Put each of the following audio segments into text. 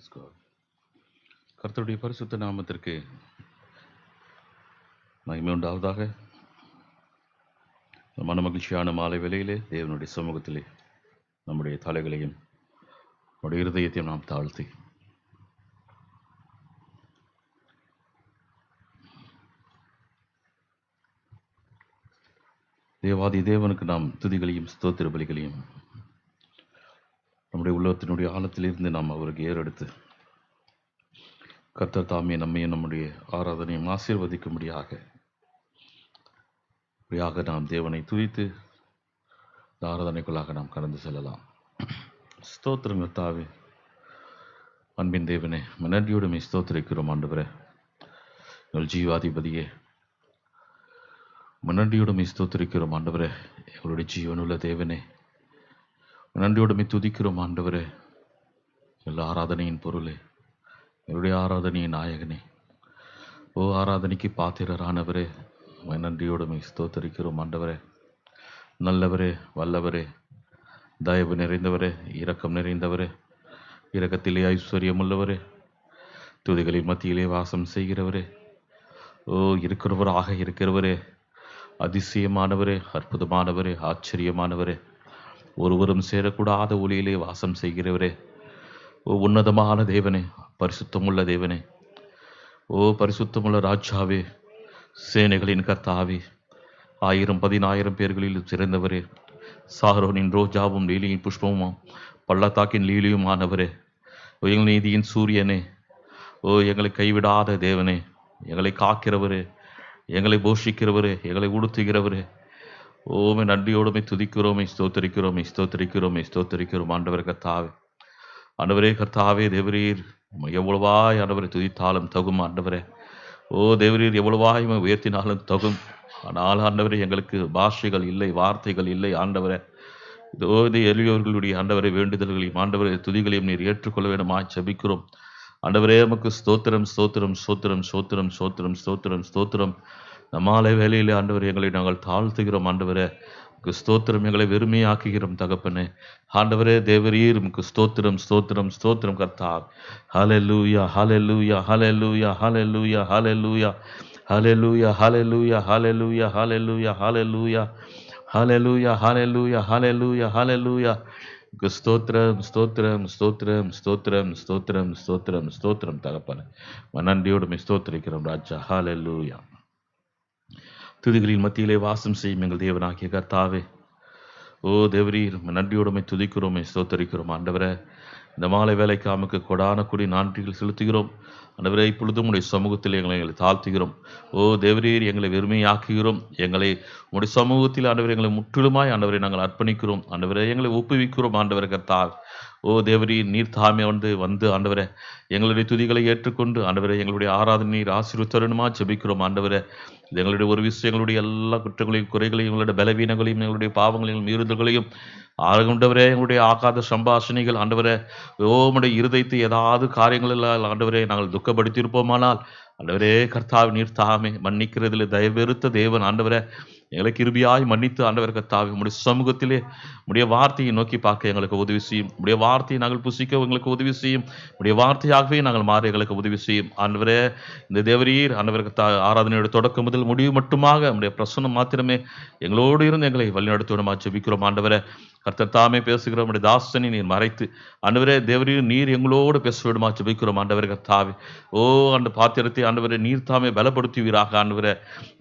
Praise God. கர்த்தருடைய பரிசுத்த நாமத்திற்கு மகிமை உண்டாவதாக. மன மகிழ்ச்சியான மாலை வேளையிலே தேவனுடைய சமூகத்திலே நம்முடைய தலைகளையும் நம்முடைய இருதயத்தையும் நாம் தாழ்த்தி தேவாதி தேவனுக்கு நாம் துதிகளையும் ஸ்தோத்திர பலிகளையும் நம்முடைய உள்ளத்தினுடைய ஆழத்திலிருந்து நாம் அவருக்கு ஏறெடுத்து கர்த்தர் தாமே நம்மையும் நம்முடைய ஆராதனையும் ஆசீர்வதிக்கும்படியாக நாம் தேவனை துதித்து இந்த ஆராதனைக்குள்ளாக நாம் கடந்து செல்லலாம். ஸ்தோத்திரம் கர்த்தாவே, அன்பின் தேவனே, நன்றியோடு ஸ்தோத்திரிக்கிறோம் ஆண்டவரே. எங்கள் ஜீவாதிபதியே, நன்றியோடு ஸ்தோத்திரிக்கிறோம் ஆண்டவரே. எங்களுடைய ஜீவனுள்ள தேவனே, நன்றியோடு துதிக்கிறோம் ஆண்டவரே. எல்லா ஆராதனையின் பொருளே, எங்களுடைய ஆராதனையின் நாயகனே, ஓ ஆராதனைக்கு பாத்திரரானவரே, நன்றியோடு ஸ்தோத்திரிக்கிறோம் ஆண்டவரே. நல்லவரே, வல்லவரே, தயவு நிறைந்தவரே, இரக்கம் நிறைந்தவரே, இரக்கத்திலே ஐஸ்வர்யம் உள்ளவரே, துதிகளின் மத்தியிலே வாசம் செய்கிறவரே, ஓ இருக்கிறவராக இருக்கிறவரே, அதிசயமானவரே, அற்புதமானவரே, ஆச்சரியமானவரே, ஒருவரும் சேரக்கூடாத ஒளியிலே வாசம் செய்கிறவரே, ஓ உன்னதமான தேவனே, பரிசுத்தமுள்ள தேவனே, ஓ பரிசுத்தமுள்ள ராஜாவே, சேனைகளின் கர்த்தாவே, 1000-10,000 பேர்களில் சிறந்தவரே, சாரோனின் ரோஜாவும் லீலியின் புஷ்பமும் பள்ளத்தாக்கின் லீலியும் ஆனவரே, எங்கள் நீதியின் சூரியனே, ஓ எங்களை கைவிடாத தேவனே, எங்களை காக்கிறவரே, எங்களை போஷிக்கிறவரே, எங்களை உடுத்துகிறவரே, ஓமை நன்றியோடுமை துதிக்கிறோமை ஸ்தோத்தரிக்கிறோமை ஸ்தோத்தரிக்கிறோமை ஸ்தோத்தரிக்கிறோம் ஆண்டவர் கர்த்தாவே. ஆண்டவரே கர்த்தாவே, தேவரீர் எவ்வளவாய் ஆண்டவரை துதித்தாலும் தகும் ஆண்டவரே. ஓ தேவரீர் எவ்வளவாய் உயர்த்தினாலும் தகும். ஆனால் ஆண்டவரே, எங்களுக்கு பாஷைகள் இல்லை, வார்த்தைகள் இல்லை ஆண்டவரே. இதோ இது எளியவர்களுடைய ஆண்டவரை வேண்டுதல்களையும் ஆண்டவரை துதிகளையும் நீர் ஏற்றுக்கொள்ள வேண்டுமாய் ஜெபிக்கிறோம் ஆண்டவரே. நமக்கு ஸ்தோத்திரம் ஸ்தோத்திரம் ஸ்தோத்திரம் ஸ்தோத்திரம் ஸ்தோத்திரம் ஸ்தோத்திரம் ஸ்தோத்திரம். நம்மாலை வேலையில் ஆண்டவரை எங்களை நாங்கள் தாழ்த்துகிறோம் ஆண்டவரே. ஸ்தோத்திரம், எங்களை வெறுமையாக்குகிறோம் தகப்பனே. ஆண்டவரே தேவரீர் உமக்கு ஸ்தோத்திரம் ஸ்தோத்திரம் ஸ்தோத்திரம் கர்த்தாவே. ஹல்லேலூயா ஹல்லேலூயா ஹல்லேலூயா ஹல்லேலூயா ஹல்லேலூயா ஹல்லேலூயா ஹல்லேலூயா ஹல்லேலூயா ஹல்லேலூயா ஹல்லேலூயா ஹல்லேலூயா ஹல்லேலூயா ஹல்லேலூயா ஹல்லேலூயா. ஸ்தோத்திரம் ஸ்தோத்திரம் ஸ்தோத்திரம் ஸ்தோத்திரம் ஸ்தோத்திரம் ஸ்தோத்திரம் ஸ்தோத்திரம் தகப்பனே. நன்றியோடு ஸ்தோத்திரிக்கிறோம் ராஜா. ஹல்லேலூயா. துதிகளின் மத்தியிலே வாசம் செய்யும் எங்கள் தேவனாகிய கர்த்தாவே, ஓ தேவரீர் நன்றியோடுமை துதிக்கிறோமே ஸ்தோத்தரிக்கிறோம் ஆண்டவரே. இந்த மாலை வேலைக்கு நமக்கு கொடான கொடி நன்றிகள் செலுத்துகிறோம் ஆண்டவரே. இப்பொழுதும் உடைய சமூகத்தில் எங்களை தாழ்த்துகிறோம். ஓ தேவரீர் எங்களை வெறுமையாக்குகிறோம். எங்களை உடைய சமூகத்தில் ஆண்டவரை எங்களை முற்றிலுமாய் ஆண்டவரை நாங்கள் அர்ப்பணிக்கிறோம் ஆண்டவரை. எங்களை ஒப்புவிக்கிறோம் ஆண்டவரை கர்த்தாவே. ஓ தேவரீர் நீர் தாமே வந்து ஆண்டவரே எங்களுடைய துதிகளை ஏற்றுக்கொண்டு ஆண்டவரை எங்களுடைய ஆராதனை நீர் ஆசீர்வதித்தருணுமா ஜெபிக்கிறோம் ஆண்டவரே. இது எங்களுடைய ஒரு விஷயம், எங்களுடைய எல்லா குற்றங்களையும் குறைகளையும் எங்களுடைய பலவீனங்களையும் எங்களுடைய பாவங்களையும் மீறுதல்களையும் ஆண்டவரே, எங்களுடைய ஆகாத சம்பாஷணைகள் ஆண்டவரே, உம்முடைய இருதயத்தை ஏதாவது காரியங்களில் ஆண்டவரே நாங்கள் துக்கப்படுத்தியிருப்போமானால் ஆண்டவரே கர்த்தாவே, நீர் தாமே மன்னிக்கிறதில் தயவெறுத்த தேவன் ஆண்டவரே. எங்களை கிருபியாய் மன்னித்து ஆண்டவர் கர்த்தாவே உம்முடைய சமூகத்திலே உடைய வார்த்தையை நோக்கி பார்க்க எங்களுக்கு உதவி செய்யும். உடைய வார்த்தையை நாங்கள் புசிக்க எங்களுக்கு உதவி செய்யும். உடைய வார்த்தையாகவே நாங்கள் மாற எங்களுக்கு உதவி செய்யும் ஆண்டவரே. இந்த தேவரீர் ஆண்டவர் ஆராதனையோட தொடக்கம் முதல் முடிவு மட்டுமாக நம்முடைய பிரசன்னம் மாத்திரமே எங்களோடு இருந்து எங்களை வழிநடத்தோடுமா ஜெபிக்கிறோம் ஆண்டவரே. கர்த்தர் தாமே பேசுகிற நம்முடைய தாசனை நீர் மறைத்து ஆண்டவரே தேவரீர் நீர் எங்களோடு பேச விடுமா ஜெபிக்கிறோம் ஆண்டவரே கர்த்தாவே. ஓ அந்த பாத்திரத்தை ஆண்டவரே நீர் தாமே பலப்படுத்துவீராக ஆண்டவரே.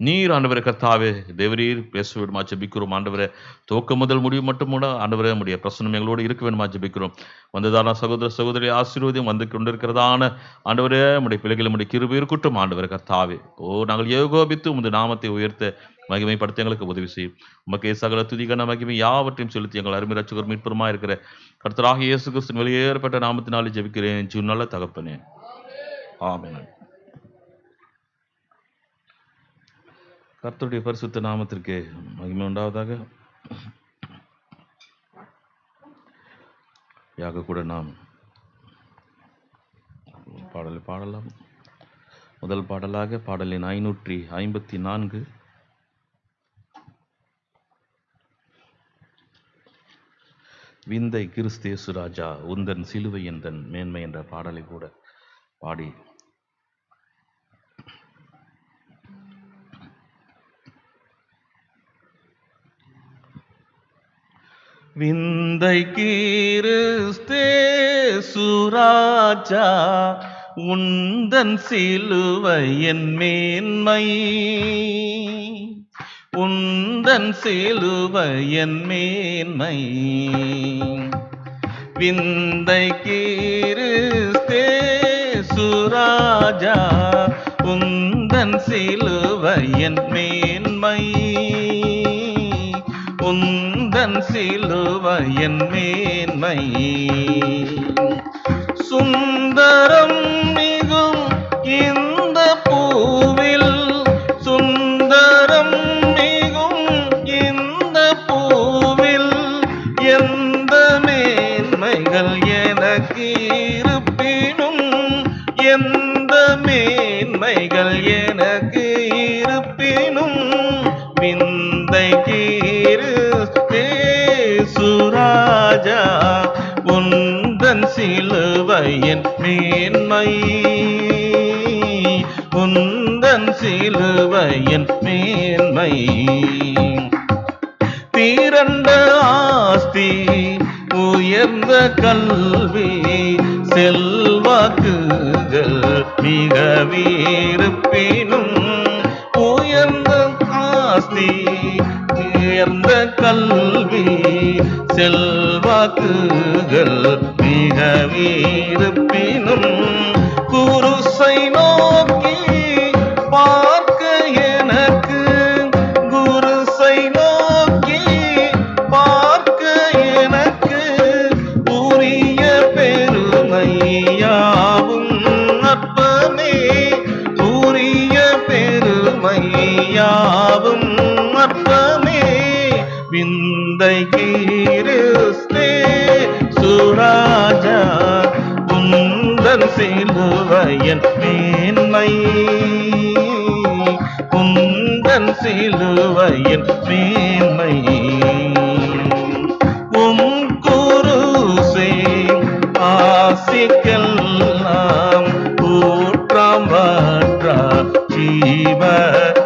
நீர் ஆண்டவரே கர்த்தாவே தேவரீர் பேச விடுமா ஜெபிக்கிறோம் ஆண்டவரே. துவக்கம் முதல் முடிவு மட்டும் கூட ஆண்டவரே நம்முடைய பிரசன்னம் எங்களோடு இருக்க வேண்டுமா ஜெபிக்கிறோம். வந்ததான சகோதர சகோதரி ஆசீர்வாதம் வந்து கொண்டிருக்கிறதான ஆண்டவரே நம்முடைய பிள்ளைகள் நம்முடைய கிருபை இருக்கட்டும் ஆண்டவரே கர்த்தாவே. ஓ நாங்கள் ஏகோபித்து உமது நாமத்தை உயர்த்த மகிமைப்படுத்த எங்களுக்கு உதவி செய்யும். உமக்கே சகல துதிகன மகிமை யாவற்றையும் செலுத்தி எங்கள் அருமை ரட்சகர் மீட்புறமா இருக்கிற கர்த்தராகிய இயேசு கிறிஸ்துவின் வெளியேறப்பட்ட நாமத்தினாலே ஜெபிக்கிறேன் நல்ல தகப்பனே, ஆமென். கர்த்தருடைய பரிசுத்த நாமத்திற்கு மகிமை உண்டாவதாக. யாக கூட நாம் பாடலை பாடலாம். முதல் பாடலாக பாடலின் விந்தை கிறிஸ்தேசு ராஜா உந்தன் சிலுவை எந்தன் மேன்மை என்ற பாடலை கூட பாடி விந்தை கிறிஸ்தேசு ராஜா உந்தன் சிலுவை என் மேன்மை, உந்தன் சிலுவை என் மேன்மை. விந்தை கிறிஸ்தேசு ராஜா உந்தன் சிலுவை என் மேன்மை, உந்தன் சிலுவை என் மேன்மை. சுந்தரம் மிகும் இந்த பூவில், சுந்தரம் மிகும் இந்த பூவில் எந்த மேன்மைகள் எனக்கு இருப்பினும், எந்த மேன்மைகள் எனக்கு இருப்பினும் விந்தை கிறிஸ்தேசு ராஜா உந்தன் சிலுவை என் மேன்மை, உந்தன் சிலுவை என் மேன்மை. திரண்ட ஆஸ்தி உயர்ந்த கல்வி செல்வாக்குகள் மிக வீருப்பினும், உயர்ந்த ஆஸ்தி உயர்ந்த கல்வி செல்வாக்குகள் மிக வீருப்பினும் குருசை நோக்கி பார்க்க எனக்கு, குருசை நோக்கி பார்க்க எனக்கு உரிய பெருமையாவும் அற்பமே, உரிய பெருமையாவும் அற்பமே. விந்தை கிறிஸ்தேசு ராஜா உந்தன் சிலுவை என் மேன்மை, உந்தன் சிலுவை என் மேன்மை. குருசே ஆசிக்கெல்லாம் ஊற்றாம் வாற்றா ஜீவ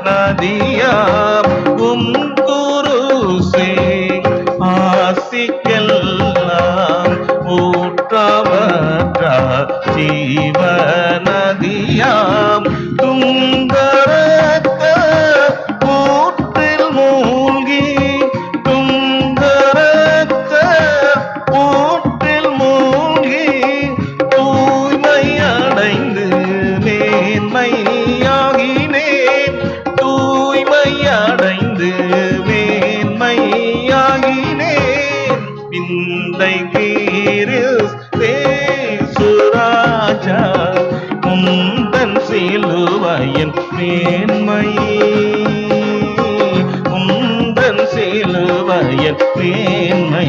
நதியாம், குருசே ஆசிக்கெல்லாம் ஊற்றவற்றா ஜீவ நதியாம். துங்கரத்த ஊற்றில் மூழ்கி, துங்கரத்த ஊற்றில் மூழ்கி தூய்மை அடைந்து மேன்மையாகினேன், தூய்மை அடைந்து மேன்மையாகினேன். விந்தை கிறிஸ்தேசு ராஜா உந்தன் சிலுவை என் மேன்மை, உந்தன் சிலுவை என் மேன்மை.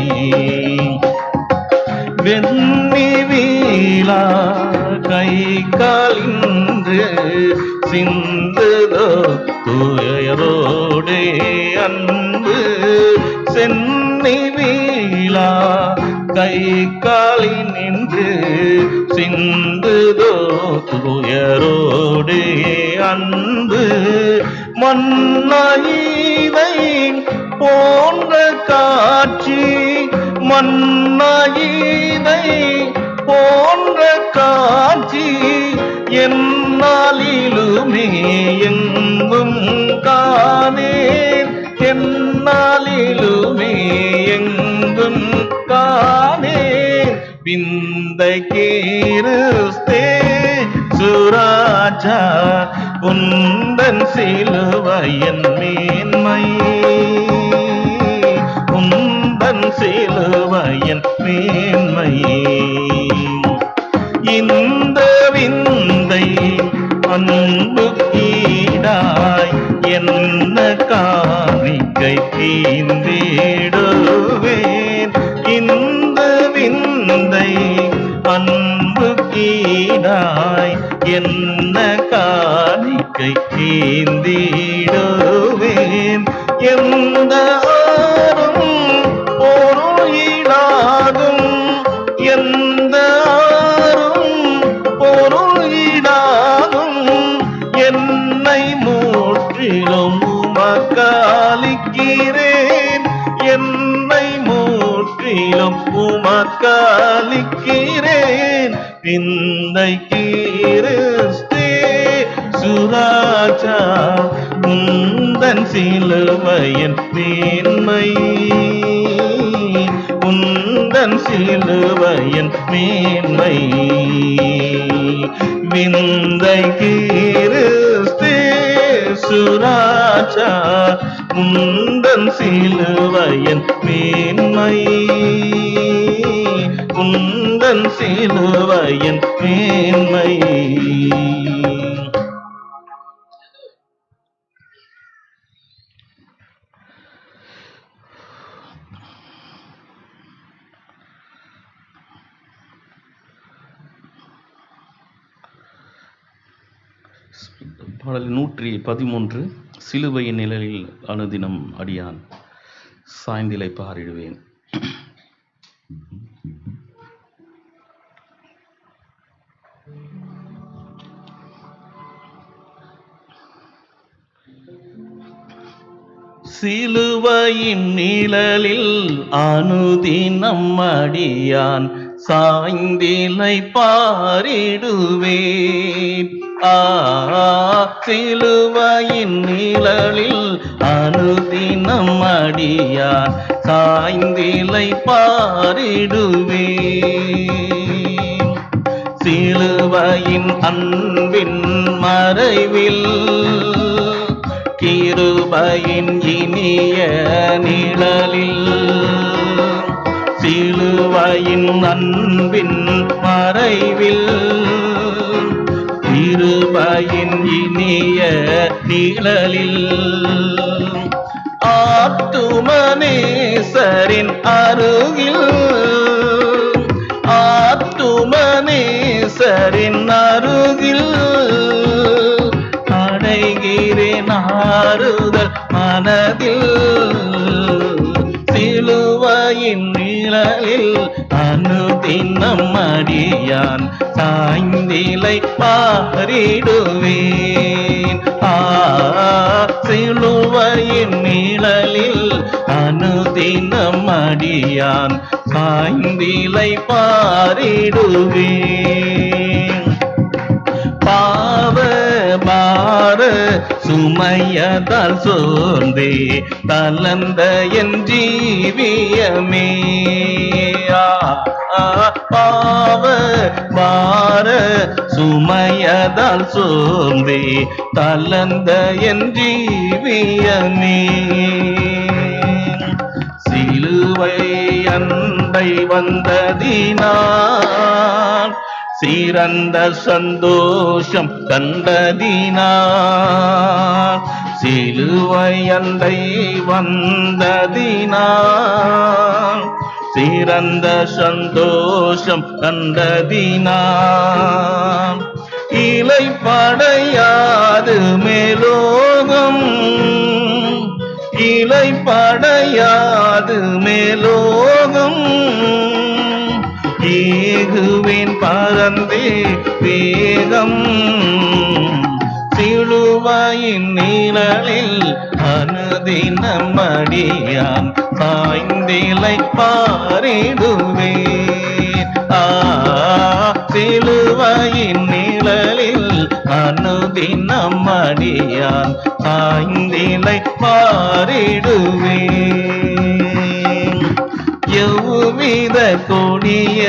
வெண்ணி வீழா கை காலின்று சிந்துதோ துயரோடே அன்பு, சென்னி வீழா கை காலில் நின்று சிந்துதோ துயரோடே அன்பு. மன்னாயிதை போன்ற காட்சி, மன்னாயிதை போன்ற காட்சி என்னாலிலுமே எங்கும் காணேன், என்னாலிலுமே எங்கும் காணேன். விந்தை கிறிஸ்தேசு ராஜா உந்தன் சிலுவை என் மேன்மை, உந்தன் சிலுவை என் மேன்மை. இந்த விந்தை அன்புக்கீடாய் என்ன காணிக்கை தீந்திடுவேன், இந்த விந்தை அன்புக்கீடாய் என்ன காணிக்கை தீந்திடுவேன். எந்த ஆறும் பொருளிடாத முற்றிலும் உமக்களிக்கிறேன். விந்தை கிறிஸ்தே சுராஜா உந்தன் சிலுவையின் மேன்மை, உந்தன் சிலுவையின் மேன்மை. விந்தை கிறிஸ்தே சுராஜா உந்தன் சிலுவையின் மேன்மை, உந்தன் சிலுவையின் மேன்மை. பாடல் 113. சிலுவையின் நிழலில் அனுதினம் அடியான் சாய்ந்திலை பாரிடுவேன். சிலுவையின் நிழலில் அனுதினம் அடியான் சாய்ந்திலை பாரிடுவேன். சிலுவையின் நிழலில் அனுதினம் அடியான் சாய்ந்திலை பாரிடுவேன். சிலுவையின் அன்பின் மறைவில் கிருபையின் இனிய நிழலில், சிலுவையின் அன்பின் மறைவில் கிருபையின் இனிய நிழலில், ஆத்துமனேசரின் அருகில், ஆத்துமனேசரின் அருகில் அடைகிறேன் ஆறுதல் மனதில். சிலுவையின் நிழலில் அனுதினம் அடியான் சாய்ந்திலை பாரிடுவேன். சிலுவையின் நிழலில் அனுதினம் அடியான் சாய்ந்திலை பாரிடுவேன். பாவ பார சுமையதால் சோர்ந்தே தளர்ந்த என் ஜீவியமே, பாவ பார சுமையதால் சோர்ந்தே தளர்ந்த என் ஜீவியமே. சிலுவை அண்டை வந்ததினால் சிறந்த சந்தோஷம் கண்டதினால், சிலுவை அண்டை வந்ததினால் சிறந்த சந்தோஷம் கண்டதினால், இலைப்படையாது மேலோகம், இலைப்படையாது மேலோகம் ஏகுவேன் பறந்தே வேகம். சிலுவையின் நிழலில் அனுதினம் அடியான் சாய்ந்திலை பாரிடுவேன். சிலுவையின் நிழலில் அனுதினம் அடியான் சாய்ந்திலை பாரிடுவேன். எவ்வித கொடிய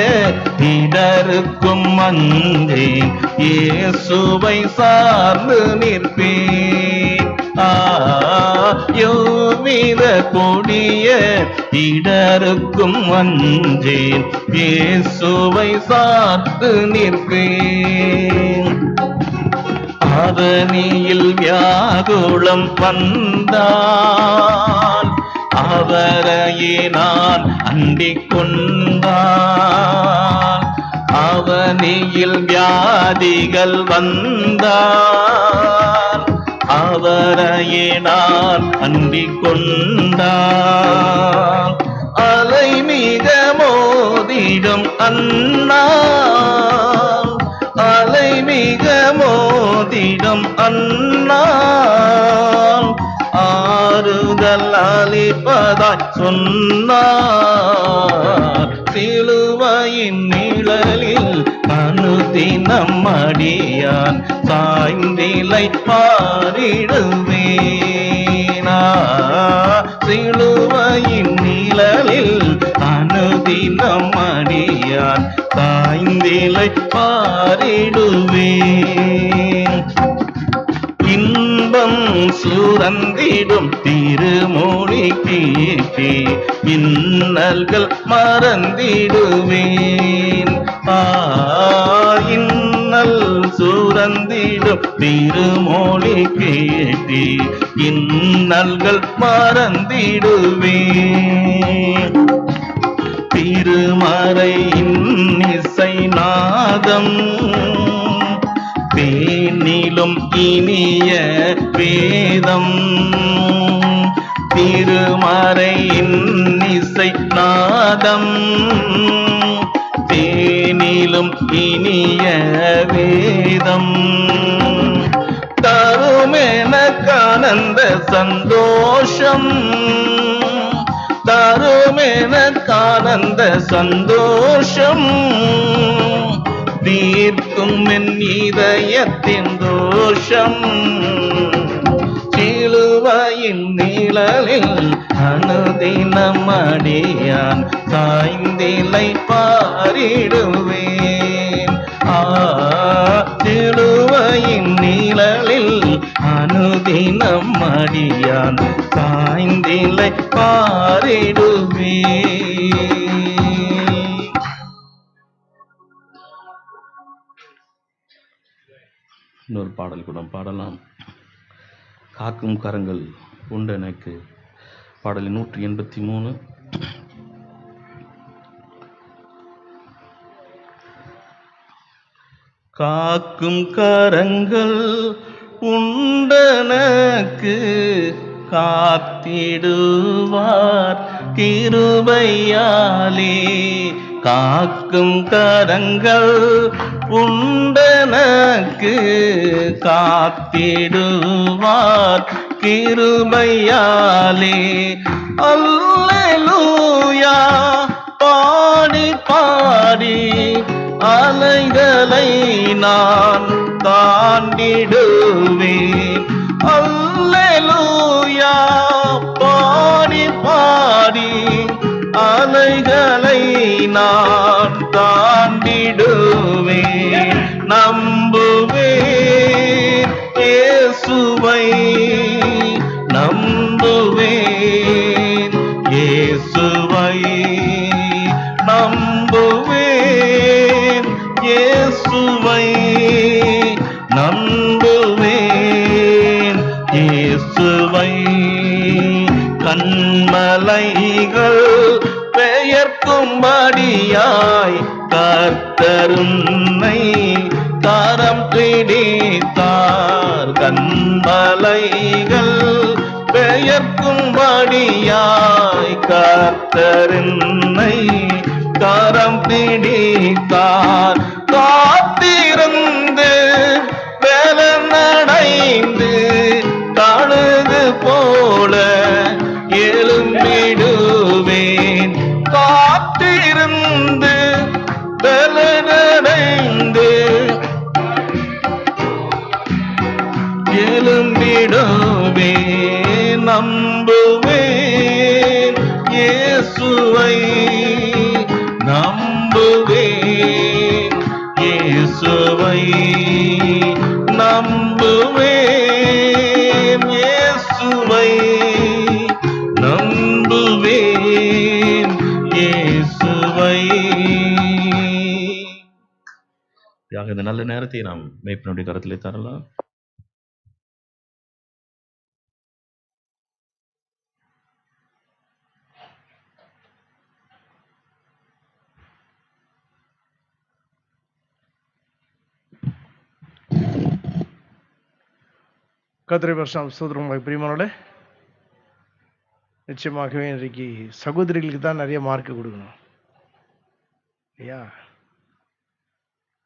இடருக்கும் அஞ்சேன், இயேசுவை சார்ந்து நிற்பேன். எவ்வித கொடிய இடருக்கும் அஞ்சேன், இயேசுவை சார்ந்து நிற்பேன். அவனியில் வியாகுலம் வந்தால் அவரையே நான் அண்டிக் கொண்டான். அவனியில் வியாதிகள் வந்தால் அவரையே நான் அண்டிக் கொண்டான். அலை மிக மோதிடும் அந்நாள், அலை மிக மோதிடும் அந்நாள் ஆறுதல் அளிப்பதாய் சொன்னார். நம்மடியான் சாய்ந்திலை பாரிடுவேனா. சிலுவையின் நிழலில் அனுதினம் அடியான் சாய்ந்திலை பாரிடுவேன். இன்பம் சுரந்திடும் திருமொழி கேட்டே இன்னல்கள் மறந்திடுவேன். இன்னல் சுரந்திடும் திருமொழி கேட்டே இன்னல்கள் மறந்திடுவேன். திருமறையின் இசை நாதம் தேனிலும் இனிய வேதம். திருமறையின் இசை நாதம் தேனிலும் இனிய வேதம். தருமெனக்கானந்த சந்தோஷம், தருமெனக்கானந்த சந்தோஷம். தீர்க்கும் என் இதயத்தின் தோஷம். சிலுவையின் நிழலில் அனுதினம் அடியான் சாய்ந்திலை பாரிடுவேன். சிலுவையின் நிழலில் அனுதினம் அடியான் சாய்ந்திலை பாரிடுவேன். இன்னொரு பாடல் கூட பாடலாம். காக்கும் கரங்கள் உண்டு எனக்கு, பாடல் 183. காக்கும் கரங்கள் உண்டனக்கு காத்திடுவார் கிருபையாலே. காக்கும் கரங்கள் உண்டனக்கு காத்திடுவார் கிருபையாலே. அல்லேலூயா பாடி பாடி அலைகளை நான் தாண்டிடுவேன். அல்லேலூயா பாடி பாடி அலைகளை நான் தாண்டிடுவேன். நம்புவேன் இயேசுவை, நம்புவேன் இயேசுவை, நம்புவேன் இயேசுவை, நம்புவேன் இயேசுவை. கண்மலைகள் பெயர்க்கும்படியாய் கர்த்தருன்னை கரம் பிடித்தார். கண்மலைகள் பெயர்க்கும்படியாய் கர்த்தருன்னை கரம் பிடித்தார். காத்திருந்து பலனடைந்து கழுகு போல எழும்பிடுவேன். காத்திருந்து பலனடைந்து எழும்பிடுவேன். நம்புவேன் இயேசுவை, நம்புவேன் இயேசுவை, நம்புவேன் இயேசுவை, நம்புவேன் இயேசுவை. இந்த நல்ல நேரத்தை நாம் மேய்ப்பனுடைய கரத்திலே தரலாம். கர்த்தரை வருஷம் சோதரம் பிரியமானோட, நிச்சயமாகவே இன்றைக்கு சகோதரிகளுக்கு தான் நிறைய மார்க் கொடுக்கணும் ஐயா.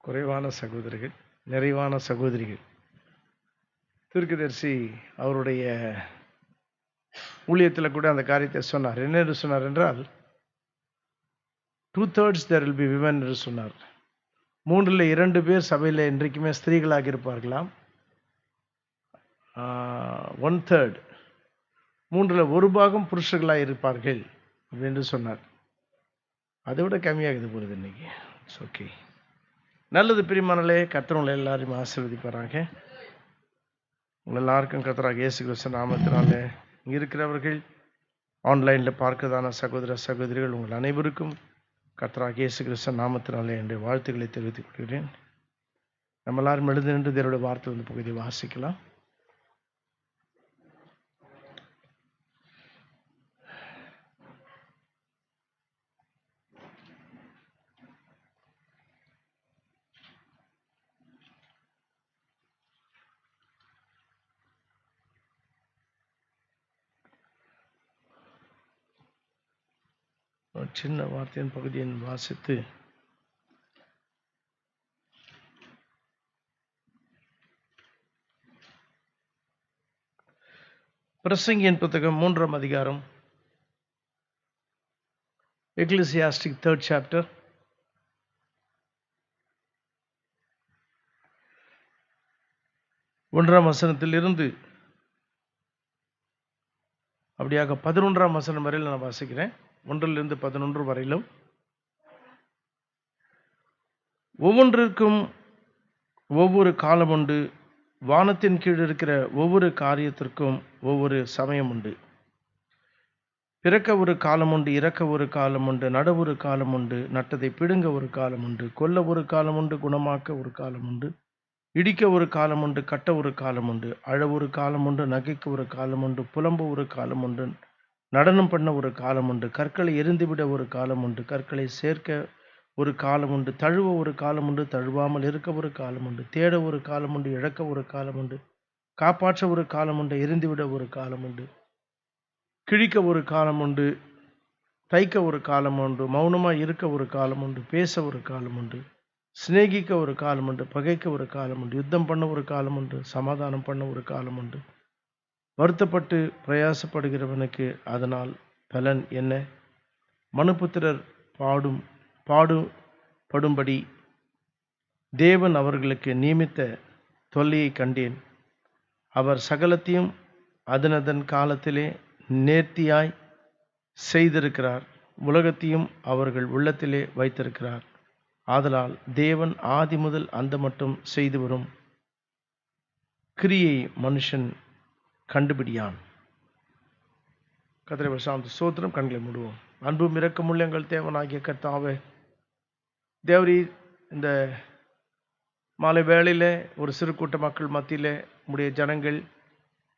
குறைவான சகோதரிகள், நிறைவான சகோதரிகள். தீர்க்கதரிசி அவருடைய ஊழியத்தில் கூட அந்த காரியத்தை சொன்னார். என்ன சொன்னார் என்றால், 2/3 there will be women என்று சொன்னார். மூன்றில் 2 பேர் சபையில் இன்றைக்குமே ஸ்திரீகளாக இருப்பார்களாம். 1/3 மூன்றில் ஒரு பாகம் புருஷர்களாக இருப்பார்கள் அப்படின்னு சொன்னார். அதை விட கம்மியாகுது போகுது இன்னைக்கு. It's okay. நல்லது பிரியமானலே, கர்த்தர் உங்களை எல்லாரையும் ஆசீர்வதிப்பாராங்க. உங்கள் எல்லாருக்கும் கர்த்தராகிய இயேசு கிறிஸ்து நாமத்தினாலே இங்கே இருக்கிறவர்கள் ஆன்லைனில் பார்க்கதான சகோதர சகோதரிகள் உங்கள் அனைவருக்கும் கர்த்தராகிய இயேசு கிறிஸ்து நாமத்தினாலே என்னுடைய வாழ்த்துக்களை தெரிவித்துக் கொள்கிறேன். நம்ம எல்லாரும் எழுந்து நின்று தேவனுடைய வார்த்தை வந்து பகுதியை வாசிக்கலாம். ஒரு சின்ன வார்த்தையின் பகுதியை வாசித்து பிரசங்கியின் புத்தகம் 3ஆம் அதிகாரம், எக்லிசியாஸ்டிக் 3rd chapter, 1ஆம் வசனத்திலிருந்து அப்படியாக 11ஆம் வசனம் வரையில் நான் வாசிக்கிறேன். 1லிருந்து 11 வரையிலும் ஒவ்வொன்றிற்கும் ஒவ்வொரு காலம் உண்டு. வானத்தின் கீழ் இருக்கிற ஒவ்வொரு காரியத்திற்கும் ஒவ்வொரு சமயம் உண்டு. பிறக்க ஒரு காலம் உண்டு, இறக்க ஒரு காலம் உண்டு, நட ஒரு காலம் உண்டு, நட்டதை பிடுங்க ஒரு காலம் உண்டு, கொல்ல ஒரு காலம் உண்டு, குணமாக்க ஒரு காலம் உண்டு, இடிக்க ஒரு காலம் உண்டு, கட்ட ஒரு காலம் உண்டு, அழ ஒரு காலம் உண்டு, நகைக்க ஒரு காலம் உண்டு, புலம்ப ஒரு காலம் உண்டு, நடனம் பண்ண ஒரு காலம் உண்டு, கற்களை எரிந்துவிட ஒரு காலம் உண்டு, கற்களை சேர்க்க ஒரு காலம் உண்டு, தழுவ ஒரு காலம் உண்டு, தழுவாமல் இருக்க ஒரு காலம் உண்டு, தேட ஒரு காலம் உண்டு, இழக்க ஒரு காலம் உண்டு, காப்பாற்ற ஒரு காலம் உண்டு, எரிந்துவிட ஒரு காலம் உண்டு, கிழிக்க ஒரு காலம் உண்டு, தைக்க ஒரு காலம் உண்டு, மௌனமாக இருக்க ஒரு காலம் உண்டு, பேச ஒரு காலம் உண்டு, சிநேகிக்க ஒரு காலம் உண்டு, பகைக்க ஒரு காலம் உண்டு, யுத்தம் பண்ண ஒரு காலம் உண்டு, சமாதானம் பண்ண ஒரு காலம் உண்டு. வருத்தப்பட்டு பிரயாசப்படுகிறவனுக்கு அதனால் பலன் என்ன? மனுபுத்திரர் பாடுபடும்படி தேவன் அவர்களுக்கு நியமித்த தொல்லையை கண்டேன். அவர் சகலத்தையும் அதனதன் காலத்திலே நேர்த்தியாய் செய்திருக்கிறார். உலகத்தையும் அவர்கள் உள்ளத்திலே வைத்திருக்கிறார். ஆதலால் தேவன் ஆதி முதல் அந்த மட்டும் செய்து வரும் கிரியை மனுஷன் கண்டுபிடியான். கர்த்தருடைய பரிசுத்த ஸ்தோத்திரம். கண்களை மூடுவோம். அன்பும் இரக்கமுள்ள எங்கள் தேவனாகிய கர்த்தாவே, தேவரீர் இந்த மாலை வேளையில் ஒரு சிறு கூட்ட மக்கள் மத்தியில் உடைய ஜனங்கள்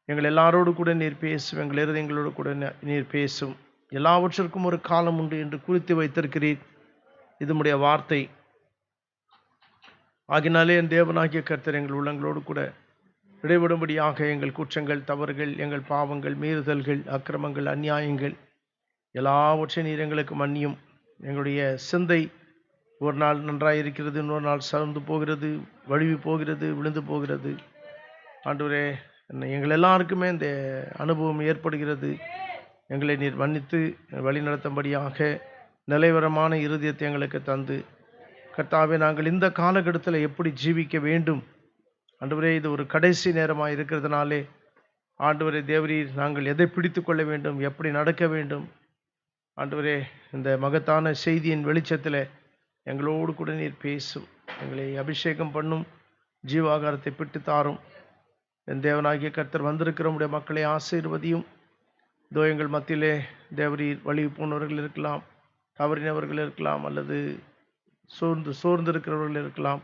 எங்கள் எல்லாரோடு கூட நீர் பேசும், எங்கள் இருதயங்களோடு கூட நீர் பேசும். எல்லாவற்றிற்கும் ஒரு காலம் உண்டு என்று குறித்து வைத்திருக்கிறீர். இது உம்முடைய வார்த்தை ஆகினாலே என் தேவனாகிய கர்த்தர் எங்கள் உள்ளங்களோடு கூட இடைவிடும்படியாக எங்கள் குற்றங்கள், தவறுகள், எங்கள் பாவங்கள், மீறுதல்கள், அக்கிரமங்கள், அநியாயங்கள் எல்லாவற்றையும் நீர் எங்களுக்கு மன்னியும். எங்களுடைய சிந்தை ஒரு நாள் நன்றாக இருக்கிறது, இன்னொரு நாள் சறந்து போகிறது, வழுவி போகிறது, விழுந்து போகிறது. ஆண்டவரே, எங்கள் எல்லாருக்குமே இந்த அனுபவம் ஏற்படுகிறது. எங்களை நீர் மன்னித்து வழி நடத்தும்படியாக நிலைவரமான இருதயத்தை எங்களுக்கு தந்து, கர்த்தாவே, நாங்கள் இந்த காலகட்டத்தில் எப்படி ஜீவிக்க வேண்டும் ஆண்டவரே, இது ஒரு கடைசி நேரமாக இருக்கிறதுனாலே ஆண்டவரே தேவரீர், நாங்கள் எதை பிடித்து கொள்ள வேண்டும், எப்படி நடக்க வேண்டும் ஆண்டவரே, இந்த மகத்தான செய்தியின் வெளிச்சத்தில் எங்களோடு கூட நீர் பேசும். எங்களை அபிஷேகம் பண்ணும், ஜீவாகாரத்தை பிட்டு தாரும். என் தேவனாகிய கர்த்தர் வந்திருக்கிற உடைய மக்களை ஆசீர்வதியும். இதோ எங்கள் மத்தியிலே தேவரீர் வழி போனவர்கள் இருக்கலாம், தவறினவர்கள் இருக்கலாம், அல்லது சோர்ந்திருக்கிறவர்கள் இருக்கலாம்,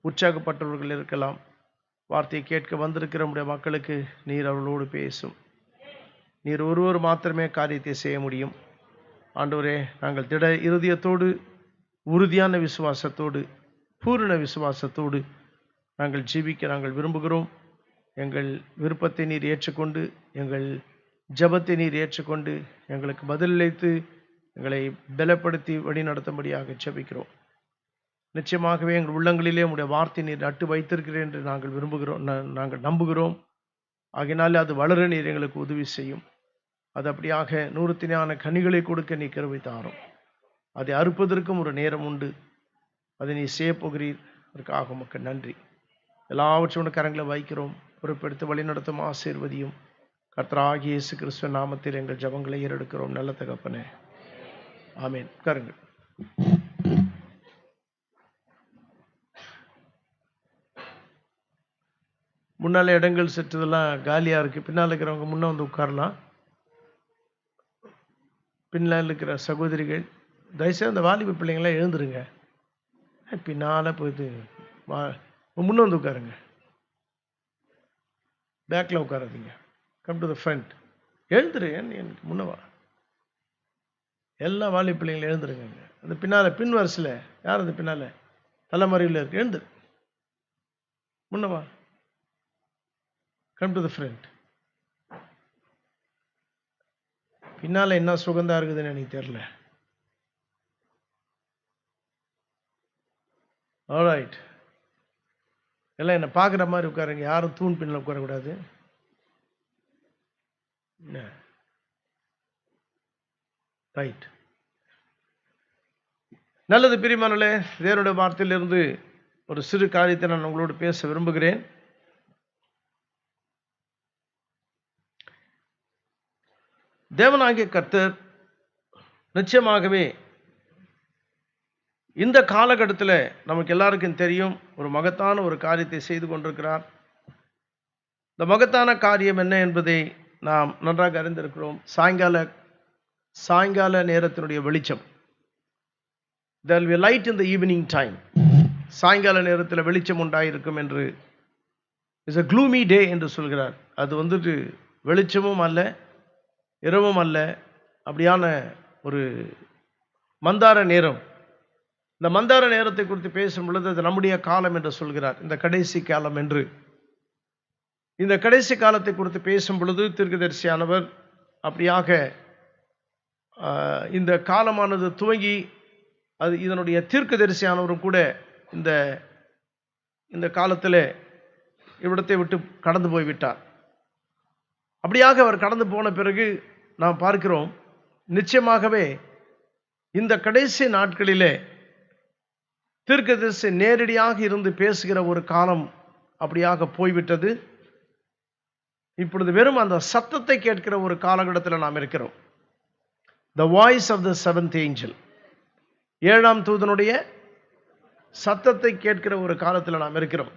உற்சாகப்பட்டவர்கள் இருக்கலாம். வார்த்தையை கேட்க வந்திருக்கிற உடைய மக்களுக்கு நீர் அவர்களோடு பேசும். நீர் ஒருவர் மாத்திரமே காரியத்தை செய்ய முடியும். ஆண்டவரே, நாங்கள் திட இருதயத்தோடு, உறுதியான விசுவாசத்தோடு, பூரண விசுவாசத்தோடு நாங்கள் ஜீவிக்க நாங்கள் விரும்புகிறோம். எங்கள் விருப்பத்தை நீர் ஏற்றுக்கொண்டு, எங்கள் ஜபத்தை நீர் ஏற்றுக்கொண்டு, எங்களுக்கு பதிலளித்து எங்களை பலப்படுத்தி வழி நடத்தும்படியாக ஜெபிக்கிறோம். நிச்சயமாகவே எங்கள் உள்ளங்களிலே உடைய வார்த்தை நீர் நட்டு வைத்திருக்கிறேன் என்று நாங்கள் விரும்புகிறோம், நாங்கள் நம்புகிறோம். ஆகினாலே அது வளர நீர் எங்களுக்கு உதவி செய்யும். அது அப்படியாக 100 கனிகளை கொடுக்க நீ கிருபை தாரும். அதை அறுப்பதற்கும் ஒரு நேரம் உண்டு. அதை நீ செய்ய போகிறீர். அதற்காக உமக்கு நன்றி. எல்லாவற்றோட கரங்களை வைக்கிறோம். பொறுப்பெடுத்து வழிநடத்தும் ஆசீர்வதியும். கர்த்தராகிய இயேசு கிறிஸ்துவின் நாமத்தில் எங்கள் ஜெபங்களை ஏறெடுக்கிறோம் நல்ல தகப்பனே. ஆமென். உட்காருங்க. முன்னால இடங்கள் சற்றுதெல்லாம் காலியா இருக்கு. பின்னால் இருக்கிறவங்க முன்ன வந்து உட்காரலாம். பின்னால் இருக்கிற சகோதரிகள் தயவுசெய்து அந்த வாலிப பிள்ளைங்களாம் எழுந்துருங்க. பின்னால போயிட்டு முன்ன வந்து உட்காருங்க. பேக்கில் உட்காராதீங்க. Come to the front. எழுந்துரு. எனக்கு முன்னவா எல்லா வாலிப பிள்ளைங்களும் எழுந்துருங்க. அந்த பின்னால் பின் வரிசையில் யார் அந்த பின்னால் தலைமறையில் இருக்கு? எழுந்துரு. முன்னவா. Come to the front. பின்னால் என்ன சுகந்தா இருக்குதுன்னு எனக்கு தெரியல. ஆல்ரைட். எல்லாம் என்னை பார்க்குற மாதிரி உட்காருங்க. யாரும் தூண் பின்னில் உட்காரக்கூடாது. ரைட். நல்லது பிரியமானவர்களே, தேவனுடைய வார்த்தையிலிருந்து ஒரு சிறு காரியத்தை நான் உங்களோடு பேச விரும்புகிறேன். தேவனாகிய கர்த்தர் நிச்சயமாகவே இந்த காலகட்டத்தில் நமக்கு எல்லாருக்கும் தெரியும் ஒரு மகத்தான ஒரு காரியத்தை செய்து கொண்டிருக்கிறார். இந்த மகத்தான காரியம் என்ன என்பதை நாம் நன்றாக அறிந்திருக்கிறோம். சாயங்கால நேரத்தினுடைய வெளிச்சம். There will be light in the evening time. சாயங்கால நேரத்தில் வெளிச்சம் உண்டாயிருக்கும் என்று இஸ் a gloomy day என்று சொல்கிறார். அது வந்துட்டு வெளிச்சமும் அல்ல, இரவும் அல்ல, அப்படியான ஒரு மந்தார நேரம். இந்த மந்தார நேரத்தை குறித்து பேசும் பொழுது அது நம்முடைய காலம் என்று சொல்கிறார். இந்த கடைசி காலம் என்று. இந்த கடைசி காலத்தை குறித்து பேசும் பொழுது தீர்க்கதரிசியானவர் அப்படியாக இந்த காலமானது துவங்கி அது இதனுடைய தீர்க்கதரிசியானவரும் கூட இந்த காலத்தில் இவ்விடத்தை விட்டு கடந்து போய்விட்டார். அப்படியாக அவர் கடந்து போன பிறகு நாம் பார்க்கிறோம் நிச்சயமாகவே இந்த கடைசி நாட்களிலே தீர்க்கதரிசி நேரடியாக இருந்து பேசுகிற ஒரு காலம் அப்படியாக போய்விட்டது. இப்பொழுது வெறும் அந்த சத்தத்தை கேட்கிற ஒரு காலகட்டத்தில் நாம் இருக்கிறோம். The voice of the seventh angel, ஏழாம் தூதனுடைய சத்தத்தை கேட்கிற ஒரு காலத்தில் நாம் இருக்கிறோம்.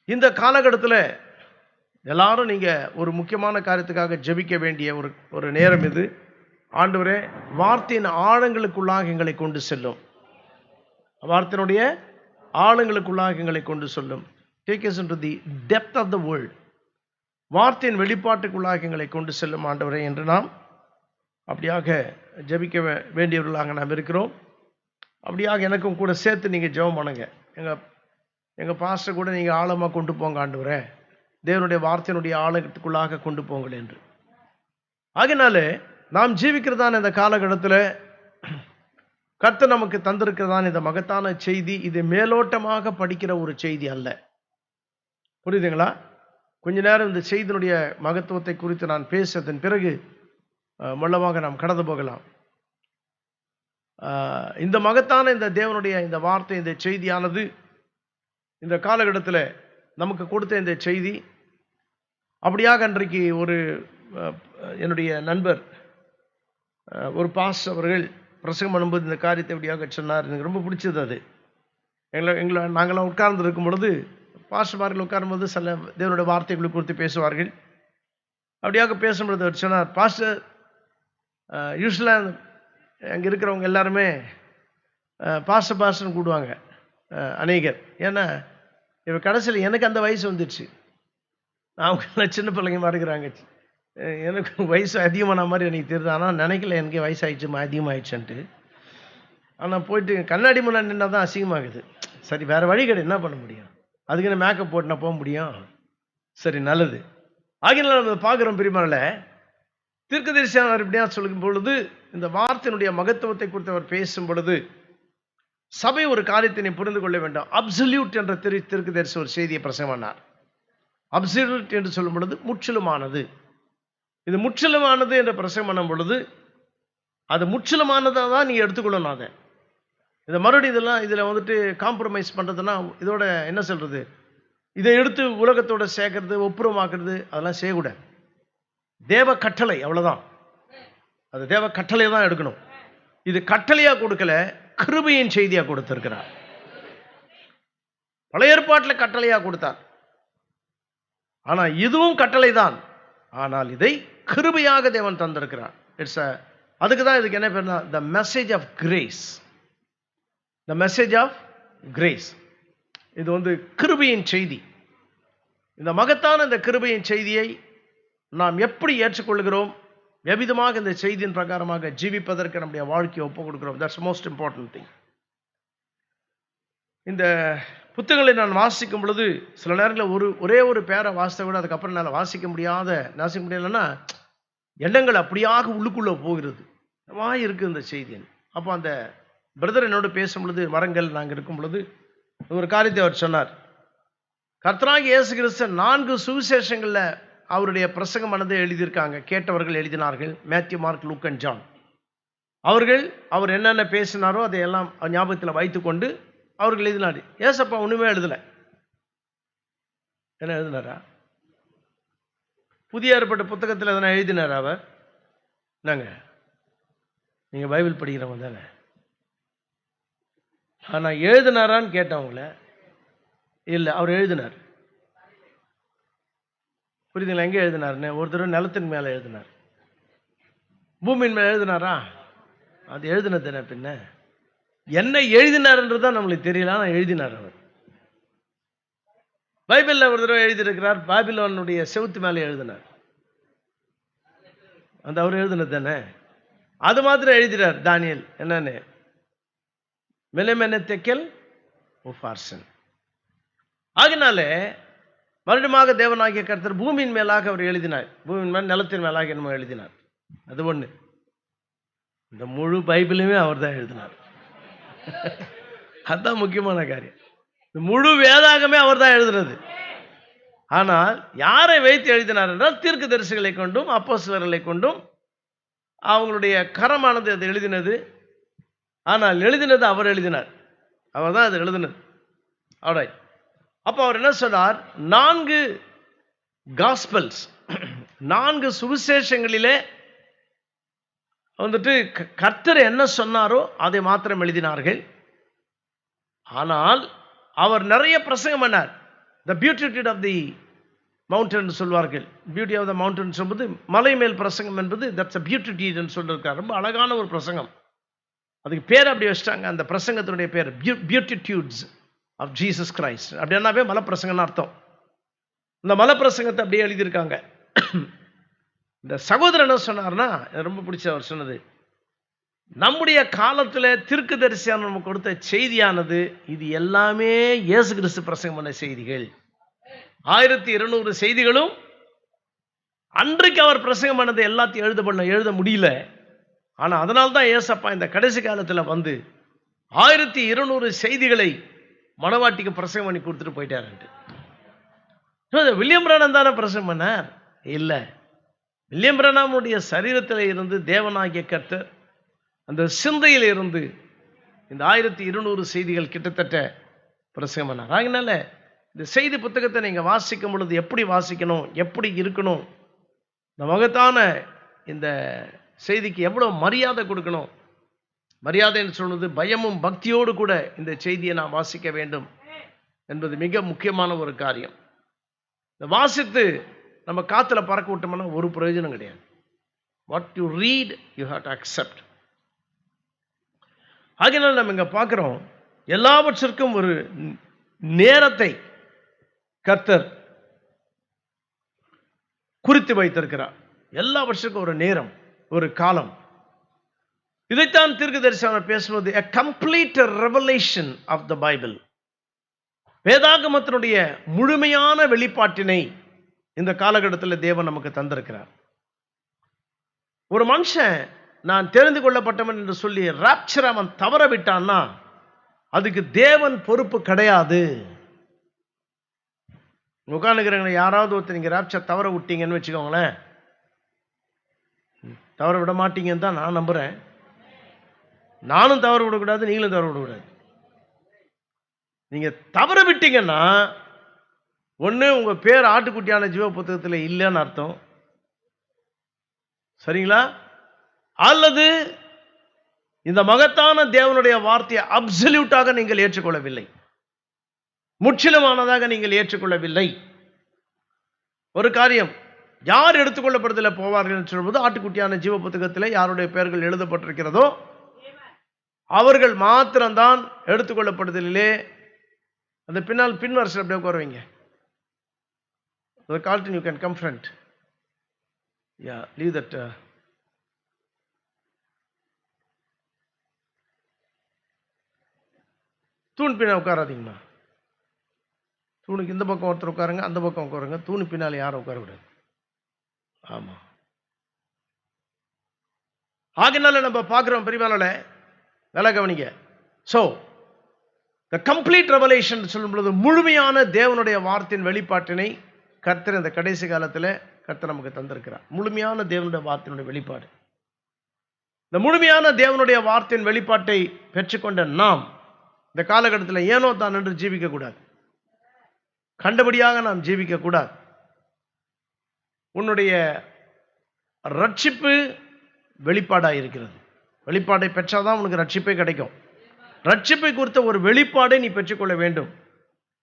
இந்த காலகட்டத்தில் எல்லாரும் நீங்க ஒரு முக்கியமான காரியத்துக்காக ஜெபிக்க வேண்டிய ஒரு நேரம் இது. ஆண்டவரே, வார்த்தையின் ஆழங்களுக்குள்ளாக எங்களை கொண்டு செல்லும். வார்த்தையினுடைய ஆழங்களுக்குள்ளாக எங்களை கொண்டு செல்லும். Take us into the depth of the word. வார்த்தையின் வெளிப்பாட்டுக்குள்ளாக எங்களை கொண்டு செல்லும் ஆண்டவரே என்று நாம் அப்படியாக ஜெபிக்க வேண்டியவர்களாக நாம் இருக்கிறோம். அப்படியாக எனக்கும் கூட சேர்த்து நீங்கள் ஜெபம் பண்ணுங்க. எங்கள் பாஸ்டர் கூட நீங்கள் ஆழமாக கொண்டு போங்க ஆண்டவரே, தேவனுடைய வார்த்தையினுடைய ஆழத்துக்குள்ளாக கொண்டு போங்கள் என்று. ஆகினால நாம் ஜீவிக்கிறதான இந்த காலகட்டத்தில் கர்த்தர் நமக்கு தந்திருக்கிறதான இந்த மகத்தான செய்தி இது மேலோட்டமாக படிக்கிற ஒரு செய்தி அல்ல. புரியுதுங்களா? கொஞ்ச நேரம் இந்த செய்தியினுடைய மகத்துவத்தை குறித்து நான் பேசியதன் பிறகு மொல்லமாக நாம் கடந்து போகலாம். இந்த மகத்தான இந்த தேவனுடைய இந்த வார்த்தை, இந்த செய்தியானது இந்த காலகட்டத்தில் நமக்கு கொடுத்த இந்த செய்தி அப்படியாக அன்றைக்கு என்னுடைய நண்பர் ஒரு பாஸ் அவர்கள் பிரசங்கம் பண்ணும்போது இந்த காரியத்தை அப்படியாக சொன்னார். எனக்கு ரொம்ப பிடிச்சது. அது நாங்களாம் உட்கார்ந்து இருக்கும் பொழுது பாஸ்டர்மார்கள் உட்காரும்போது சில தேவனுடைய வார்த்தைகளை குறித்து பேசுவார்கள். அப்படியாக பேசும்பொழுது அவர் சொன்னார், பாஸ்டர் யூஸ்வலாக அங்கே இருக்கிறவங்க எல்லாருமே பாஸ்டர்னு கூடுவாங்க அநேகர். ஏன்னா இப்போ கடைசியில் எனக்கு அந்த வயசு வந்துடுச்சு. அவங்க சின்ன பிள்ளைங்க மாதிரி இருக்கிறாங்க. எனக்கு வயசு அதிகமான மாதிரி எனக்கு தெரியுது. ஆனால் நினைக்கல எனக்கு வயசாகிடுச்சு அதிகமாகிடுச்சுன்ட்டு. ஆனால் போயிட்டு கண்ணாடி முன்னாடி நின்னா தான் அசிங்கமாகுது. சரி, வேறு வழி கிடையாது, என்ன பண்ண முடியும்? அதுக்கு என்ன மேக்கப் போட்டு நான் போக முடியும்? சரி, நல்லது. ஆகினால நம்ம பார்க்குறோம் பிரியமானவர்களே, தீர்க்கதரிசியானவர் இப்படியா சொல்லும் பொழுது இந்த வார்த்தையினுடைய மகத்துவத்தை குறித்து அவர் பேசும் பொழுது சபை ஒரு காரியத்தினை புரிந்து கொள்ள வேண்டும். அப்சல்யூட் என்ற தீர்க்கதரிசி ஒரு செய்தியை பிரசங்கம் பண்ணார். அப்சல்யூட் என்று சொல்லும் பொழுது முற்றிலுமானது. இது முற்றிலுமானது என்று பிரசங்கம் பண்ணும் பொழுது அது முற்றிலுமானதாக தான் நீ எடுத்துக்கொள்ளணும். அதை இதை மறுபடியும் இதில் வந்துட்டு காம்ப்ரமைஸ் பண்ணுறதுன்னா இதோட என்ன சொல்கிறது, இதை எடுத்து உலகத்தோட சேர்க்கறது, ஒப்புரமாக்குறது, அதெல்லாம் செய்யக்கூடாது. தேவ கட்டளை, அவ்வளோதான். அது தேவ கட்டளையை தான் எடுக்கணும். இது கட்டளையாக கொடுக்கல, கிருபையின் செய்தியாக கொடுத்திருக்கிறார். பழைய ஏற்பாட்டில் கட்டளையாக கொடுத்தார், ஆனால் இதுவும் கட்டளை தான். ஆனால் இதை கிருபையாக தேவன் தந்திருக்கிறார். அதுக்கு தான் இதுக்கு என்ன பேர்னா the message of grace. The message of grace. இது வந்து கிருபையின் செய்தி. இந்த மகத்தான இந்த கிருபையின் செய்தியை நாம் எப்படி ஏற்றுக்கொள்கிறோம், எவ்விதமாக இந்த செய்தியின் பிரகாரமாக ஜீவிப்பதற்கு நம்முடைய வாழ்க்கையை ஒப்புக் கொடுக்கிறோம். That's most important thing. இந்த புத்தகங்களை நான் வாசிக்கும் பொழுது சில நேரங்களில் ஒரே ஒரு பேரை வாசித்த கூட அதுக்கப்புறம் என்னால் வாசிக்க முடியலன்னா எண்ணங்கள் அப்படியாக உள்ளுக்குள்ளே போகிறது. இருக்குது இந்த செய்தி. அப்போ அந்த பிரதர் என்னோடு பேசும் பொழுது, மரங்கள் நாங்கள் இருக்கும் பொழுது ஒரு காரியத்தை அவர் சொன்னார். கர்த்தராகிய இயேசு கிறிஸ்து 4 சுவிசேஷங்களில் அவருடைய பிரசங்கமானது எழுதியிருக்காங்க. கேட்டவர்கள் எழுதினார்கள். Matthew, Mark, Luke and John. அவர் என்னென்ன பேசினாரோ அதையெல்லாம் ஞாபகத்தில் வைத்துக்கொண்டு அவர்கள் எழுதினார். ஏசப்பா ஒன்றுமே எழுதலை. என்ன எழுதினாரா? புதிய ஏற்பட்ட புத்தகத்தில் எதனா எழுதினாரா அவர்? என்னங்க, நீங்கள் பைபிள் படிக்கிறவங்க தானே. ஆனால் எழுதினாரான்னு கேட்டவங்கள இல்லை, அவர் எழுதினார். புரியுதுங்களா? எங்கே எழுதினார்னு? ஒரு தடவை நிலத்தின் மேலே எழுதினார். பூமியின் மேலே எழுதினாரா? அது எழுதினது என்ன பின்ன? என்ன எழுதினார்ன்றது தான் நம்மளுக்கு தெரியல, ஆனால் எழுதினார் அவர். பைபிளில் ஒரு தடவை எழுதியிருக்கிறார். பாபிலோனுடைய செவுத்து மேலே எழுதினார். அந்த அவர் எழுதினது தானே. அது மாத்திரம் எழுதினார். தானியேல் என்னன்னு, மெலமென தெக்கல் உஃபார்சன். ஆகினாலே மறுபடியும் தேவனாகிய கர்த்தர் பூமியின் மேலாக அவர் எழுதினார். பூமியின் மேல், நிலத்தின் மேலாக என்னமோ எழுதினார். அது ஒன்று. இந்த முழு பைபிளுமே அவர் தான் எழுதினார். அதுதான் முக்கியமான காரியம். இந்த முழு வேதாகமே அவர் தான் எழுதுனது. ஆனால் யாரை வைத்து எழுதினார் என்றால் தீர்க்கதரிசிகளை கொண்டும் அப்போஸ்தலர்களை கொண்டும் அவங்களுடைய கரமானது அது எழுதினது. ஆனால் எழுதினது அவர் எழுதினார். அவர் தான் அது எழுதினது. ஆல்ரைட். அப்போ அவர் என்ன சொன்னார்? 4 காஸ்பல்ஸ், 4 சுவிசேஷங்களிலே வந்துட்டு கர்த்தர் என்ன சொன்னாரோ அதை மாத்திரம் எழுதினார்கள். ஆனால் அவர் நிறைய பிரசங்கம் பண்ணார். த பியூட்டிடியூட் ஆஃப் தி மவுண்டன் சொல்வார்கள். பியூட்டி ஆஃப் த மவுண்டன் சொல்வது மலை மேல் பிரசங்கம் என்பது தட்ஸ் அ பியூட்டிடியூட்னு சொல்லியிருக்கார். ரொம்ப அழகான ஒரு பிரசங்கம். அதுக்கு பேர் அப்படி வச்சிட்டாங்க. அந்த பிரசங்கத்தினுடைய பேர் பியூட்டிடியூட்ஸ் ஆஃப் ஜீசஸ் கிரைஸ்ட். அப்படின்னாவே மலைப்பிரசங்கம்னு அர்த்தம். இந்த மலைப்பிரசங்கத்தை அப்படியே எழுதியிருக்காங்க. இந்த சகோதரன் என்ன சொன்னார்னா, ரொம்ப பிடிச்ச அவர் சொன்னது, நம்முடைய காலத்தில் தீர்க்கதரிசியான நமக்கு கொடுத்த செய்தியானது இது எல்லாமே இயேசு கிறிஸ்து பிரசங்கம் பண்ண செய்திகள். 1200 செய்திகளும் அன்றைக்கு அவர் பிரசங்கம் பண்ணது எல்லாத்தையும் எழுத முடியல. ஆனால் அதனால்தான் ஏசப்பா இந்த கடைசி காலத்தில் வந்து 1200 செய்திகளை மணவாட்டிக்கு பிரசங்கம் பண்ணி கொடுத்துட்டு போயிட்டாரு. வில்லியம் பிரானம் தானே பிரசங்கம் பண்ணார்? இல்லை, வில்லியம் பிரானமுடைய சரீரத்தில் இருந்து தேவனாகிய கர்த்தர் அந்த சிந்தையில் இருந்து இந்த 1200 செய்திகள் கிட்டத்தட்ட பிரசங்கம் பண்ணார். அதனால இந்த செய்தி புத்தகத்தை நீங்கள் வாசிக்கும் பொழுது எப்படி வாசிக்கணும், எப்படி இருக்கணும், இந்த மகத்தான இந்த செய்திக்கு எவ்வளோ மரியாதை கொடுக்கணும். மரியாதைன்னு சொல்வது பயமும் பக்தியோடு கூட இந்த செய்தியை நான் வாசிக்க வேண்டும் என்பது மிக முக்கியமான ஒரு காரியம். இந்த வாசித்து நம்ம காற்றுல பறக்க விட்டோம்னா ஒரு பிரயோஜனம் கிடையாது. What you read you have to accept. ஆகையினால் நம்ம இங்கே பார்க்குறோம், எல்லாவற்றிற்கும் ஒரு நேரத்தை கர்த்தர் குறித்து வைத்திருக்கிறார். எல்லாவற்றுக்கும் ஒரு நேரம், ஒரு காலம். இதைத்தான் தீர்க்கதரிசியானவர் பேசுவது a complete revelation of the Bible. வேதாகமத்தினுடைய முழுமையான வெளிப்பாட்டினை இந்த காலகட்டத்தில் தேவன் நமக்கு தந்திருக்கிறார். ஒரு மனுஷன் நான் தெரிந்து கொள்ளப்பட்டவன் என்று சொல்லி ராப்சர் அவன் தவற விட்டான்னா அதுக்கு தேவன் பொறுப்பு கிடையாது. உட்காந்துக்கிறவங்க யாராவது ஒருத்தர் நீங்க ராப்சர் தவற விட்டீங்கன்னு வச்சுக்கோங்களேன், தவற விட மாட்டீங்கன்னு தான் நான் நம்புறேன். நானும் தவறு விடக்கூடாது, நீங்களும் தவறு விடக்கூடாது. நீங்க தவறு விட்டீங்கன்னா ஒண்ணு உங்க பேர் ஆட்டுக்குட்டியான ஜீவ புத்தகத்தில் இல்லைன்னு அர்த்தம், சரிங்களா? அல்லது இந்த மகத்தான தேவனுடைய வார்த்தையை அப்சல்யூட்டாக நீங்கள் ஏற்றுக்கொள்ளவில்லை, முற்றிலுமானதாக நீங்கள் ஏற்றுக்கொள்ளவில்லை. ஒரு காரியம், யார் எடுத்துக்கொள்ளப்படுதல போவார்கள் என்று சொல்லும்போது ஆட்டுக்குட்டியான ஜீவ புத்தகத்தில் யாருடைய பெயர்கள் எழுதப்பட்டிருக்கிறதோ அவர்கள் மாத்திரம்தான் எடுத்துக்கொள்ளப்படுதலிலே. அந்த பின்னால் பின் வருஷம் அப்படியே உட்காருவீங்க. Carlton, you can come front. Yeah, leave that. தூண் பின்னா உட்காராதீங்கம்மா. தூணுக்கு இந்த பக்கம் ஒருத்தர் உட்காருங்க, அந்த பக்கம் உட்காருங்க. தூணு பின்னால் யாரும் உட்கார விடாது. ஆமா. ஆகினால நம்ம பார்க்கிறோம் பெரியவாளோட வேலை கவனிங்க. ஸோ த கம்ப்ளீட் ரெவலேஷன் சொல்லும் பொழுது முழுமையான தேவனுடைய வார்த்தையின் வெளிப்பாட்டினை கர்த்தர் இந்த கடைசி காலத்தில் கர்த்தர் நமக்கு தந்திருக்கிறார். முழுமையான தேவனுடைய வார்த்தையினுடைய வெளிப்பாடு. இந்த முழுமையான தேவனுடைய வார்த்தையின் வெளிப்பாட்டை பெற்றுக்கொண்ட நாம் இந்த காலகட்டத்தில் ஏனோ தான் என்று ஜீவிக்க கூடாது, கண்டபடியாக நாம் ஜீவிக்க கூடாது. உன்னுடைய ரட்சிப்பு வெளிப்பாடாக இருக்கிறது. வெளிப்பாடை பெற்றாதான் உனக்கு ரட்சிப்பே கிடைக்கும். ரட்சிப்பை குறித்த ஒரு வெளிப்பாடை நீ பெற்றுக்கொள்ள வேண்டும்.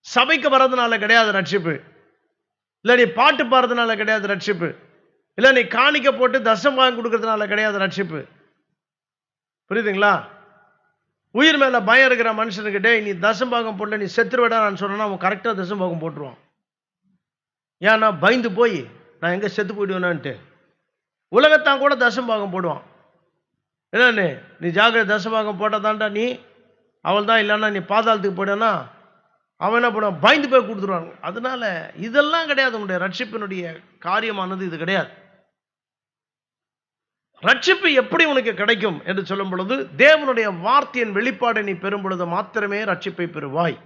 சபைக்கு வர்றதுனால கிடையாது ரட்சிப்பு, இல்லை நீ பாட்டு பாடுறதுனால கிடையாது ரட்சிப்பு, இல்லை நீ காணிக்க போட்டு தசமபாகம் கொடுக்கறதுனால கிடையாது ரட்சிப்பு. புரியுதுங்களா? உயிர் மேல பயம் இருக்கிற மனுஷனுக்கிட்டே நீ தசமபாகம் போடல நீ செத்துருவிடா நான் சொன்னா அவன் கரெக்டா தசமபாகம் போட்டுருவான். ஏன்னா பயந்து போய் நான் எங்க செத்து போயிடுவேனான்ட்டு உலகத்தான் கூட தசமபாகம் போடுவான். என்னன்னு நீ ஜாகிரதை தசமபாகம் போட்டதான்டா நீ அவள் தான், இல்லைன்னா நீ பாதாளத்துக்கு போயிடனா அவன் என்ன பண்ணுவான், பயந்து போய் கொடுத்துருவாங்க. அதனால இதெல்லாம் கிடையாது. உன்னுடைய ரட்சிப்பினுடைய காரியமானது இது கிடையாது. ரட்சிப்பு எப்படி உனக்கு கிடைக்கும் என்று சொல்லும் பொழுது தேவனுடைய வார்த்தையின் வெளிப்பாடை நீ பெறும் பொழுது மாத்திரமே ரட்சிப்பை பெறுவாய்.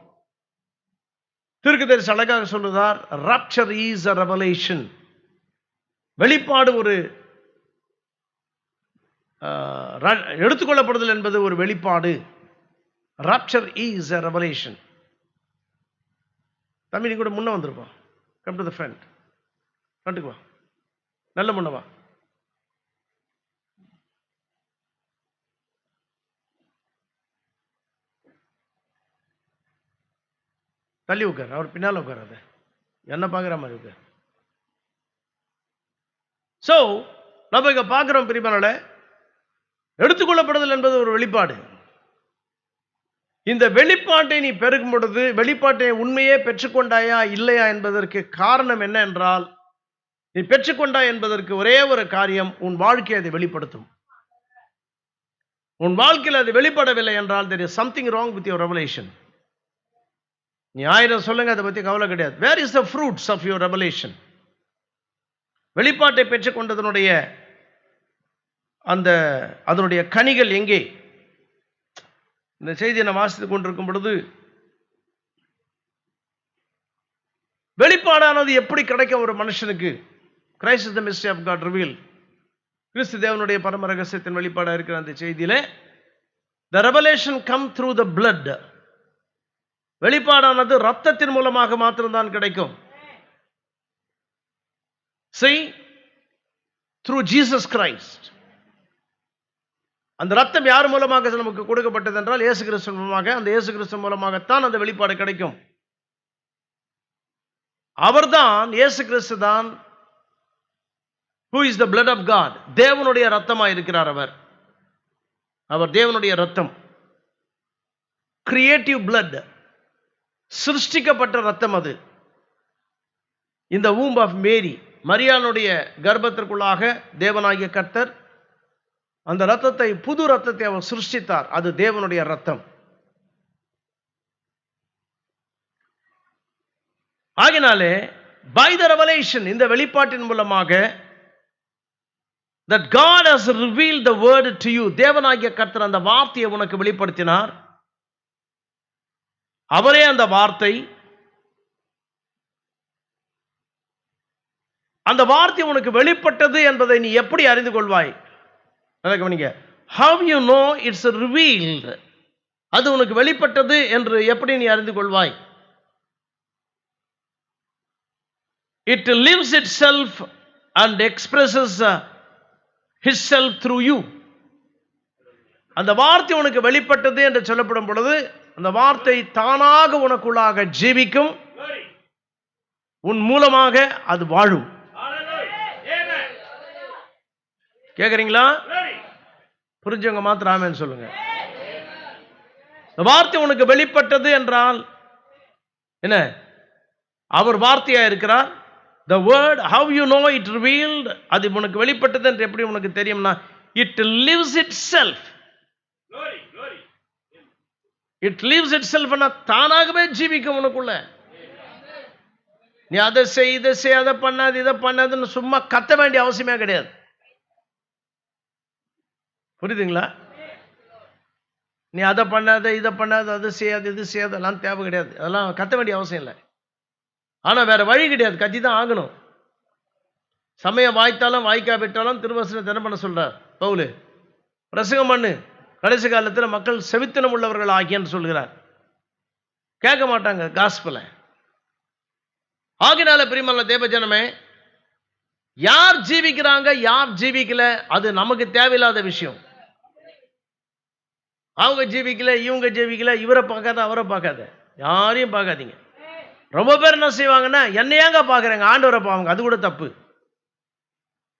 தீர்க்கதரிசி அழகாக சொல்லுகிறார், rapture is a revelation. வெளிப்பாடு ஒரு எடுத்துக்கொள்ளப்படுதல் என்பது ஒரு வெளிப்பாடு. rapture is a revelation. தம்பி நீ கூட முன்ன வந்திருப்பான். Come to the front. ஃப்ரண்ட்டுக்கு வா, நல்ல முன்ன வா. தள்ளி உட்கார், அவர் பின்னால் உட்காராத, என்ன பார்க்குற மாதிரி உட்கார். ஸோ நம்ம இங்கே பார்க்குறோம் பிரிப்பானோட எடுத்துக்கொள்ளப்படுதல் என்பது ஒரு வெளிப்பாடு. இந்த வெளிப்பாட்டை நீ பெருகும் பொழுது வெளிப்பாட்டை உண்மையே பெற்றுக்கொண்டாயா இல்லையா என்பதற்கு காரணம் என்ன என்றால், நீ பெற்றுக்கொண்டாய் என்பதற்கு ஒரே ஒரு காரியம், உன் வாழ்க்கையை அதை வெளிப்படுத்தும். உன் வாழ்க்கையில் அது வெளிப்படவில்லை என்றால் there is something wrong with your revelation. நீ 1000 சொல்லுங்க, அதை பற்றி கவலை கிடையாது. Where is the fruits of your revelation? வெளிப்பாட்டை பெற்றுக்கொண்டதனுடைய அதனுடைய கனிகள் எங்கே? இந்த செய்தியை நான் வாசித்துக் கொண்டிருக்கும் பொழுது வெளிப்பாடானது எப்படி கிடைக்கும் ஒரு மனுஷனுக்கு? Christ is the mystery of God revealed. கிறிஸ்து தேவனுடைய பரம ரகசியத்தின் வெளிப்பாடாக இருக்கிற அந்த செய்தியிலே the revelation come through the blood. வெளிப்பாடானது ரத்தத்தின் மூலமாக மாத்திரம்தான் கிடைக்கும். See, through Jesus Christ. அந்த ரத்தம் யார் மூலமாக நமக்கு கொடுக்கப்பட்டது என்றால் இயேசு கிறிஸ்து மூலமாக. அந்த இயேசு கிறிஸ்து மூலமாகத்தான் அந்த வெளிப்பாடு கிடைக்கும். அவர்தான், இயேசு கிறிஸ்து தான் who is the blood of God. தேவனுடைய ரத்தமாய் இருக்கிறார். அவர் தேவனுடைய ரத்தம், கிரியேட்டிவ் blood, சிருஷ்டிக்கப்பட்ட ரத்தம். அது இந்த womb of Mary, மரியாளுடைய கர்ப்பத்திற்குள்ளாக தேவனாகிய கர்த்தர் அந்த ரத்தத்தை, புது ரத்தத்தை அவர் சிருஷ்டித்தார். அது தேவனுடைய ரத்தம். ஆகினாலே by the revelation, இந்த வெளிப்பாட்டின் மூலமாக that God has revealed the word to you. தேவனாகிய கர்த்தர் அந்த வார்த்தையை உனக்கு வெளிப்படுத்தினார். அவரே அந்த வார்த்தை. அந்த வார்த்தை உனக்கு வெளிப்பட்டது என்பதை நீ எப்படி அறிந்து கொள்வாய்? கவனிங்க. how you know it's revealed, அது உனக்கு வெளிப்பட்டது என்று எப்படி நீ அறிந்து கொள்வாய்? It lives itself and expresses itself through you. அந்த வார்த்தை உனக்கு வெளிப்பட்டது என்று சொல்லப்படும் பொழுது அந்த வார்த்தை தானாக உனக்குள்ளாக ஜீவிக்கும், உன் மூலமாக அது வாழும். கேக்குறீங்களா? புரிஞ்சவங்க மாத்திரம் ஆமென் சொல்லுங்க. வார்த்தை உனக்கு வெளிப்பட்டது என்றால் என்ன? அவர் வார்த்தையா இருக்கிறார். The word, how you know it revealed, அது உனக்கு வெளிப்பட்டது என்று எப்படி உனக்கு தெரியும்னா, it lives itself. It lives itself, தானாகவே ஜீவிக்கும் உனக்குள்ள. நீ அதை செய் இதை செய் அதை பண்ணாது இதை பண்ணாதுன்னு சும்மா கத்த வேண்டிய அவசியமே கிடையாது. புரியுதுங்களா? நீ அதை பண்ணாத இதை பண்ணாத அது செய்யாது இது செய்யாது எல்லாம் தேவை கிடையாது. அதெல்லாம் கத்த வேண்டிய அவசியம் இல்லை. ஆனா வேற வழி கிடையாது, கத்தி தான் ஆகணும். சமயம் வாய்த்தாலும் வாய்க்கா விட்டாலும் திருவசனத்தை என்ன பண்ண சொல்றார் பவுல்? பிரசங்கம் பண்ணு, கடைசி காலத்தில் மக்கள் செவித்தனம் உள்ளவர்கள் ஆகியன்னு சொல்கிறார். கேட்க மாட்டாங்க காஸ்பல. ஆகினால பிரியமான தேவஜனமே, யார் ஜீவிக்கிறாங்க யார் ஜீவிக்கல அது நமக்கு தேவையில்லாத விஷயம். அவங்க ஜீவிக்கல இவங்க ஜீவிக்கல, இவரை பார்க்காத அவரை பார்க்காத, யாரையும் பார்க்காதீங்க. ரொம்ப பேர் என்ன செய்வாங்கன்னா, என்னையாங்க பார்க்குறாங்க ஆண்டவரை பாவங்க, அது கூட தப்பு.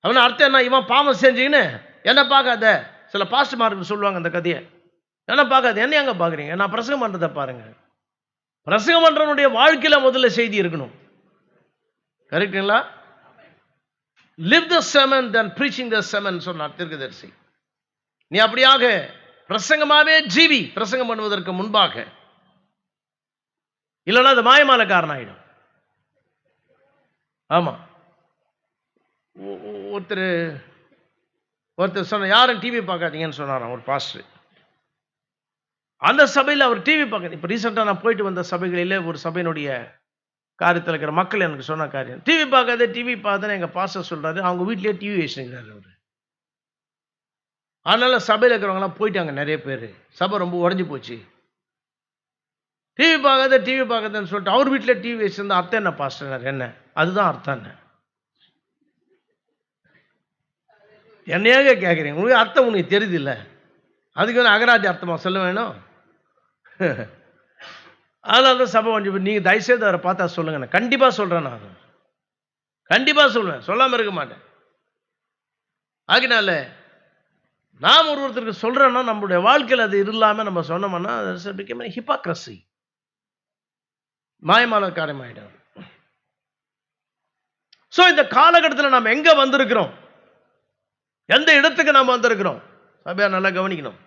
அவனு அர்த்தம் என்ன? இவன் பாவம் செஞ்சுக்கின்னு என்ன பார்க்காத. சில பாஸ்டர்மார்கள் சொல்லுவாங்க அந்த கதையை, என்ன பார்க்காத என்னையாங்க பார்க்குறீங்க, நான் பிரசங்கம் பண்ணுறதை பாருங்க. பிரசங்கம் பண்ணுறவனுடைய வாழ்க்கையில முதல்ல செய்தி இருக்கணும். கரெக்டுங்களா? live the sermon than preaching the sermon சொன்னார் தீர்க்கதரிசி. நீ அப்படியாக பிரசங்கமாவே ஜீவி பிரசங்கம் பண்ணுவதற்கு முன்பாக, இல்லைன்னா அது மாயமான காரணம் ஆயிடும். ஆமா, ஒருத்தர் சொன்ன, யாரும் டிவி பார்க்காதீங்கன்னு சொன்னாராம் ஒரு பாஸ்டர். அந்த சபையில் அவர் டிவி பார்க்க, இப்போ ரீசெண்டாக நான் போயிட்டு வந்த சபைகளிலே ஒரு சபையினுடைய காரியத்தில் இருக்கிற மக்கள் எனக்கு சொன்ன காரியம், டிவி பார்க்காத டிவி பார்த்தானே எங்கள் பாஸ்டர் சொல்றாரு. அவங்க வீட்லேயே டிவி வச்சுக்கிறாரு அவர். அதனால சபையில் இருக்கிறவங்களாம் போயிட்டாங்க நிறைய பேர். சபை ரொம்ப உடஞ்சி போச்சு. டிவி பார்க்காதன்னு சொல்லிட்டு அவர் வீட்டில் டிவி வச்சிருந்தா அர்த்தம் என்ன பாஸ்டர்? என்ன அதுதான் அர்த்தம் என்ன? என்னையாக கேட்குறீங்க? உங்களுக்கு அர்த்தம் உனக்கு தெரியுது இல்லை, அதுக்கு வந்து அகராதி அர்த்தமா சொல்ல வேணும். அதனால தான் சபை கொஞ்சம் நீங்கள் தயவுசெய்து அவரை பார்த்தா சொல்லுங்க. நான் கண்டிப்பாக சொல்கிறேன், நான் கண்டிப்பாக சொல்லுவேன், சொல்லாமல் இருக்க மாட்டேன். ஆகினால நாம் ஒருத்தருக்கு சொல்கிறோன்னா நம்மளுடைய வாழ்க்கையில் அது இல்லாமல் நம்ம சொன்னோம்னா ஹிப்பாக்ரசி, மாயமான காரியமாயிடும். ஸோ இந்த காலகட்டத்தில் நாம் எங்கே வந்திருக்கிறோம், எந்த இடத்துக்கு நாம் வந்திருக்கிறோம், சபையா நல்லா கவனிக்கணும்.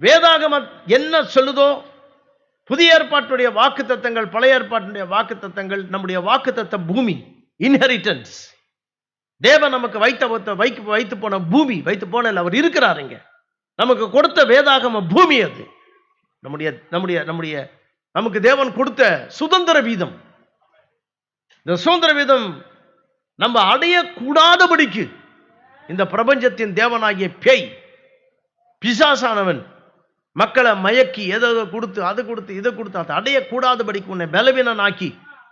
வேதாகமம் என்ன சொல்லுதோ, புதிய ஏற்பாட்டுடைய வாக்கு தத்தங்கள், பழைய ஏற்பாட்டுடைய வாக்கு தத்தங்கள், நம்முடைய வாக்கு தத்த பூமி, இன்ஹெரிட்டன்ஸ், தேவன் நமக்கு வைத்து போன பூமி, வைத்து போன அவர் இருக்கிறார் இங்க, நமக்கு கொடுத்த வேதாகம பூமி அது. நமக்கு தேவன் கொடுத்த சுதந்திர வீதம். இந்த சுதந்திர வீதம் நம்ம அடையக்கூடாதபடிக்கு இந்த பிரபஞ்சத்தின் தேவனாகிய பேய் பிசாசானவன் மக்களை மயக்கி எதை கொடுத்து அதை கொடுத்து இதை கொடுத்து அதை அடையக்கூடாதபடிக்கு உன்னை பலவீனனாக்கி,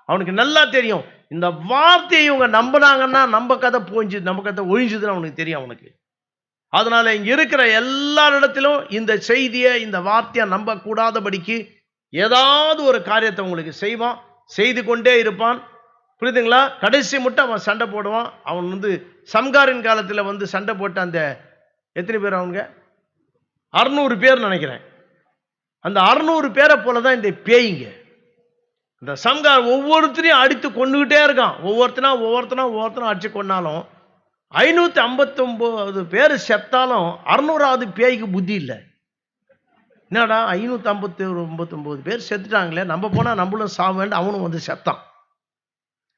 அவனுக்கு நல்லா தெரியும் இந்த வார்த்தையை இவங்க நம்பினாங்கன்னா நம்ம கதை ஒழிஞ்சுதுன்னு அவனுக்கு தெரியும் அவனுக்கு. அதனால இங்க இருக்கிற எல்லாரிடத்திலும் இந்த செய்தியை, இந்த வார்த்தையை நம்ப கூடாதபடிக்கு ஏதாவது ஒரு காரியத்தை உங்களுக்கு செய்வான், செய்து கொண்டே இருப்பான். புரியுதுங்களா? கடைசி மட்டும் அவன் சண்டை போடுவான். அவன் வந்து சம்காரின் காலத்தில் வந்து சண்டை போட்ட அந்த எத்தனை பேர், அவங்க 600 பேர் நினைக்கிறேன். அந்த 600 பேரை போலதான் இந்த பேய்ங்க. இந்த சம்கார் ஒவ்வொருத்தரையும் அடித்து கொண்டுகிட்டே இருக்கான். ஒவ்வொருத்தனா அடிச்சு கொண்டாலும் 559 பேர் செத்தாலும் 600வது பேய்க்கு புத்தி இல்லை. என்னடா 559 பேர் செத்துட்டாங்களே, நம்ம போனா நம்மளும் சாவ வேண்டும், அவனும் வந்து செத்தான்.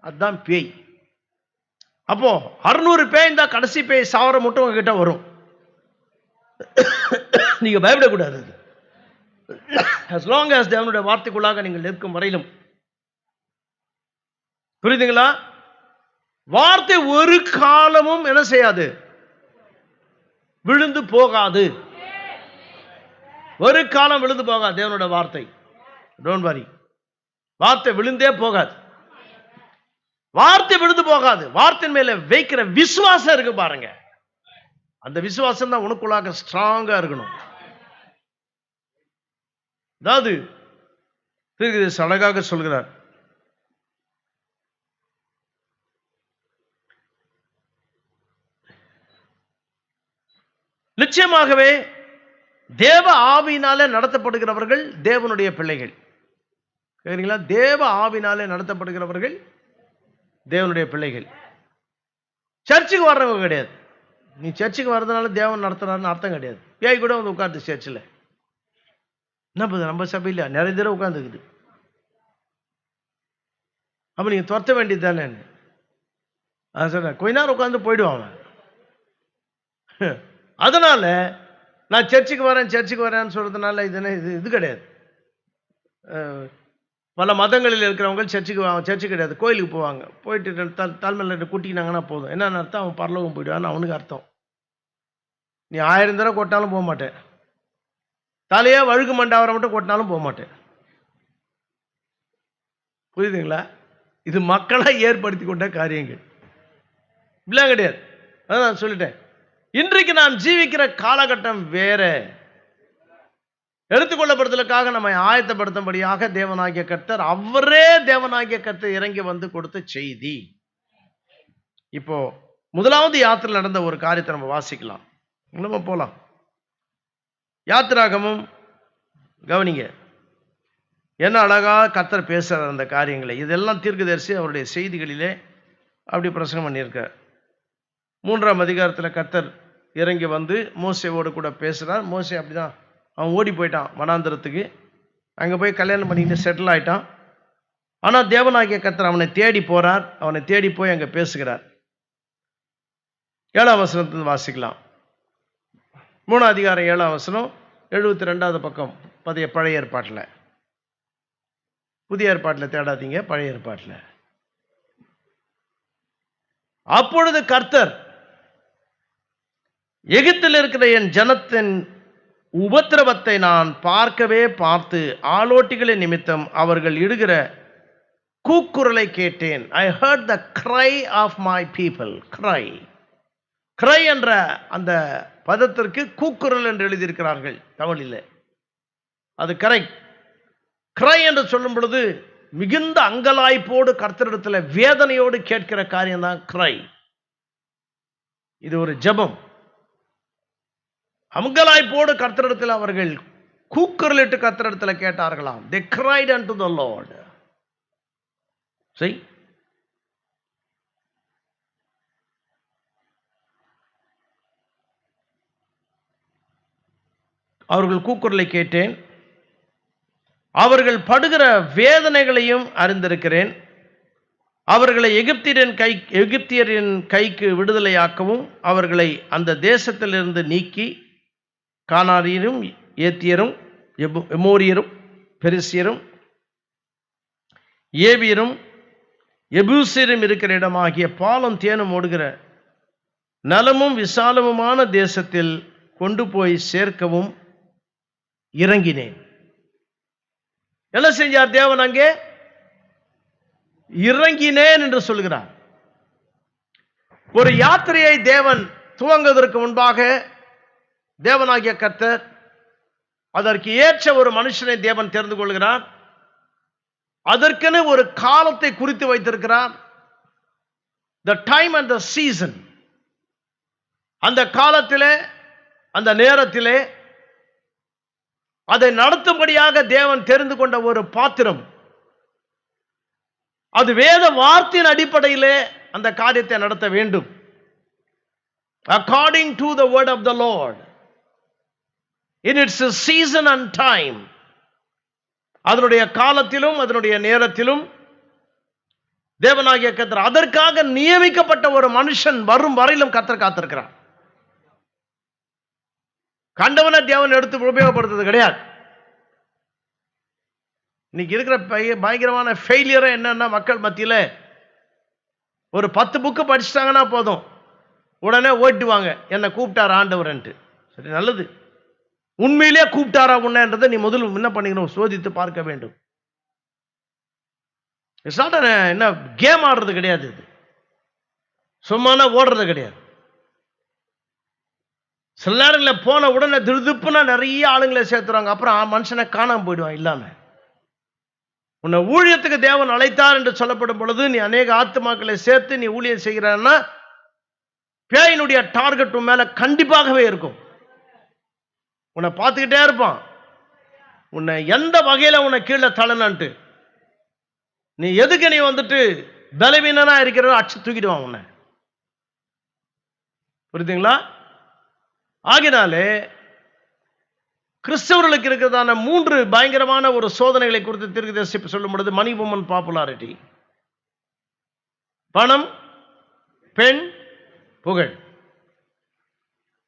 அதுதான் பேய். அப்போ 600 பேய் தான் கடைசி பேய் சாவர மட்டும் உங்ககிட்ட வரும். நீங்க பயப்படக்கூடாது. as long as தேவனுடைய வார்த்தைக்குள்ளாக நீங்கள் நிற்கும் வரையிலும். புரியுதுங்களா? வார்த்தை ஒரு காலமும் என்ன செய்யாது, விழுந்து போகாது. ஒரு காலம் விழுந்து போகாது. தேவனோட வார்த்தை, டோன்ட் வரி, வார்த்தை விழுந்தே போகாது. வார்த்தை விழுந்து போகாது. வார்த்தையின் மேல வைக்கிற விசுவாசம் இருக்கு பாருங்க, அந்த விசுவாசம் தான் உனக்குள்ளாக ஸ்ட்ராங்கா இருக்கணும். அதாவது தீர்க்கதரிசி அழகாக சொல்கிறார், நிச்சயமாகவே தேவ ஆவியினாலே நடத்தப்படுகிறவர்கள் தேவனுடைய பிள்ளைகள். கேக்குறீங்களா? தேவ ஆவியினாலே நடத்தப்படுகிறவர்கள் தேவனுடைய பிள்ளைகள். சர்ச்சுக்கு வர்றவங்க கிடையாது. நீ சர்ச்சுக்கு வர்றதுனால தேவன் நடத்துறாருன்னு அர்த்தம் கிடையாது. பேய் கூட வந்து உட்காந்து சர்ச்சில் என்ன பண்ணுது, நம்ம சபையில் நிறைய தடவை உட்காந்துக்குது. அப்ப நீங்க துரத்த வேண்டியது தானே. சொல்ற கொஞ்ச நேரம் உட்காந்து போயிடுவாங்க. அதனால நான் சர்ச்சுக்கு வரேன்னு சொல்றதுனால இது கிடையாது. பல மதங்களில் இருக்கிறவங்க சர்ச்சுக்கு கிடையாது, கோயிலுக்கு போவாங்க. போயிட்டு தலைமையில் கூட்டினாங்கன்னா போதும். என்னன்னு அர்த்தம்? அவன் பரலோகம் போயிடுவான்னு அவனுக்கு அர்த்தம். நீ 1000 தடவை கொட்டினாலும் போக மாட்டேன், தலையே வழுக்கு மண்டாவரை மட்டும் கொட்டினாலும் போக மாட்டேன். புரியுதுங்களா? இது மக்களாக ஏற்படுத்தி கொண்ட காரியங்கள் இப்படிலாம் கிடையாது. அதான் நான் சொல்லிட்டேன், இன்றைக்கு நான் ஜீவிக்கிற காலகட்டம் வேற. எடுத்துக்கொள்ளப்படுதலுக்காக நம்ம ஆயத்தப்படுத்தும்படியாக தேவனாகிய கர்த்தர், அவரே தேவனாகிய கர்த்தர் இறங்கி வந்து கொடுத்த செய்தி. இப்போ முதலாவது யாத்திரை நடந்த ஒரு காரியத்தை நம்ம வாசிக்கலாம். நம்ம போலாம். யாத்திராகமும் கவனிங்க, என்ன அழகா கர்த்தர் பேசுற அந்த காரியங்களை. இதெல்லாம் தீர்க்கதரிசி அவருடைய செய்திகளிலே அப்படி பிரசங்கம் பண்ணியிருக்கார். 3ஆம் அதிகாரத்தில் கர்த்தர் இறங்கி வந்து மோசேவோடு கூட பேசுறார். மோசே அப்படிதான், அவன் ஓடி போயிட்டான் வனாந்திரத்துக்கு. அங்கே போய் கல்யாணம் பண்ணிக்கிட்டு செட்டில் ஆயிட்டான். ஆனால் தேவனாகிய கர்த்தர் அவனை தேடி போறார். அவனை தேடி போய் அங்கே பேசுகிறார். 7ஆம் வசனத்திலிருந்து வாசிக்கலாம். 3ஆம் அதிகாரம் 7ஆம் வசனம், 72வது பக்கம் பழைய ஏற்பாட்டில். புதிய ஏற்பாட்டில் தேடாதீங்க, பழைய ஏற்பாட்டில். அப்பொழுது கர்த்தர், எகிப்தில் இருக்கிற என் ஜனத்தின் உபத்திரவத்தை நான் பார்த்து ஆலோட்டிகளின் நிமித்தம் அவர்கள் இடுகிற கூக்குரலை கேட்டேன். I heard the cry of my people. cry என்ற அந்த பதத்திற்கு கூக்குரல் என்று எழுதியிருக்கிறார்கள் தமிழில். அது கரெக்ட். cry என்று சொல்லும் பொழுது மிகுந்த அங்கலாய்ப்போடு கர்த்தரிடத்தில் வேதனையோடு கேட்கிற காரியம் தான் cry. இது ஒரு ஜெபம். அங்கலாய்ப்போடு கர்த்தரிடத்தில் அவர்கள் கூக்குரலிட்டு கர்த்தரிடத்தில் கேட்டார்களாம். They cried unto the Lord. See? அவர்கள் கூக்குரலை கேட்டேன், அவர்கள் படுகிற வேதனைகளையும் அறிந்திருக்கிறேன். அவர்களை எகிப்தியரின் கைக்கு விடுதலையாக்கவும் அவர்களை அந்த தேசத்திலிருந்து நீக்கி கானானியரும் ஏத்தியரும் எமோரியரும் பெரிசியரும் ஏவியரும் எபூசியரும் இருக்கிற இடமாகிய பாலும் தேனும் ஓடுகிற நலமும் விசாலமுமான தேசத்தில் கொண்டு போய் சேர்க்கவும் இறங்கினேன். என்ன செஞ்சார் தேவன்? அங்கே இறங்கினேன் என்று சொல்கிறார். ஒரு யாத்திரையை தேவன் துவங்குவதற்கு முன்பாக தேவனாகிய கர்த்தர் அதற்கு ஏற்ற ஒரு மனுஷனை தேவன் தெரிந்து கொள்கிறார். அதற்கென ஒரு காலத்தை குறித்து வைத்திருக்கிறார். the time and the season. அந்த காலத்திலே, அந்த நேரத்திலே அதை நடத்தும்படியாக தேவன் தெரிந்து கொண்ட ஒரு பாத்திரம். அது வேத வார்த்தையின் அடிப்படையிலே அந்த காரியத்தை நடத்த வேண்டும். according to the word of the Lord in its season and time. அதனுடைய காலத்திலும் அதனுடைய நேரத்திலும் தேவனாகிய கர்த்தர் அதற்காக நியமிக்கப்பட்ட ஒரு மனுஷன் வரும் வரையிலும் கர்த்தர் காத்திருக்கிறார். கண்டவனை தேவன் எடுத்து உபயோகப்படுத்துறது கிடையாது. இன்னைக்கு இருக்கிற பயங்கரமான ஃபெயிலியர் என்னன்னா, மக்கள் மத்தியில் ஒரு 10 புக்கு படிச்சுட்டாங்கன்னா போதும், உடனே ஓட்டுவாங்க, என்னை கூப்பிட்டார் ஆண்டவர்ன்ட்டு. சரி, நல்லது. உண்மையிலே கூப்பிட்டாரா உன்னன்றதை நீ முதல்ல என்ன பண்ணிக்கணும், சோதித்து பார்க்க வேண்டும். என்ன கேம் ஆடுறது கிடையாது, இது சும்மானா ஓடுறது கிடையாது. சில நேரங்களில் போன உடனே திருதுப்புனா நிறைய ஆளுங்களை சேர்த்துறாங்க, அப்புறம் மனுஷனை காணாம போயிடுவான் இல்லாம. உன்னை ஊழியத்துக்கு தேவன் அழைத்தார் என்று சொல்லப்படும் பொழுது நீ அநேக ஆத்துமாக்களை சேர்த்து நீ ஊழியம் செய்கிறான்னா பேயினுடைய டார்கெட் மேல கண்டிப்பாகவே இருக்கும். உன்னை பார்த்துக்கிட்டே இருப்பான், உன்னை எந்த வகையில உன்னை கீழே தள்ளனன்ட்டு. நீ எதுக்கு நீ வந்துட்டு பலவீனனா இருக்கிறத அடிச்சு தூக்கிடுவான் உன்னை. புரியுதுங்களா? ஆகினாலே கிறிஸ்தவர்களுக்கு இருக்கிறதான 3 பயங்கரமான ஒரு சோதனைகளை குறித்து தீர்க்கதரிசி சொல்லும் பொழுது, மணி, வுமன், பாப்புலாரிட்டி, பணம், பெண், புகழ்.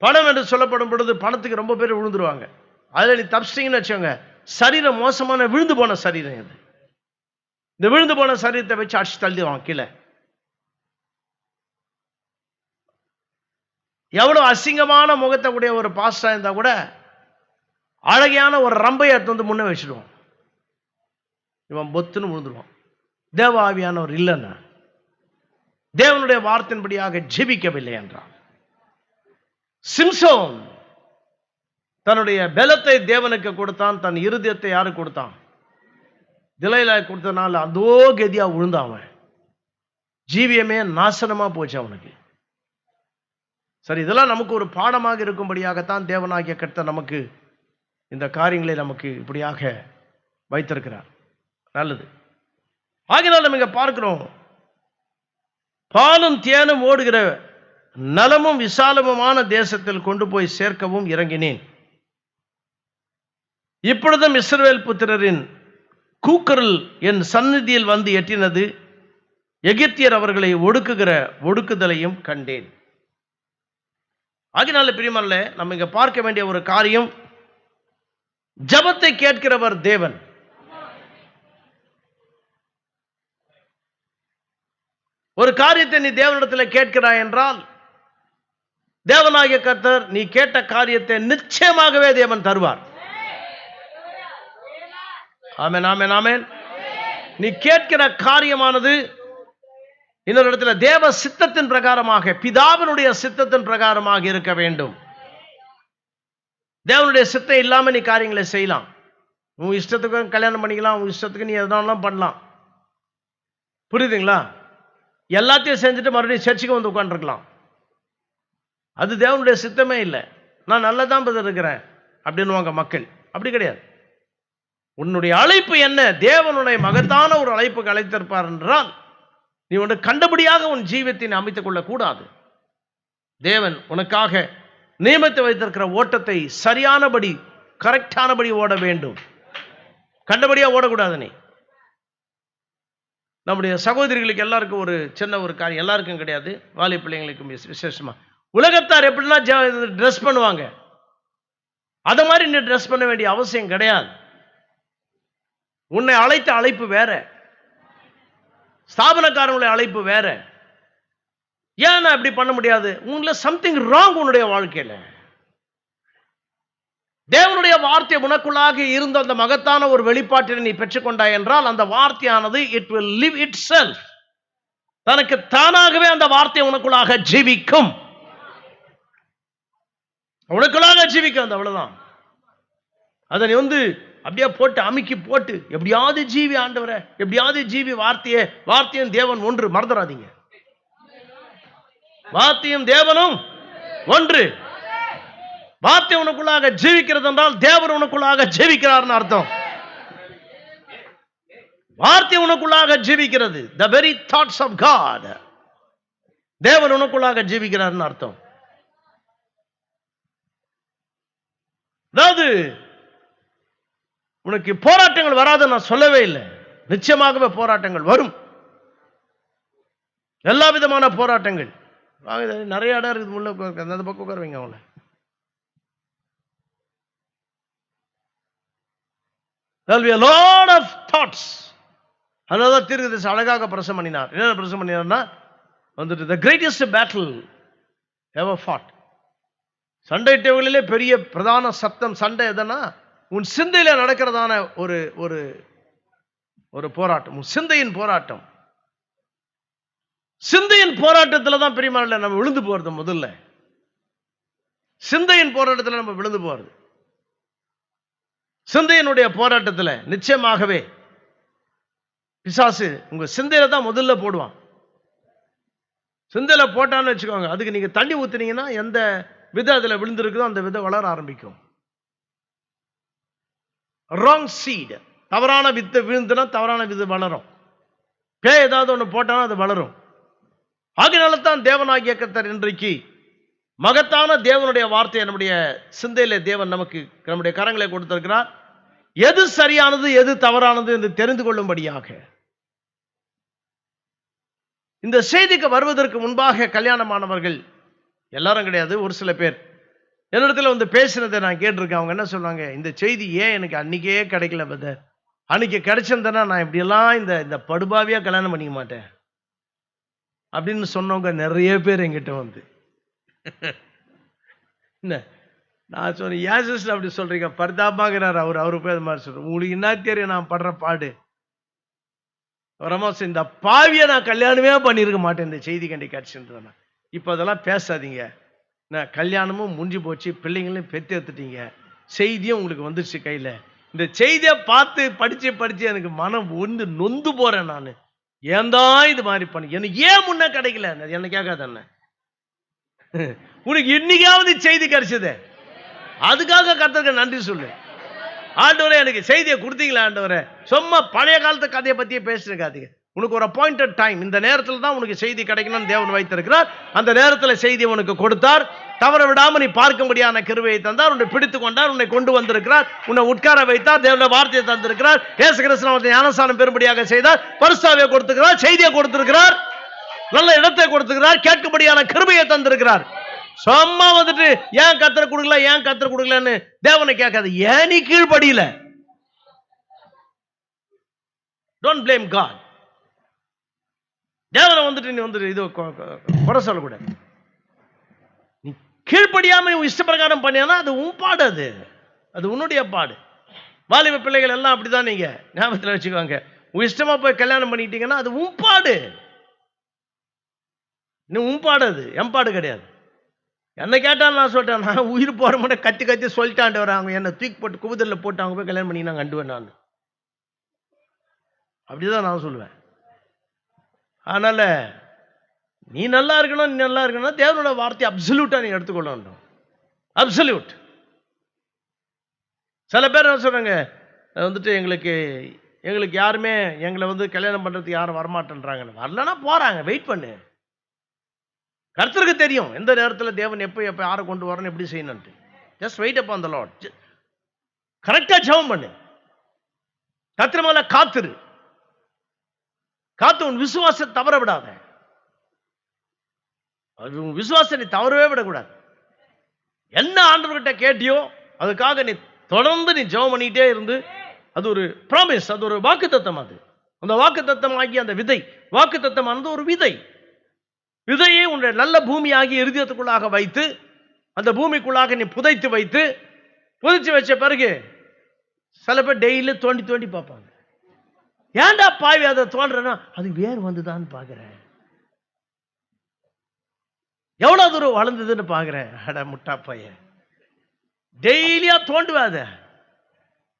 பணம் என்று சொல்லப்படும் பொழுது பணத்துக்கு ரொம்ப பேர் விழுந்துருவாங்க. அதுல நீ தப்பிச்சிங்கன்னு வச்சோங்க, சரீரம் மோசமான விழுந்து போன சரீரம் இது. இந்த விழுந்து போன சரீரத்தை வச்சு அடிச்சு தள்ளிடுவான் கீழே. எவ்வளவு அசிங்கமான முகத்தை உடைய ஒரு பாஸ்டா இருந்தா கூட அழகையான ஒரு ரம்பையை எடுத்து வந்து முன்ன வச்சிடுவான். இவன் பொத்துன்னு விழுந்துருவான். தேவ ஆவியானவர் இல்லைன்னா, தேவனுடைய வார்த்தையின்படியாக ஜெபிக்கவில்லை என்றான். சிம்சோன் தன்னுடைய பலத்தை தேவனுக்கு கொடுத்தான், தன் இருதயத்தை யாரு கொடுத்தான்? திலையில கொடுத்தனால அதோ கதியா விழுந்தான். ஜீவியமே நாசனமா போச்சு அவனுக்கு. சரி, இதெல்லாம் நமக்கு ஒரு பாடமாக இருக்கும்படியாகத்தான் தேவனாகிய கர்த்தர் நமக்கு இந்த காரியங்களை நமக்கு இப்படியாக வைத்திருக்கிறார். நல்லது. ஆகினால் நம்ம இங்க பார்க்கிறோம், பாலும் தேனும் ஓடுகிற நலமும் விசாலமுமான தேசத்தில் கொண்டு போய் சேர்க்கவும் இறங்கினேன். இப்பொழுதும் இஸ்ரவேல் புத்திரரின் கூக்குரல் என் சந்நிதியில் வந்து எட்டினது. எகிப்தியர் அவர்களை ஒடுக்குகிற ஒடுக்குதலையும் கண்டேன். ஆகினால பிரியமல்ல, நம்ம இங்க பார்க்க வேண்டிய ஒரு காரியம், ஜெபத்தை கேட்கிறவர் தேவன். ஒரு காரியத்தை நீ தேவனிடத்தில் கேட்கிறாய் என்றால், தேவனாகிய கர்த்தர் நீ கேட்ட காரியத்தை நிச்சயமாகவே தேவன் தருவார். ஆமென், ஆமென், ஆமென். நீ கேட்கிற காரியமானது இன்னொரு இடத்துல தேவ சித்தத்தின் பிரகாரமாக, பிதாவினுடைய சித்தத்தின் பிரகாரமாக இருக்க வேண்டும். தேவனுடைய சித்தம் இல்லாம நீ காரியங்களை செய்யலாம். உன் இஷ்டத்துக்கு கல்யாணம் பண்ணிக்கலாம், உன் இஷ்டத்துக்கு நீ எதனாலும் பண்ணலாம். புரியுதுங்களா? எல்லாத்தையும் செஞ்சுட்டு மறுபடியும் சர்ச்சுக்கு வந்து உட்காந்துருக்கலாம். அது தேவனுடைய சித்தமே இல்லை. நான் நல்லதான் இருக்கிறேன் அப்படின்னுவாங்க மக்கள். அப்படி கிடையாது. உன்னுடைய அழைப்பு என்ன? தேவனுடைய மகத்தான ஒரு அழைப்புக்கு அழைத்திருப்பார் என்றால் நீ ஒன்று கண்டபடியாக உன் ஜீவியத்தை அமைத்துக் கொள்ளக்கூடாது. தேவன் உனக்காக நியமித்து வைத்திருக்கிற ஓட்டத்தை சரியானபடி, கரெக்டானபடி ஓட வேண்டும். கண்டபடியா ஓடக்கூடாது. நீ நம்முடைய சகோதரிகளுக்கு எல்லாருக்கும் ஒரு சின்ன ஒரு காரியம், எல்லாருக்கும் கிடையாது, வாலி பிள்ளைங்களுக்கும் விசேஷமா, உலகத்தார் எப்படின்னா ட்ரெஸ் பண்ணுவாங்க, அத மாதிரி நீ ட்ரெஸ் பண்ண வேண்டிய அவசியம் கிடையாது. உன்னை அழைத்த அழைப்பு வேற, ஸ்தாபனக்காரனுடைய அழைப்பு வேற. ஏன் அப்படி பண்ண முடியாது? உன்ல சம்திங் ராங் உன்னுடைய வாழ்க்கையில. தேவனுடைய வார்த்தை உனக்குள்ளாக இருந்த அந்த மகத்தான ஒரு வெளிப்பாட்டை நீ பெற்றுக்கொண்டாய் என்றால், அந்த வார்த்தையானது it will live it self. தனக்கு தானாகவே அந்த வார்த்தை உனக்குள்ளாக ஜீவிக்கும். உனக்குள்ளாக ஜீவிக்கும். அந்த அவ்வளவுதான். அதை நீ அப்படியே போட்டு அமுக்கி போட்டு எப்படியாவது ஜீவி ஆண்டவரே, எப்படியாவது ஜீவி வார்த்தையும் தேவன் ஒன்று, மறந்துடாதீங்க. வார்த்தையும் தேவனும் ஒன்று. வார்த்தை உனக்குள்ளாக ஜீவிக்கிறது என்றால் தேவன் உனக்குள்ளாக ஜீவிக்கிறார்னு அர்த்தம். வார்த்தை உனக்குள்ளாக ஜீவிக்கிறது. the very thoughts of God, தேவன் உனக்குள்ளாக ஜீவிக்கிறார்னு அர்த்தம். அதாவது உனக்கு போராட்டங்கள் வராது நான் சொல்லவே இல்லை. நிச்சயமாகவே போராட்டங்கள் வரும். எல்லா விதமான போராட்டங்கள். நிறைய இடம் இருக்குது, உள்ள அந்த பக்கம் உட்காருவீங்க அவங்கள. There will be a lot of thoughts. அதனால தீர்க்கதரிசி அழகாக பிரசங்கம் பண்ணினார். என்ன பிரசங்கம் பண்ணினார்னா, the greatest battle ever fought. சண்டையிட்டவர்களிலே பெரிய பிரதான சத்தம் சண்டை எதுனா உன் சிந்தையில நடக்கிறதான ஒரு ஒரு ஒரு போராட்டம், உன் சிந்தையின் போராட்டம். சிந்தையின் போராட்டத்துல தான் பிரியமானவர்களே நம்ம விழுந்து போறது. முதல்ல சிந்தையின் போராட்டத்துல நம்ம விழுந்து போறது. சிந்தையினுடைய போராட்டத்துல நிச்சயமாகவே பிசாசு உங்க சிந்தையில தான் முதல்ல போடுவான். சிந்தையில போட்டான்னு வச்சுக்கோங்க, அதுக்கு நீங்க தண்ணி ஊத்துனீங்கன்னா எந்த விதை அதுல விழுந்திருக்குதோ அந்த விதை வளர ஆரம்பிக்கும். ராங் சீட், தவறான வித்தை விழுந்துனா தவறான விதை வளரும். பேய் ஏதாவது ஒண்ணு போட்டானா அது வளரும். ஆகையினால தான் தேவனாகிய கர்த்தர் இன்றைக்கு மகத்தான தேவனுடைய வார்த்தையை நம்முடைய சிந்தையில தேவன் நமக்கு நம்முடைய கரங்களை கொடுத்திருக்கிறார். எது சரியானது எது தவறானது என்று தெரிந்து கொள்ளும்படியாக. இந்த செய்திக்கு வருவதற்கு முன்பாக கல்யாணமானவர்கள் எல்லாரும் கிடையாது, ஒரு சில பேர் என்னிடத்துல வந்து பேசினதை நான் கேட்டிருக்கேன். அவங்க என்ன சொல்றாங்க, இந்த செய்தி ஏன் எனக்கு அன்னைக்கே கிடைக்கல பதர், அன்னைக்கு கிடைச்சிருந்தேன்னா நான் இப்படியெல்லாம் இந்த படுபாவியா கல்யாணம் பண்ணிக்க மாட்டேன் அப்படின்னு சொன்னவங்க நிறைய பேர் என்கிட்ட வந்து. என்ன நான் சொன்னேன், ஏன் சிஸ்டர் அப்படி சொல்றீங்க, பரிதாபமாகிறார் அவரு போய் அது மாதிரி சொல்றேன். உங்களுக்கு என்ன தெரியும் நான் படுற பாடு. ரமோஸ், இந்த பாவியை நான் கல்யாணமே பண்ணியிருக்க மாட்டேன் இந்த செய்தி கண்டி கிடைச்சுன்றேன். இப்போ அதெல்லாம் பேசாதீங்க, நான் கல்யாணமும் முடிஞ்சு போச்சு, பிள்ளைங்களையும் பெற்று எடுத்துட்டீங்க, செய்தியும் உங்களுக்கு வந்துருச்சு கையில். இந்த செய்தியை பார்த்து படிச்சு எனக்கு மனம் ஒன்று நொந்து போறேன். நான் ஏன் தான் இது மாதிரி பண்ணி, எனக்கு ஏன் முன்ன கிடைக்கல என்ன கேட்காத என்ன, உனக்கு இன்னைக்காவது செய்தி கிடைச்சது, அதுக்காக கர்த்தருக்கு நன்றி சொல்லு. ஆண்டவரே எனக்கு செய்தியை கொடுத்தீங்களா ஆண்டவரே, சும்மா பழைய காலத்து கதையை பத்தியே பேசிருக்காதீங்க. உனக்கு ஒரு அப்பாயிண்டட் டைம், இந்த நேரத்தில் தான் உனக்கு செய்தி கிடைக்கணும்னு தேவன் வைத்திருக்கிறார். அந்த நேரத்தில் செய்தி உனக்கு கொடுத்தார், தவற விடாம நீ பார்க்கும்படியான கிருபையை தந்தார், உன்னை பிடித்துக் கொண்டார், உன்னை கொண்டு வந்திருக்கிறார், உன்னை உட்கார வைத்தார், தேவனுடைய வார்த்தையை தந்திருக்கிறார், இயேசு கிறிஸ்து ஞானஸ்நானம் பெறும்படியாக செய்தார், பரிசுத்தாவியை கொடுத்திருக்கிறார், செய்தியை கொடுத்திருக்கிறார், நல்ல இடத்தை கொடுத்திருக்கிறார், கேட்கும்படியான கிருபையை தந்திருக்கிறார். சும்மா வந்துட்டு ஏன் கர்த்தர் கொடுக்கலன்னு தேவனை கேட்காது. ஏன் நீ கீழ்படியில? Don't blame God. தேவனை வந்துட்டு நீ வந்துட்டு இது குறை சொல்லக்கூடாது. நீ கீழ்படியாம இஷ்டப்பிரகாரம் பண்ணியானா அது உன் பாடு, அது உன்னுடைய பாடு. வாலிப பிள்ளைகள் எல்லாம் அப்படிதான், நீங்க ஞாபகத்தில் வச்சுக்கோங்க. உன் இஷ்டமா போய் கல்யாணம் பண்ணிட்டீங்கன்னா அது உன் பாடு, உன் பாடு, அது என் பாடு கிடையாது. என்ன கேட்டாலும் நான் சொல்லிட்டேன், நான் உயிர் போற முன்னே கத்தி சொல்லிட்டாண்டு வராங்க, என்னை தூக்கி போட்டு குபுதல்ல போட்டு அவங்க போய் கல்யாணம் பண்ணி நான் கண்டுவேன். நான் அப்படிதான் நான் சொல்லுவேன். அதனால நீ நல்லா இருக்கணும், தேவனோட வார்த்தை அப்சல்யூட்டா நீ எடுத்துக்கொள்ள வேண்டும். அப்சல்யூட். சில பேர் என்ன சொல்றாங்க, வந்துட்டு எங்களுக்கு யாருமே எங்களை வந்து கல்யாணம் பண்றதுக்கு யாரும் வரமாட்டேன்றாங்க. வரலன்னா போறாங்க, வெயிட் பண்ணு. கர்த்தருக்கு தெரியும் எந்த நேரத்தில் தேவன் எப்போ யாரை கொண்டு வரணும், எப்படி செய்யணும். Just wait upon the lord. கரெக்டா ஜெபம் பண்ணு, கர்த்தர் மேல காத்து உன் விசுவாசத்தை தவற விடாத. உன் விசுவாசத்தை தவறவே விடக்கூடாது. என்ன ஆண்டவர்கிட்ட கேட்டியோ அதுக்காக நீ தொடர்ந்து நீ ஜெபம் பண்ணிட்டே இருந்து, அது ஒரு ப்ராமிஸ், அது ஒரு வாக்குத்தத்தம். அந்த வாக்குத்தத்தம் ஆகிய அந்த விதை, வாக்குத்தத்தமானது ஒரு விதையை உன்னுடைய நல்ல பூமியாகி இருதயத்துக்குள்ளாக வைத்து, அந்த பூமிக்குள்ளாக நீ புதைத்து வச்ச பிறகு சில பேர் டெய்லி தோண்டி பார்ப்பாங்க. ஏன்டா பாவி அதை தோன்றனா, அது வேர் வந்துதான்னு பாக்குறேன், எவ்வளவு தூரம் வளர்ந்ததுன்னு பாக்குறேன். அட முட்டா பையன், டெய்லியா தோண்டுவாத.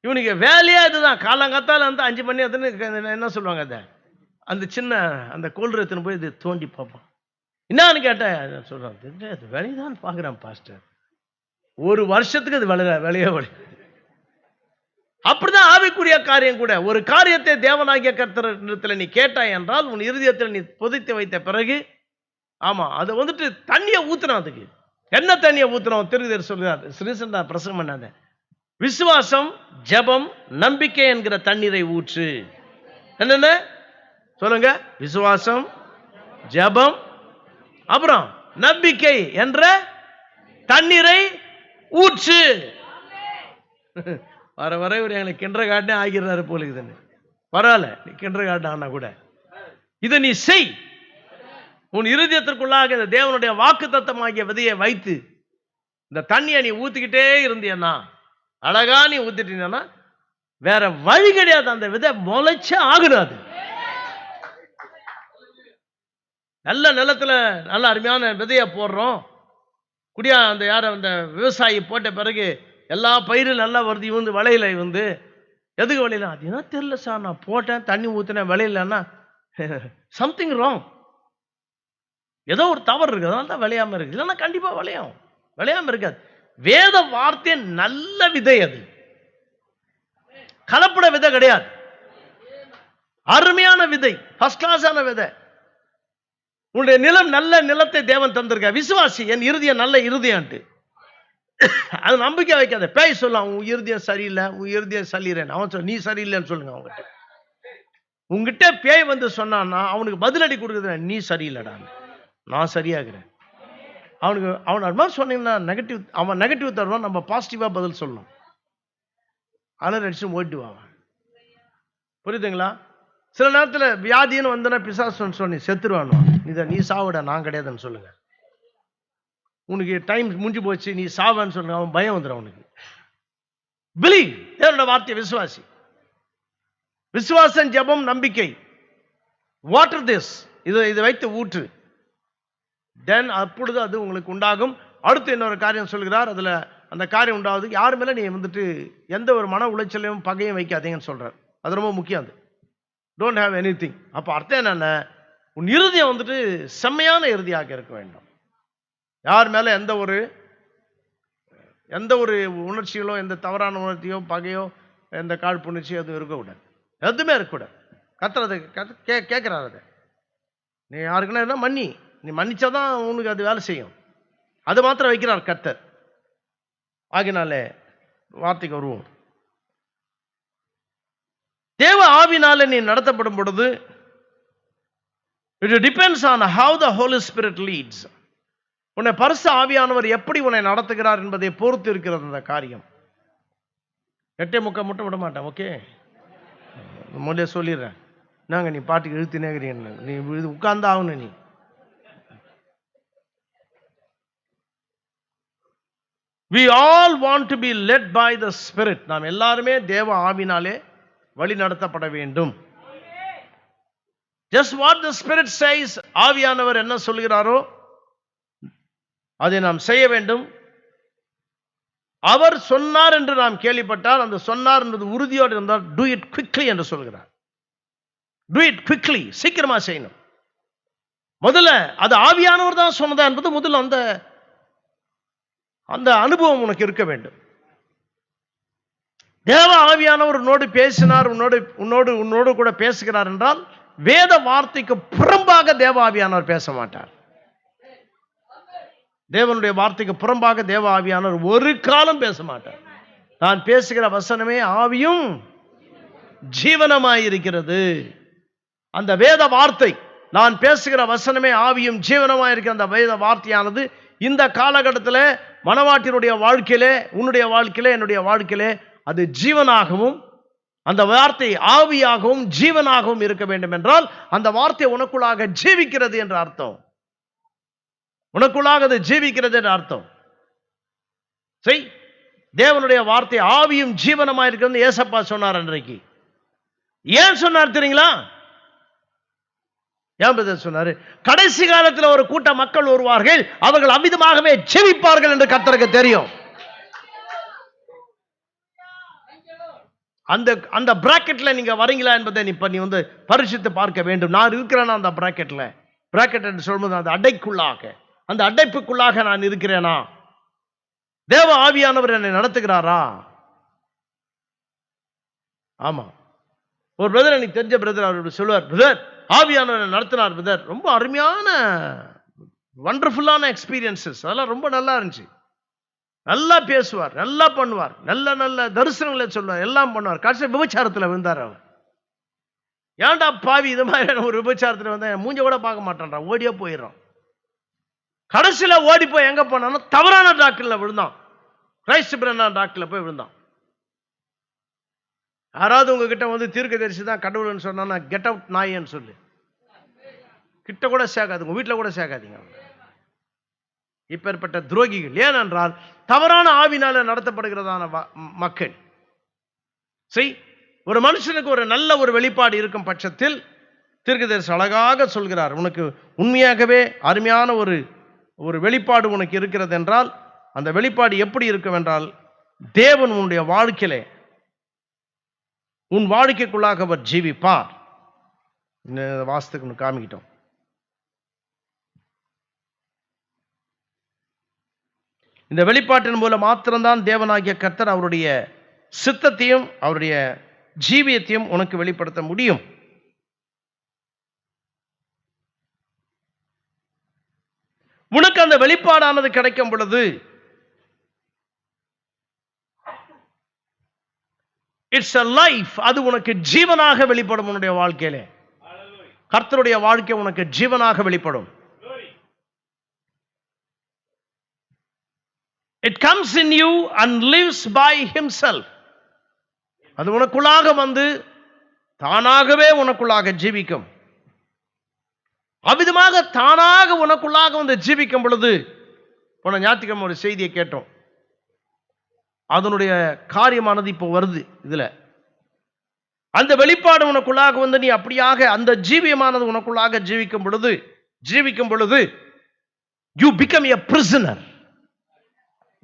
இவனுக்கு வேலையா இதுதான். காலங்காத்தால வந்து 5 மணி என்ன சொல்லுவாங்க, அந்த சின்ன அந்த கோல்ரத்தின் போய் இது தோண்டி பார்ப்பான். என்னன்னு கேட்டேன், சொல்றான், அது வேலைதான் பாக்குறான் பாஸ்டர், ஒரு வருஷத்துக்கு அது விளைய. அப்படிதான் ஆவிக்குரிய காரியம் கூட. ஒரு காரியத்தை தேவனாகிய கர்த்தரிடத்தில் நீ கேட்டாய் என்றால் உன் இருதயத்தில் நீ புதைத்து வைத்த பிறகு, ஆமா, அதை வந்துட்டு தண்ணியை ஊத்துறோம். அதுக்கு என்ன தண்ணியை ஊத்துறோம்? திருதர் சொல்றார், ரீசெண்டா பிரசங்கம் பண்ணாத, விசுவாசம், ஜெபம், நம்பிக்கை என்கிற தண்ணீரை ஊற்று. என்னென்ன சொல்லுங்க? விசுவாசம், ஜெபம், அப்புறம் நம்பிக்கை என்ற தண்ணீரை ஊற்று. வர இவர் எங்களுக்கு கிண்டர் கார்டனே ஆகிறாரு போல இருக்குதுன்னு. பரவாயில்ல, நீ கிண்டர் கார்டன் ஆனா கூட இதை நீ செய். உன் இருதயத்திற்குள்ளாக இந்த தேவனுடைய வாக்குத்தத்தமாகிய விதையை வைத்து இந்த தண்ணியை நீ ஊத்திக்கிட்டே இருந்தியன்னா, அழகா நீ ஊத்திட்டீங்கன்னா வேற வழி கிடையாது, அந்த விதை முளைச்சே ஆகுறாது. நல்ல நிலத்துல நல்ல அருமையான விதையை போடுறோம், குடியா அந்த அந்த விவசாயி போட்ட பிறகு எல்லா பயிரும் நல்லா வருது, இவந்து விளையில எதுக்கு விளையில? அது என்ன தெரியல சார், நான் போட்டேன், தண்ணி ஊத்தினேன், விளையிலன்னா சம்திங் ராங், ஏதோ ஒரு தவறு இருக்கு, அதனால தான் விளையாம இருக்கு. இல்லைன்னா கண்டிப்பா விளையாம இருக்காது. வேத வார்த்தை நல்ல விதை, அது கலப்பட விதை கிடையாது, அருமையான விதை, ஃபர்ஸ்ட் கிளாஸான விதை. உன்னுடைய நிலம் நல்ல நிலத்தை தேவன் தந்திருக்க. விசுவாசி, என் இருதயம் நல்ல இருதயம்ட்டு அது நம்பிக்கை வைக்காத. பேய் சொல்லலாம், உன் இருதயம் சரியில்லை, உன் இருதயம் சரியில்லை. அவன் சொல்ல, நீ சரியில்லைன்னு சொல்லுங்க. அவங்ககிட்ட உங்ககிட்ட பேய் சொன்னான்னா அவனுக்கு பதிலடி கொடுக்குற, நீ சரியில்லைடா, நான் சரியாகிறேன். அவன் அது மாதிரி சொன்னீங்கன்னா நெகட்டிவ், அவன் நெகட்டிவ் தருவான், நம்ம பாசிட்டிவா பதில் சொல்லணும். அலர் அடிச்சு ஓட்டுவான். புரியுதுங்களா? சில நேரத்தில் வியாதின்னு வந்தனா பிசாசு சொன்னி செத்துருவானு, நீ சாவுடா, நான் கிடையாதுன்னு சொல்லுங்க. உனக்கு டைம் முடிஞ்சு போச்சு, நீ சாவான்னு சொல்லுங்க, அவன் பயம் வந்துடும் அவனுக்கு. பிலீவ், தேவனுடைய வார்த்தை விசுவாசி. விசுவாசம், ஜெபம், நம்பிக்கை. வாட்டர் திஸ், இதை வைத்து ஊற்று, தென் அப்பொழுது அது உங்களுக்கு உண்டாகும். அடுத்து இன்னொரு காரியம் சொல்கிறார், அதுல அந்த காரியம் உண்டாவது யார் மேல நீ எந்த ஒரு மன உளைச்சலையும் பகையும் வைக்காதீங்கன்னு சொல்றார். அது ரொம்ப முக்கியம். Don't have anything. அப்ப அர்த்தம் என்னன்னா, உன் இருதயம் செம்மையான இறுதியாக இருக்க வேண்டும். யார் மேல எந்த ஒரு உணர்ச்சிகளோ, எந்த தவறான உணர்ச்சியோ, பகையோ, எந்த காழ்ப்புணர்ச்சியோ எதுவும் இருக்கக்கூடாது, எதுவுமே இருக்கக்கூடாது. கத்துறது கேட்கிறார், அதை நீ யாருக்குன்னா என்ன மன்னி, நீ மன்னிச்சாதான் உனக்கு அது வேலை செய்யும். அது மாத்திரம் வைக்கிறார் கர்த்தர். ஆகினாலே வார்த்தைக்கு வருவோம். தேவ ஆவினாலே நீ நடத்தப்படும் பொழுது, it depends on how the Holy Spirit leads. உன்னை பரிசுத்த ஆவியானவர் எப்படி உன்னை நடத்துகிறார் என்பதை பொறுத்து இருக்கிறது அந்த காரியம். 8:45 மட்டும் விட மாட்டேன். ஓகே, முதல்ல சொல்லிடுறேன். நாங்க நீ பாட்டுக்கு இழுத்துனேங்கிறீங்க, நீ உட்கார்ந்து ஆகணும். நீ we all want to be led by the Spirit. நாம் எல்லாருமே தேவ ஆவினாலே வழி நடத்தப்பட வேண்டும். just what the Spirit says, ஆவியானவர் என்ன சொல்கிறாரோ அதை நாம் செய்ய வேண்டும். அவர் சொன்னார் என்று நாம் கேள்விப்பட்டால், அந்த சொன்னார் என்பது உறுதியோடு இருந்தால் do it quickly என்று சொல்கிறார். do it quickly, சீக்கிரமா செய்யணும். முதல்ல அது ஆவியானவர் தான் சொன்னதா என்பது முதல்ல அந்த அனுபவம் உனக்கு இருக்க வேண்டும். தேவ ஆவியானவர் உன்னோடு பேசினார், உன்னோடு கூட பேசுகிறார் என்றால், வேத வார்த்தைக்கு புறம்பாக தேவ ஆவியானவர் பேச மாட்டார். தேவனுடைய வார்த்தைக்கு புறம்பாக தேவ ஆவியானவர் ஒரு காலம் பேச மாட்டார். நான் பேசுகிற வசனமே ஆவியும் ஜீவனமாயிருக்கிறது. அந்த வேத வார்த்தை, நான் பேசுகிற வசனமே ஆவியும் ஜீவனமாயிருக்கிற அந்த வேத வார்த்தையானது இந்த காலகட்டத்தில் மனவாட்டினுடைய வாழ்க்கையிலே, உன்னுடைய வாழ்க்கையிலே, என்னுடைய வாழ்க்கையிலே அது ஜீவனாகவும், அந்த வார்த்தை ஆவியாகவும் ஜீவனாகவும் இருக்க வேண்டும் என்றால், அந்த வார்த்தை உனக்குள்ளாக ஜீவிக்கிறது என்ற அர்த்தம். உனக்குள்ளாக அது ஜீவிக்கிறது என்ற அர்த்தம். சரி, தேவனுடைய வார்த்தை ஆவியும் ஜீவனமா இருக்கிறது ஏசப்பா சொன்னார் அன்றைக்கு. ஏன் சொன்னார் தெரியுங்களா? ஏன் சொன்னாரு? கடைசி காலத்தில் ஒரு கூட்ட மக்கள் வருவார்கள், அவர்கள் அமிதமாகவே ஜெபிப்பார்கள் என்று கர்த்தருக்கு தெரியும். அந்த பிராக்கெட்ல நீங்க வரீங்களா என்பதை நீ பரிசுத்து பார்க்க வேண்டும். நான் இருக்கிறேனா அந்த பிராக்கெட்ல? பிராக்கெட் என்று சொல்வது அந்த அடைக்குள்ளாக, அந்த அடைப்புக்குள்ளாக நான் இருக்கிறேனா? தேவ ஆவியானவர் என்னை நடத்துகிறாரா? ஆமா. ஒரு பிரதர், எனக்கு தெரிஞ்ச பிரதர், அவர் சொல்லுவார், பிரதர் ஆவியானவர் நடத்தினார் பிரதர், ரொம்ப அருமையான வண்டர்ஃபுல்லான எக்ஸ்பீரியன்சஸ், அதெல்லாம் ரொம்ப நல்லா இருந்துச்சு. நல்லா பேசுவார், நல்லா பண்ணுவார், நல்ல நல்ல தரிசனங்களை சொல்வார், எல்லாம் பண்ணுவார். கடைசி விபச்சாரத்தில் விழுந்தார் அவர். ஏன்டா பாவி, இது மாதிரி ஒரு விபச்சாரத்தில் வந்தா மூஞ்ச கூட பார்க்க மாட்டான்டா, ஓடியே போயிடுறான். கடைசியில் ஓடி போய் எங்க போனான்னா தவறான டாக்டர்ல விழுந்தான். கிரைஸ்ட் பிரண்ணன் டாக்டர்ல போய் விழுந்தான். யாராவது உங்ககிட்ட தீர்க்க தரிசி தான் கடவுள்னு சொன்னா கெட் அவுட் நாயன்னு சொல்லு. கிட்ட கூட சேர்க்காதுங்க, வீட்டில் கூட சேர்க்காதீங்க. இப்பேற்பட்ட துரோகிகள். ஏனென்றால் தவறான ஆவினால நடத்தப்படுகிறதான மக்கள். சரி, ஒரு மனுஷனுக்கு ஒரு நல்ல ஒரு வெளிப்பாடு இருக்கும் பட்சத்தில் தீர்க்கதரிசி அழகாக சொல்கிறார், உனக்கு உண்மையாகவே அருமையான ஒரு வெளிப்பாடு உனக்கு இருக்கிறது என்றால் அந்த வெளிப்பாடு எப்படி இருக்கும் என்றால், தேவன் உன்னுடைய வாழ்க்கையிலே உன் வாழ்க்கைக்குள்ளாக அவர் ஜீவிப்பார். வாஸ்துக்கு காமிக்கிட்டோம். இந்த வெளிப்பாட்டின் மூலம் மாத்திரம்தான் தேவனாகிய கர்த்தர் அவருடைய சித்தத்தையும் அவருடைய ஜீவியத்தையும் உனக்கு வெளிப்படுத்த முடியும். உனக்கு அந்த வெளிப்பாடானது கிடைக்கும் பொழுது இட்ஸ் a life, அது உனக்கு ஜீவனாக வெளிப்படும். உன்னுடைய வாழ்க்கையிலே கர்த்தருடைய வாழ்க்கை உனக்கு ஜீவனாக வெளிப்படும். It comes in you and lives by himself. அது உனக்குள்ளாக வந்து தானாகவே உனக்குள்ளாக ஜீவிக்கும். அவ்விதமாக தானாக உனக்குள்ளாக வந்து ஜீவிக்கும் பொழுது, போன ஞாயிற்றுக்கிழமை ஒரு செய்தியை கேட்டோம், அதனுடைய காரியமானது இப்போ வருது. இதுல அந்த வெளிப்பாடு உனக்குள்ளாக வந்து நீ அப்படியாக அந்த ஜீவியமானது உனக்குள்ளாக ஜீவிக்கும் பொழுது you become a prisoner.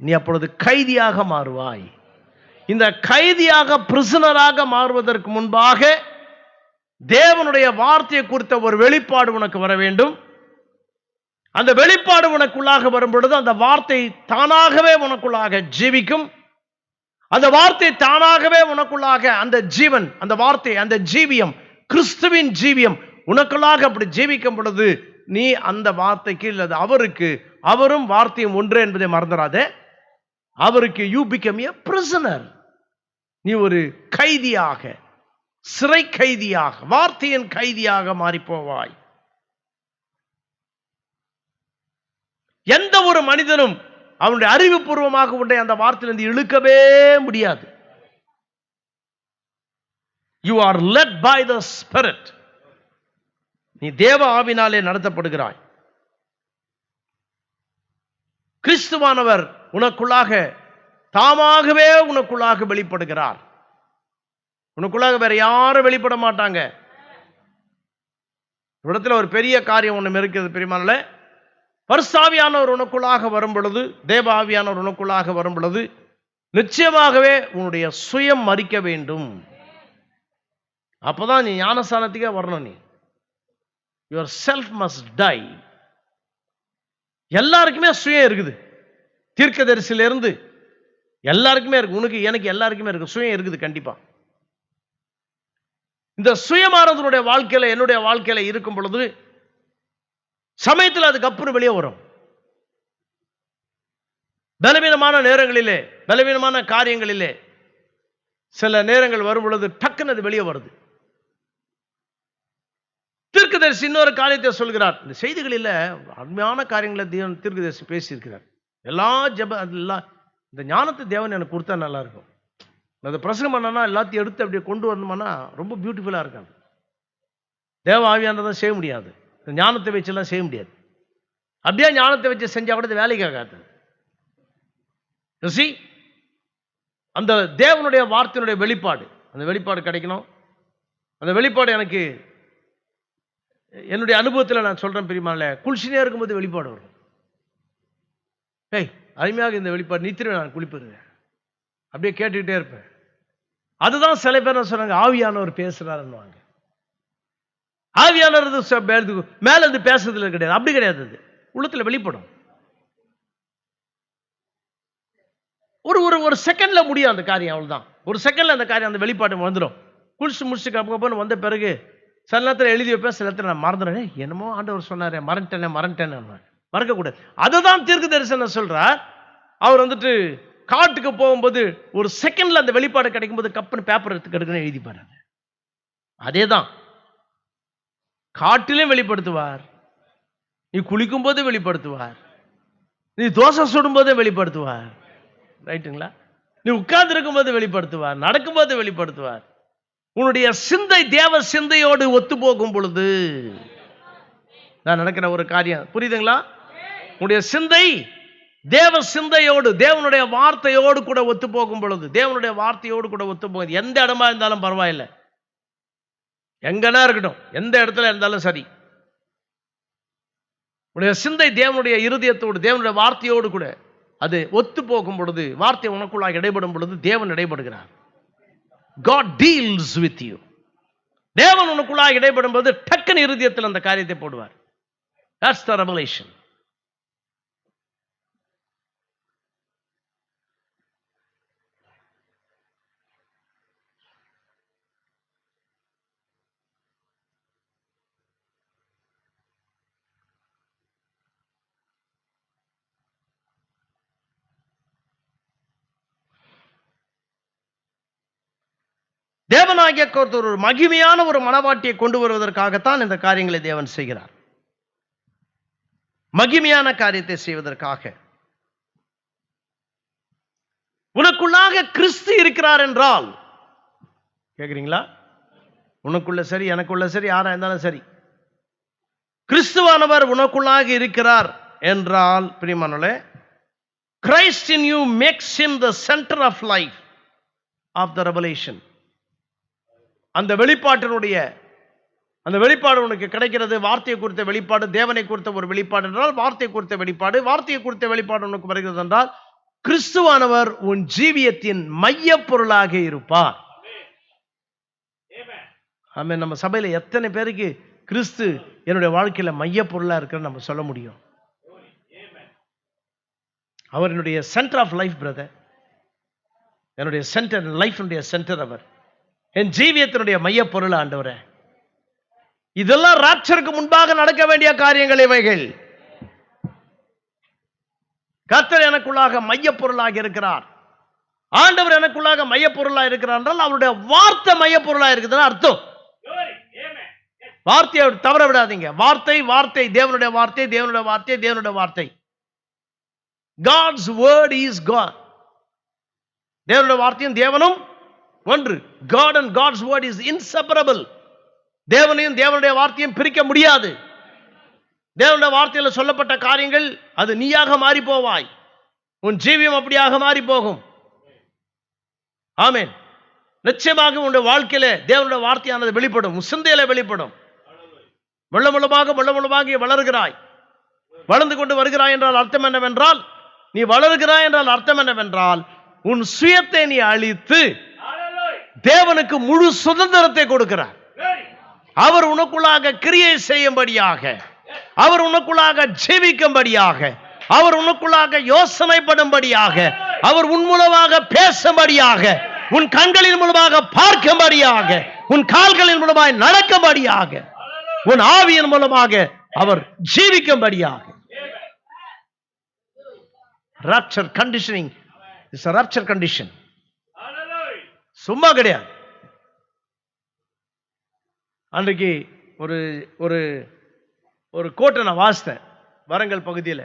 நீ அப்பொழுது கைதியாக மாறுவாய். இந்த கைதியாக பிரிசனராக மாறுவதற்கு முன்பாக தேவனுடைய வார்த்தையை குறித்த ஒரு வெளிப்பாடு உனக்கு வர வேண்டும். அந்த வெளிப்பாடு உனக்குள்ளாக வரும் பொழுது அந்த வார்த்தை தானாகவே உனக்குள்ளாக ஜீவிக்கும். அந்த வார்த்தை தானாகவே உனக்குள்ளாக அந்த ஜீவன், அந்த வார்த்தை, அந்த ஜீவியம், கிறிஸ்துவின் ஜீவியம் உனக்குள்ளாக அப்படி ஜீவிக்கும் பொழுது நீ அந்த வார்த்தைக்கு இல்லது அவருக்கு, அவரும் வார்த்தையும் ஒன்று என்பதை மறந்துடாதே, அவருக்கு you become a prisoner. நீ ஒரு கைதியாக, சிறை கைதியாக, வார்த்தையின் கைதியாக மாறி போவாய். எந்த ஒரு மனிதனும் அவனுடைய அறிவுபூர்வமாக உன்னை அந்த வார்த்தையிலிருந்து இழுக்கவே முடியாது. You are led by the Spirit. நீ தேவ ஆவினாலே நடத்தப்படுகிறாய். கிறிஸ்துவானவர் உனக்குள்ளாக தாமாகவே உனக்குள்ளாக வெளிப்படுகிறார். உனக்குள்ளாக வேற யாரும் வெளிப்பட மாட்டாங்க. இடத்துல ஒரு பெரிய காரியம் ஒன்று இருக்கிறது பெரியமானே. பரிசுத்தாவியானவர் உனக்குள்ளாக வரும் பொழுது, தேவ ஆவியானவர் உனக்குள்ளாக வரும் பொழுது நிச்சயமாகவே உன்னுடைய சுயம் மரிக்க வேண்டும். அப்பதான் நீ ஞானஸ்தானத்துக்கே வரணும். நீ your self must die. எல்லாருக்குமே சுயம் இருக்குது. தீர்க்கதரிசியில இருந்து எல்லாருக்குமே இருக்கு. உனக்கு, எனக்கு, எல்லாருக்குமே இருக்கு. சுயம் இருக்குது கண்டிப்பா. இந்த சுயமானவருடைய வாழ்க்கையில, என்னுடைய வாழ்க்கையில இருக்கும் பொழுது சமயத்தில் அதுக்கு அப்புறம் வெளியே வரும். பலவீனமான நேரங்களிலே, பலவீனமான காரியங்களிலே சில நேரங்கள் வரும் பொழுது டக்குன்னு அது வெளியே வருது. தீர்க்கதரிசி இன்னொரு காரியத்தை சொல்கிறார். இந்த செய்திகளில் அருமையான காரியங்களை தீர்க்கதரிசி பேசியிருக்கிறார். எல்லா எல்லாம் இந்த ஞானத்தை தேவன் எனக்கு கொடுத்தா நல்லா இருக்கும். அதை பிரசங்கம் பண்ணனா எல்லாத்தையும் எடுத்து அப்படியே கொண்டு வரணுமானா ரொம்ப பியூட்டிஃபுல்லாக இருக்காது. தேவ ஆவியானதான் செய்ய முடியாது. இந்த ஞானத்தை வச்செல்லாம் செய்ய முடியாது. அப்படியே ஞானத்தை வச்சு செஞ்சால் கூட வேலைக்கு ஆகாது. அந்த தேவனுடைய வார்த்தையினுடைய வெளிப்பாடு, அந்த வெளிப்பாடு கிடைக்கணும். அந்த வெளிப்பாடு எனக்கு என்னுடைய அனுபவத்தில் நான் சொல்றேன் பெரியமானே, குளிச்சுனே இருக்கும்போது வெளிப்பாடு வரும். அருமையாக இந்த வெளிப்பாடு நித்திரை நான் குளிப்பேங்க, அப்படியே கேட்டுக்கிட்டே இருப்பேன். அதுதான் சில பேர் சொன்னாங்க ஆவியானவர் பேசுறாருன்னு. ஆவியானவர் மேல இருந்து பேசுறதுல கிடையாது, அப்படி கிடையாது. அது உள்ளத்துல வெளிப்படும். ஒரு செகண்ட்ல முடியும் அந்த காரியம். அவ்வளவுதான், ஒரு செகண்ட்ல அந்த காரியம், அந்த வெளிப்பாடு வந்துடும். குளிச்சு முடிச்சுட்டு வந்த பிறகு சில நேரத்தில் எழுதி வைப்பேன், சில நேரத்தில் நான் மறந்துடுறேன். என்னமோ ஆண்டவர் சொன்னாரு, மறந்துட்டேன்னு மறக்கக்கூடாது. அதுதான் தீர்க்க தரிசனம் சொல்றார். அவர் வந்துட்டு காட்டுக்கு போகும்போது ஒரு செகண்ட்ல அந்த வெளிப்பாடு கிடைக்கும் போது கப்புன்னு பேப்பர் எடுத்துக்கன்னு எழுதி பாருங்க. அதேதான் காட்டிலும் வெளிப்படுத்துவார், நீ குளிக்கும் போது வெளிப்படுத்துவார், நீ தோசை சுடும் போதே வெளிப்படுத்துவார். ரைட்டுங்களா? நீ உட்கார்ந்து இருக்கும் போது வெளிப்படுத்துவார், நடக்கும் போது வெளிப்படுத்துவார். உன்னுடைய சிந்தை தேவ சிந்தையோடு ஒத்து போகும் பொழுது நான் நடக்கிற ஒரு காரியம். புரியுதுங்களா? உங்களுடைய சிந்தை தேவ சிந்தையோடு, தேவனுடைய வார்த்தையோடு கூட ஒத்து போகும் பொழுது, தேவனுடைய வார்த்தையோடு கூட ஒத்து போகுது, எந்த இடமா இருந்தாலும் பரவாயில்லை, எங்கன்னா இருக்கட்டும், எந்த இடத்துல இருந்தாலும் சரி, உடைய சிந்தை தேவனுடைய இருதயத்தோடு, தேவனுடைய வார்த்தையோடு கூட அது ஒத்து போகும் பொழுது, வார்த்தை உனக்குள்ளாக இடைப்படும் பொழுது தேவன் இடைப்படுகிறார். God deals with you. தேவன் உனக்குள்ளாக இடைப்படும் போது டக்குன்னு இருதயத்தில் அந்த காரியத்தை போடுவார். That's the revelation. தேவனாகிய கர்த்தர் ஒரு மகிமையான ஒரு மனவாட்டியை கொண்டு வருவதற்காகத்தான் இந்த காரியங்களை தேவன் செய்கிறார். மகிமையான காரியத்தை செய்வதற்காக. உனக்குள்ளாக கிறிஸ்து இருக்கிறார் என்றால், கேக்குறீங்களா? உனக்குள்ள சரி, எனக்குள்ள சரி, யாரா இருந்தாலும் சரி, கிறிஸ்துவானவர் உனக்குள்ளாக இருக்கிறார் என்றால், பிரியமானவர்களே, Christ in you makes him the center of life of the revelation. அந்த வெளிப்பாட்டினுடைய அந்த வெளிப்பாடு உனக்கு கிடைக்கிறது. வார்த்தையை குறித்த வெளிப்பாடு, தேவனை குறித்த ஒரு வெளிப்பாடு என்றால் வார்த்தை குறித்த வெளிப்பாடு, வார்த்தையை குறித்த வெளிப்பாடு உனக்கு வருகிறது என்றால் கிறிஸ்துவானவர் உன் ஜீவியத்தின் மைய பொருளாக இருப்பார். ஆமென். நம்ம சபையில எத்தனை பேருக்கு கிறிஸ்து என்னுடைய வாழ்க்கையில மைய பொருளா இருக்கிற நம்ம சொல்ல முடியும்? அவர் என்னுடைய சென்டர் ஆஃப் லைஃப் பிரதர், என்னுடைய சென்டர், லைஃப்னுடைய சென்டர் அவர், என் ஜீவியத்தினுடைய மைய பொருள் ஆண்டவரே. இதெல்லாம் ராப்சருக்கு முன்பாக நடக்க வேண்டிய காரியங்கள் இவைகள். கர்த்தர் எனக்குள்ளாக மைய பொருளாக இருக்கிறார், ஆண்டவர் எனக்குள்ளாக மைய பொருளாக இருக்கிறார் என்றால் அவருடைய வார்த்தை மைய பொருளாக இருக்குதுன்னு அர்த்தம். வார்த்தையை தவற விடாதீங்க. வார்த்தை வார்த்தை, தேவனுடைய வார்த்தை, தேவனுடைய வார்த்தை, தேவனுடைய வார்த்தை. God's word is God. தேவனுடைய வார்த்தையும் தேவனும் ஒன்று. God and God's word is inseparable. தேவனையும் தேவனுடைய வார்த்தையும் பிரிக்க முடியாது. தேவனுடைய வார்த்தையில் சொல்லப்பட்ட காரியங்கள் அது நீயாக மாறி போவாய், உன் ஜீவியம் அப்படியாக மாறி போகும். ஆமென். நிச்சயமாக உன்னுடைய வாழ்க்கையில தேவனுடைய வார்த்தையானது வெளிப்படும், சிந்தையில வெளிப்படும். வெள்ளமுள்ளமாக வளர்கிறாய். வளர்ந்து கொண்டு வருகிறாய் என்றால் அர்த்தம் என்னவென்றால், நீ வளர்கிறாய் என்றால் அர்த்தம் என்னவென்றால், உன் சுயத்தை நீ அழித்து தேவனுக்கு முழு சுதந்திரத்தை கொடுக்கிறார். அவர் உனக்குள்ளாக கிரியை செய்யும்படியாக, அவர் உனக்குள்ளாக ஜீவிக்கும்படியாக, அவர் உனக்குள்ளாக யோசனைப்படும்படியாக, அவர் உன் மூலமாக பேசும்படியாக, உன் கண்களின் மூலமாக பார்க்கும்படியாக, உன் கால்களின் மூலமாக நடக்கும்படியாக, உன் ஆவியின் மூலமாக அவர் ஜீவிக்கும்படியாக. rapture conditioning is a rapture condition. சும்மா கிடையாது. அன்றைக்கு ஒரு ஒரு ஒரு கோட்டை நான் வாசித்தேன் வரங்கல் பகுதியில்.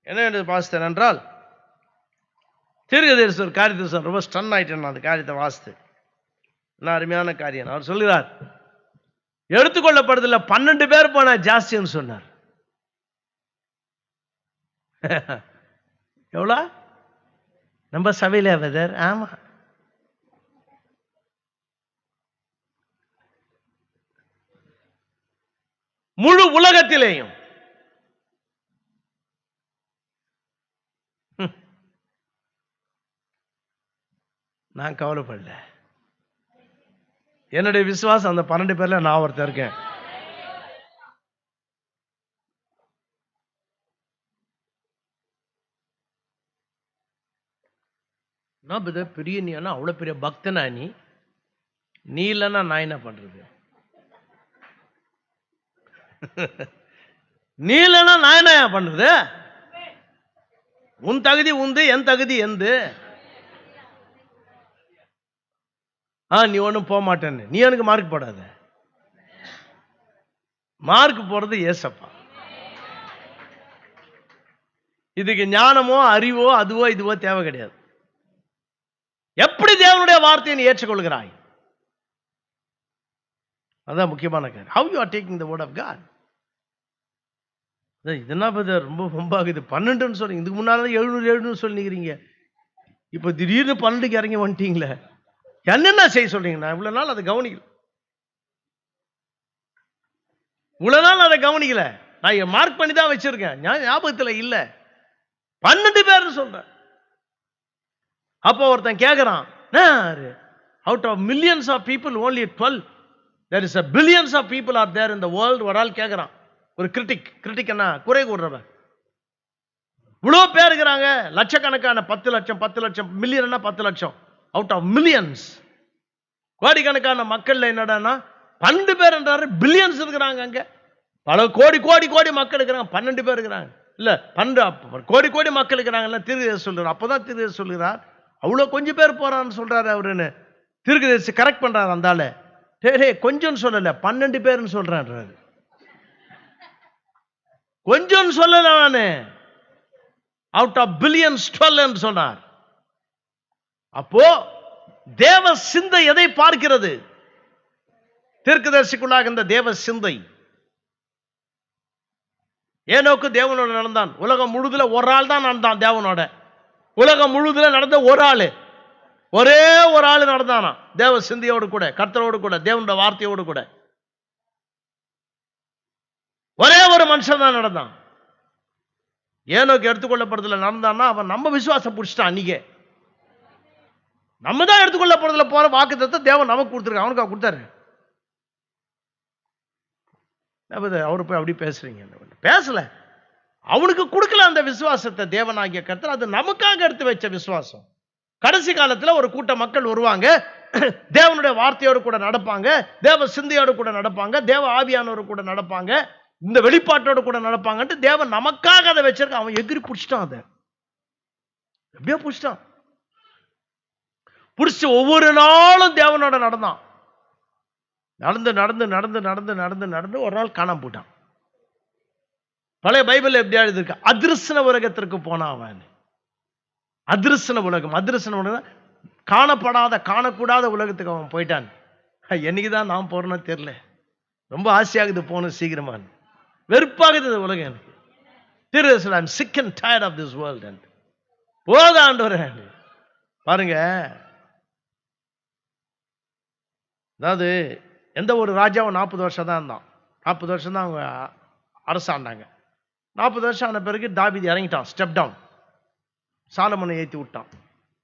என்ன வாசித்தேன் என்றால், தீர்க்கதரிசி ஒரு காரியத்தை ரொம்ப ஸ்டன் ஆயிட்டேன். அந்த காரியத்தை வாசித்து என்ன அருமையான காரியம். அவர் சொல்கிறார், எடுத்துக்கொள்ளப்படுறதுல 12 பேர் போனா ஜாஸ்தின்னு சொன்னார். எவ்வளோ நம்ம சபையில வெதர்? ஆமா, முழு உலகத்திலேயும் நான் கவலைப்படல. என்னுடைய விசுவாசம் அந்த 12 பேர்ல நான் ஒருத்தர் இருக்கேன். நான் பெரிய நீ அவ்வளவு பெரிய பக்தனா? நீ இல்லைன்னா நான் என்ன பண்றது? நீ இல்லைன்னா நான் என்ன பண்றது? உன் தகுதி உந்து, என் தகுதி எந்து. நீ ஒன்றும் போக மாட்டேன்னு நீ எனக்கு மார்க் போடாத. மார்க் போடுறது ஏசப்பா. இதுக்கு ஞானமோ அறிவோ அதுவோ இதுவோ தேவை கிடையாது. எப்படி தேவனுடைய வார்த்தையை நீ ஏற்றுக்கொள்கிறாய், அதான் முக்கியமான காரியம். How you are taking the word of God. இதெல்லாம் ரொம்ப வம்பாகுது. 12ன்னு சொல்றீங்க. இதுக்கு முன்னால 700 சொல்லிக்கிறீங்க. இப்ப திடீர்னு 12க்கு இறங்கி வந்துட்டீங்களே, என்னென்ன செய்ய சொல்றீங்க? நான் இவ்வளவு நாள் அதை கவனிக்கல. இவ்வளவு நாள் அதை கவனிக்கல. நான் மார்க் பண்ணி தான் வச்சிருக்கேன். ஞாபகத்துல இல்ல. 12 பேர் சொல்றேன். அப்போ ஒருத்தன் கேக்குறான், out of millions of people only 12, there is a billions of people are there in the world. ஒரு ஆள் கேக்குறான், ஒரு கிரிட்டிக் என்ன குறை கூறுறவன். இவ்வளவு பேர் இருக்கிறாங்க, லட்சக்கணக்கான 10 லட்சம் மில்லியன்னா 10 லட்சம், அவுட் ஆஃப் மில்லியன்ஸ், கோடிக்கணக்கான மக்கள் என்னடான்னா 12 பேர் என்றாரு. பில்லியன்ஸ் இருக்கிறாங்க, அங்க பல கோடி மக்கள் இருக்கிறாங்க, 12 பேர் இருக்கிறாங்க. இல்ல 12 கோடி மக்கள் இருக்கிறாங்கல்ல, தீர்க்கதரிசி சொல்றாரு. அப்பதான் தீர்க்கதரிசி சொல்கிறார், அவ்வளவு கொஞ்சம் பேர் போறான்னு சொல்றாரு அவருன்னு. தீர்க்கதரிசி கரெக்ட் பண்றாரு அந்த ஆளு. கொஞ்சம் சொல்லல, 12 பேர்னு சொல்றாரு. கொஞ்சம் சொல்லல, நானு அவுட் ஆஃப் பில்லியன்ஸ் 12 சொன்னார். அப்போ தேவ சிந்தை எதை பார்க்கிறது? தீர்க்கதரிசிக்குள்ளாக இந்த தேவ சிந்தை. ஏனோக்கு தேவனோட நடந்தான். உலகம் முழுதுல ஒரு ஆள் தான் நடந்தான் தேவனோட. உலகம் முழுதுல நடந்த ஒரு ஆளு, ஒரே ஒரு ஆளு நடந்தானா தேவ சிந்தையோடு கூட, கர்த்தரோடு கூட, தேவனுடைய வார்த்தையோடு கூட. ஒரே ஒரு மனுஷன் தான் நடந்தான். ஏனோக்கு எடுத்துக்கொள்ளப்படுறதுல நடந்தான்னா அவன் நம்ம விசுவாசம் பிடிச்சிட்டான். அன்னைக்கே நம்ம தான் எடுத்துக்கொள்ளப்படுறதுல போற வாக்குத்தத்தத்தை தேவன் நமக்கு கொடுத்துருக்க. அவனுக்கு கொடுத்தாரு. அவரு போய் அப்படி பேசுறீங்க? பேசல, அவனுக்கு கொடுக்கல அந்த விசுவாசத்தை தேவனாகிய கர்த்தர். அது நமக்காக எடுத்து வச்ச விசுவாசம். கடைசி காலத்துல ஒரு கூட்ட மக்கள் வருவாங்க, தேவனுடைய வார்த்தையோடு கூட நடப்பாங்க, தேவ சிந்தையோடு கூட நடப்பாங்க, தேவ ஆவியானோடு கூட நடப்பாங்க, இந்த வெளிப்பாட்டோடு கூட நடப்பாங்கன்ட்டு தேவன் நமக்காக அதை வச்சிருக்க. அவன் எகிரி பிடிச்சிட்டான். அதை எப்படியோ பிடிச்சிட்டான். பிடிச்சி ஒவ்வொரு நாளும் தேவனோட நடந்தான். நடந்து ஒரு நாள் காணாம போயிட்டான். பழைய பைபிள் எப்படி எழுதிருக்கு? அதிர்ஷ்ட உலகத்திற்கு போனான் அவன். அதிர்ஷ்ட உலகம் காணப்படாத, காணக்கூடாத உலகத்துக்கு அவன் போயிட்டான். என்னைக்குதான் நான் போறேன்னு தெரியல. ரொம்ப ஆசையாகுது போன சீக்கிரமா. வெறுப்பாகுது இந்த உலகம் எனக்கு. Seriously, I'm sick and tired of this world. போதா ஆண்டவரே. பாருங்க, அதாவது எந்த ஒரு ராஜாவும் 40 வருஷம் தான் இருந்தான். 40 வருஷம் தான் அவங்க அரசாண்டாங்க. 40 வருஷம் ஆன பிறகு தாவீது இறங்கிட்டான், ஸ்டெப் டவுன். சாலமனை ஏற்றி விட்டான்.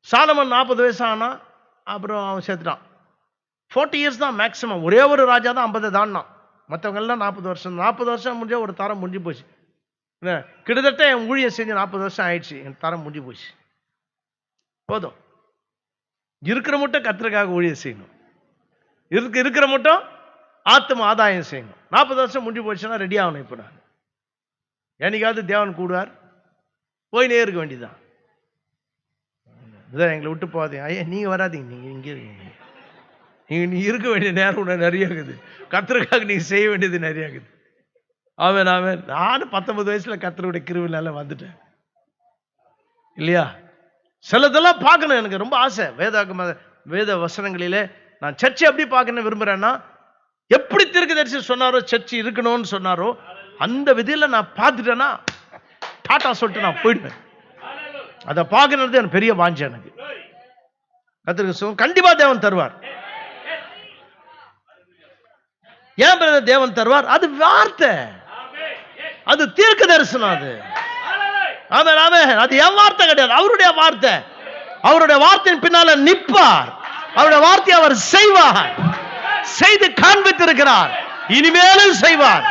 சாலமன் 40 வயசு ஆனா, அப்புறம் அவன் சேர்த்துட்டான். 40 இயர்ஸ் தான் மேக்சிமம். ஒரே ஒரு ராஜா தான் 50 தாண்டான். மற்றவங்க எல்லாம் 40 வருஷம். 40 வருஷம் முடிஞ்ச ஒரு தரம் முடிஞ்சு போச்சு. கிட்டத்தட்ட என் ஊழியம் செஞ்சு 40 வருஷம் ஆயிடுச்சு, என் தரம் முடிஞ்சு போச்சு. போதும், இருக்கிற மட்டும் கர்த்தருக்காக ஊழியம் செய்யணும், இருக்கிற மட்டும் ஆத்ம ஆதாயம் செய்யணும். 40 வருஷம் முடிஞ்சு போச்சுன்னா ரெடி ஆகணும். இப்போ நான் என்னைக்காவது தேவன் கூடுவார், போயினே இருக்க வேண்டியதுதான். இதான் எங்களை விட்டு போகாதீங்க. ஐயா நீங்க வராதீங்க, நீங்க இங்கே இருக்கீங்க. நீ இருக்க வேண்டிய நேரம் உள்ள நிறைய இருக்குது. கர்த்தருக்காக நீங்க செய்ய வேண்டியது நிறைய இருக்குது. ஆமென். நானும் 19 வயசுல கர்த்தருடைய கிருபையால வந்துட்டேன் இல்லையா? சிலதெல்லாம் பார்க்கணும், எனக்கு ரொம்ப ஆசை. வேத வசனங்களிலே நான் சர்ச்சை எப்படி பார்க்கணும்னு விரும்புறேன்னா, எப்படி தீர்க்கதரிசி சொன்னாரோ சர்ச்சை இருக்கணும்னு சொன்னாரோ அந்த விதியில நான் பார்த்துட்டேன்னா டாட்டா சொல்லிட்டு நான் போயிடுவேன். அதை பார்க்கறது எனக்கு பெரிய வாஞ்சை. எனக்கு கர்த்தருக்கு கண்டிப்பா தேவன் தருவார். ஏன் தேவன் தருவார்? அது வார்த்தை, அது தீர்க்க தரிசனம். அது அது என் வார்த்தை கிடையாது, அவருடைய வார்த்தை. அவருடைய வார்த்தையின் பின்னால நிற்பார். அவருடைய வார்த்தையை அவர் செய்வார், செய்து காண்பித்திருக்கிறார், இனிமேலும் செய்வார்.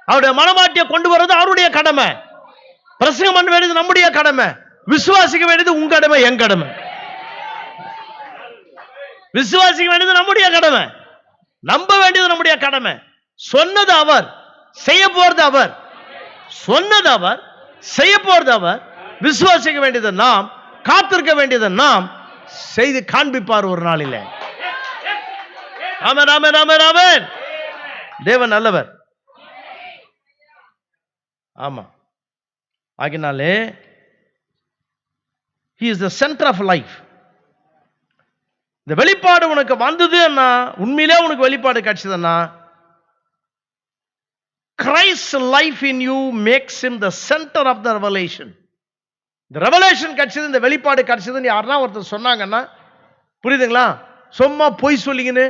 அவருடைய மனமாட்டியை கொண்டு வர்றது அவருடைய கடமை. பிரசங்கம் பண்ண வேண்டியது நம்முடைய கடமை. விசுவாசிக்க வேண்டியது உங்க கடமை, என் கடமை. விசுவாசிக்க வேண்டியது நம்முடைய கடமை, நம்ப வேண்டியது நம்முடைய கடமை. சொன்னது அவர், செய்ய போறது அவர். சொன்னது அவர், செய்ய போறது அவர். விசுவாசிக்க வேண்டியது நாம், காத்திருக்க வேண்டியது நாம். செய்து காண்பிப்பார் ஒரு நாளில். ஆமென், ஆமென், ஆமென், ஆமென். தேவன் நல்லவர். ஆமா, ஆகினாலே he is the center of life. இந்த வெளிப்பாடு உனக்கு வந்ததுன்னா, உண்மையிலே உனக்கு வெளிப்பாடு கிடைச்சதுன்னா, Christ's life in you makes him the center of the revelation. இந்த ரெவலேஷன் கிடைச்சது, இந்த வெளிப்பாடு கிடைச்சதுன்னு யாருன்னா ஒருத்தர் சொன்னாங்கன்னா, புரியுதுங்களா? சும்மா பொய் சொல்லிங்கன்னு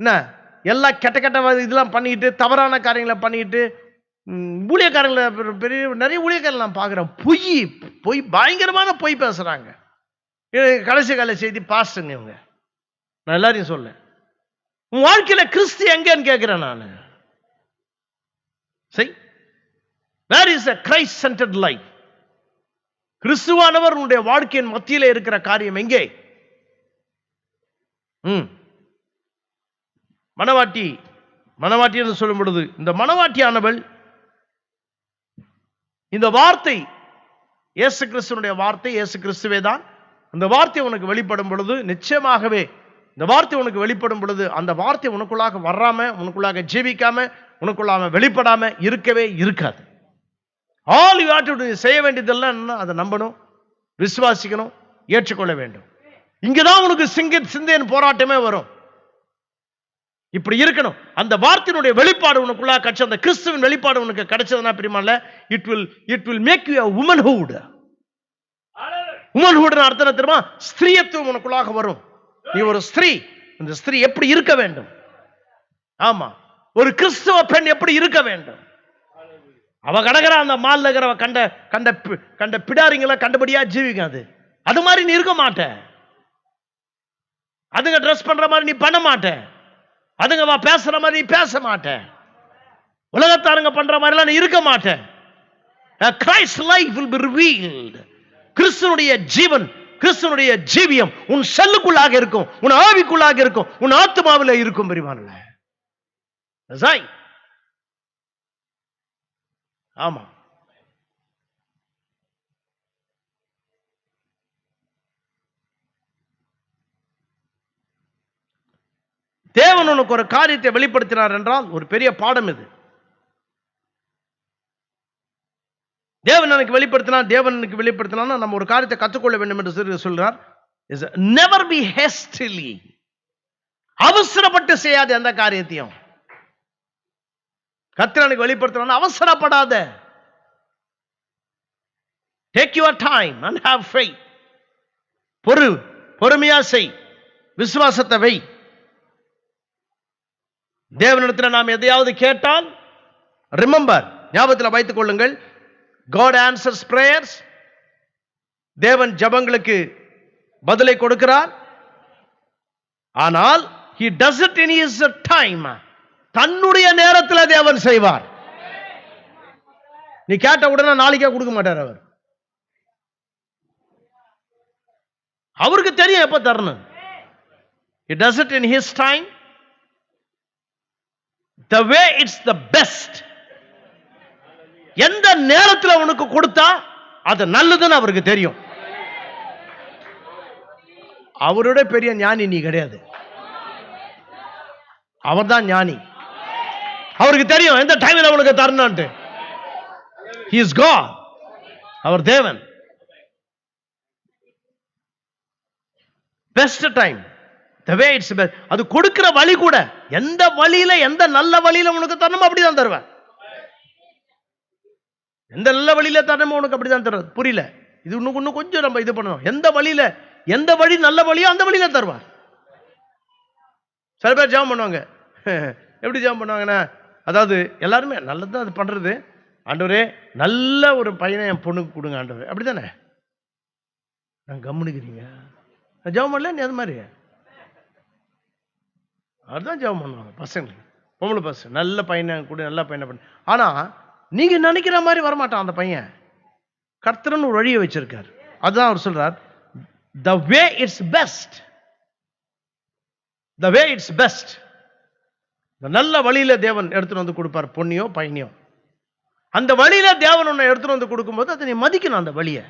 என்ன எல்லாம் கெட்ட கெட்ட இதெல்லாம் பண்ணிக்கிட்டு, தவறான காரியங்களை பண்ணிக்கிட்டு, ஊழியக்காரங்களை பெரிய நிறைய ஊழியக்காரர்கள் நான் பார்க்குறேன், பொய் பயங்கரமான பொய் பேசுறாங்க. கடைசி கால செய்தி பாஸ்டங்க இவங்க. நான் எல்லாரையும் சொல்ல, உன் வாழ்க்கையில கிறிஸ்து எங்கன்னு கேட்கிறேன் நான். சரி, where is a Christ centered life? கிறிஸ்துவானவர் உன்னுடைய வாழ்க்கையின் மத்தியில இருக்கிற காரியம் எங்கே? மணவாட்டி என்று சொல்லும் பொழுது, இந்த மணவாட்டியானவள், இந்த வார்த்தை இயேசு கிறிஸ்துவினுடைய வார்த்தை, இயேசு கிறிஸ்துவே தான். அந்த வார்த்தை உனக்கு வெளிப்படும் பொழுது, நிச்சயமாகவே இந்த வார்த்தை உனக்கு வெளிப்படும் பொழுது, அந்த வார்த்தை உனக்குள்ளாக வராம, உனக்குள்ளாக ஜீவிக்காம, உனக்குள்ளாக வெளிப்படாம இருக்கவே இருக்காது. All you have to to, செய்ய வேண்டியதெல்லாம் என்ன? அதை நம்பணும், விசுவாசிக்கணும், ஏற்றுக்கொள்ள வேண்டும். இங்கதான் உனக்கு சிந்தையின் போராட்டமே வரும். இப்படி இருக்கணும். அந்த வார்த்தையினுடைய வெளிப்பாடு உனக்குள்ளாக கிடைச்ச, அந்த கிறிஸ்துவின் வெளிப்பாடு உனக்கு கிடைச்சதுன்னா பிரியமானவர்களே, it will make you a womanhood. womanhood அர்த்தம் தெரியுமா? ஸ்திரீயத்துவம் உனக்குள்ளாக வரும். நீ ஒரு ஸ்திரீ. இந்த ஸ்திரீ எப்படி இருக்க வேண்டும்? ஆமா, ஒரு கிறிஸ்துவ பெண் எப்படி இருக்க வேண்டும்? அவ கடகர அந்த மால்ல இருக்கிறவ கண்ட பிடாரிங்களை கண்டபடியா ஜீவிக்காது. அது மாதிரி நீ இருக்க மாட்ட. அதுங்க ட்ரெஸ் பண்ற மாதிரி நீ பண்ண மாட்ட. அதுங்க பேசுற மாதிரி நீ பேச மாட்ட. உலகத்தாருங்க பண்ற மாதிரி எல்லாம் நீ இருக்க மாட்ட. Christ's life will be revealed. கிறிஸ்துனுடைய ஜீவன், கிறிஸ்துனுடைய ஜீவியம் உன் செல்லுக்குள்ளாக இருக்கும், உன் ஆவிக்குள்ளாக இருக்கும், உன் ஆத்மாவில இருக்கும். பிரியமானவர்களே, ஆமா, தேவன் உனக்கு ஒரு காரியத்தை வெளிப்படுத்தினார் என்றால் ஒரு பெரிய பாடம் இது. தேவன் எனக்கு வெளிப்படுத்தினா நம்ம ஒரு காரியத்தை கற்றுக்கொள்ள வேண்டும் என்று சொல்றார். நெவர் பி ஹேஸ்டிலி, அவசரப்பட்டு செய்யாத அந்த காரியத்தையும். கர்த்தர் எனக்கு வெளிப்படுத்தினா அவசரப்படாத. Take your time and have faith. பொறுமையா செய், விசுவாசத்தை வை. தேவனிடத்தில் நாம் எதையாவது கேட்டால், ரிமெம்பர், ஞாபகத்தில் வைத்துக் கொள்ளுங்கள், God answers prayers. தேவன் ஜெபங்களுக்கு பதிலை கொடுக்கிறார். ஆனால் he does it in his time. தன்னுடைய நேரத்தில் தேவன் செய்வார். நீ கேட்ட உடனே நாளைக்கே கொடுக்க மாட்டார் அவர். அவருக்கு தெரியும் எப்ப தரணும். he does it in his time, the way it's the best. எந்த நேரத்தில் உனக்கு கொடுத்தா அது நல்லதுன்னு அவருக்கு தெரியும். அவரோட பெரிய ஞானி நீ கிடையாது, அவர்தான் ஞானி. அவருக்கு தெரியும் எந்த டைம்ல உனக்கு தரணும்ட்டு. He is God, அவர் தேவன். Best time, the way it's best. அது கொடுக்கிற வழி கூட எந்த வழியில, எந்த நல்ல வழியில உனக்கு தரணும் அப்படிதான் தருவேன். எந்த நல்ல வழியில தரணும் உனக்கு அப்படிதான் தருவார். புரியல? இது இன்னும் கொஞ்சம் நம்ம இது பண்ணணும். எந்த வழி நல்ல வழியோ அந்த வழியில தருவார். சில பேர் ஜெபம் பண்ணுவாங்க. எப்படி ஜெபம் பண்ணுவாங்கன்னா, அதாவது எல்லாருமே நல்லதுதான் அது பண்றது. ஆண்டவரே, நல்ல ஒரு பையனை என் பொண்ணுக்கு கொடுங்க ஆண்டவரே, அப்படித்தானே? நான் கம்முனுக்கிறீங்க, ஜெபம் பண்ணல நீ அது மாதிரி. அதுதான் ஜெபம் பண்ணுவாங்க பசங்களுக்கு, பொம்பளை பசங்க. நல்ல பையனை கொடு, நல்ல பையனை பண்ணு. ஆனா நீங்க நினைக்கிற மாதிரி வரமாட்டான் அந்த பையன். கர்த்தர்னு ஒரு வழியை வச்சிருக்கார். அதுதான் அவர் சொல்றார், the way it's best. the way it's best. நல்ல வழியில தேவன் எடுத்துட்டு வந்து கொடுப்பார், பொண்ணியோ பையனியோ. அந்த வழியில தேவன் உன்னை எடுத்துட்டு வந்து கொடுக்கும்போது அதை நீ மதிக்கணும். அந்த வழியை,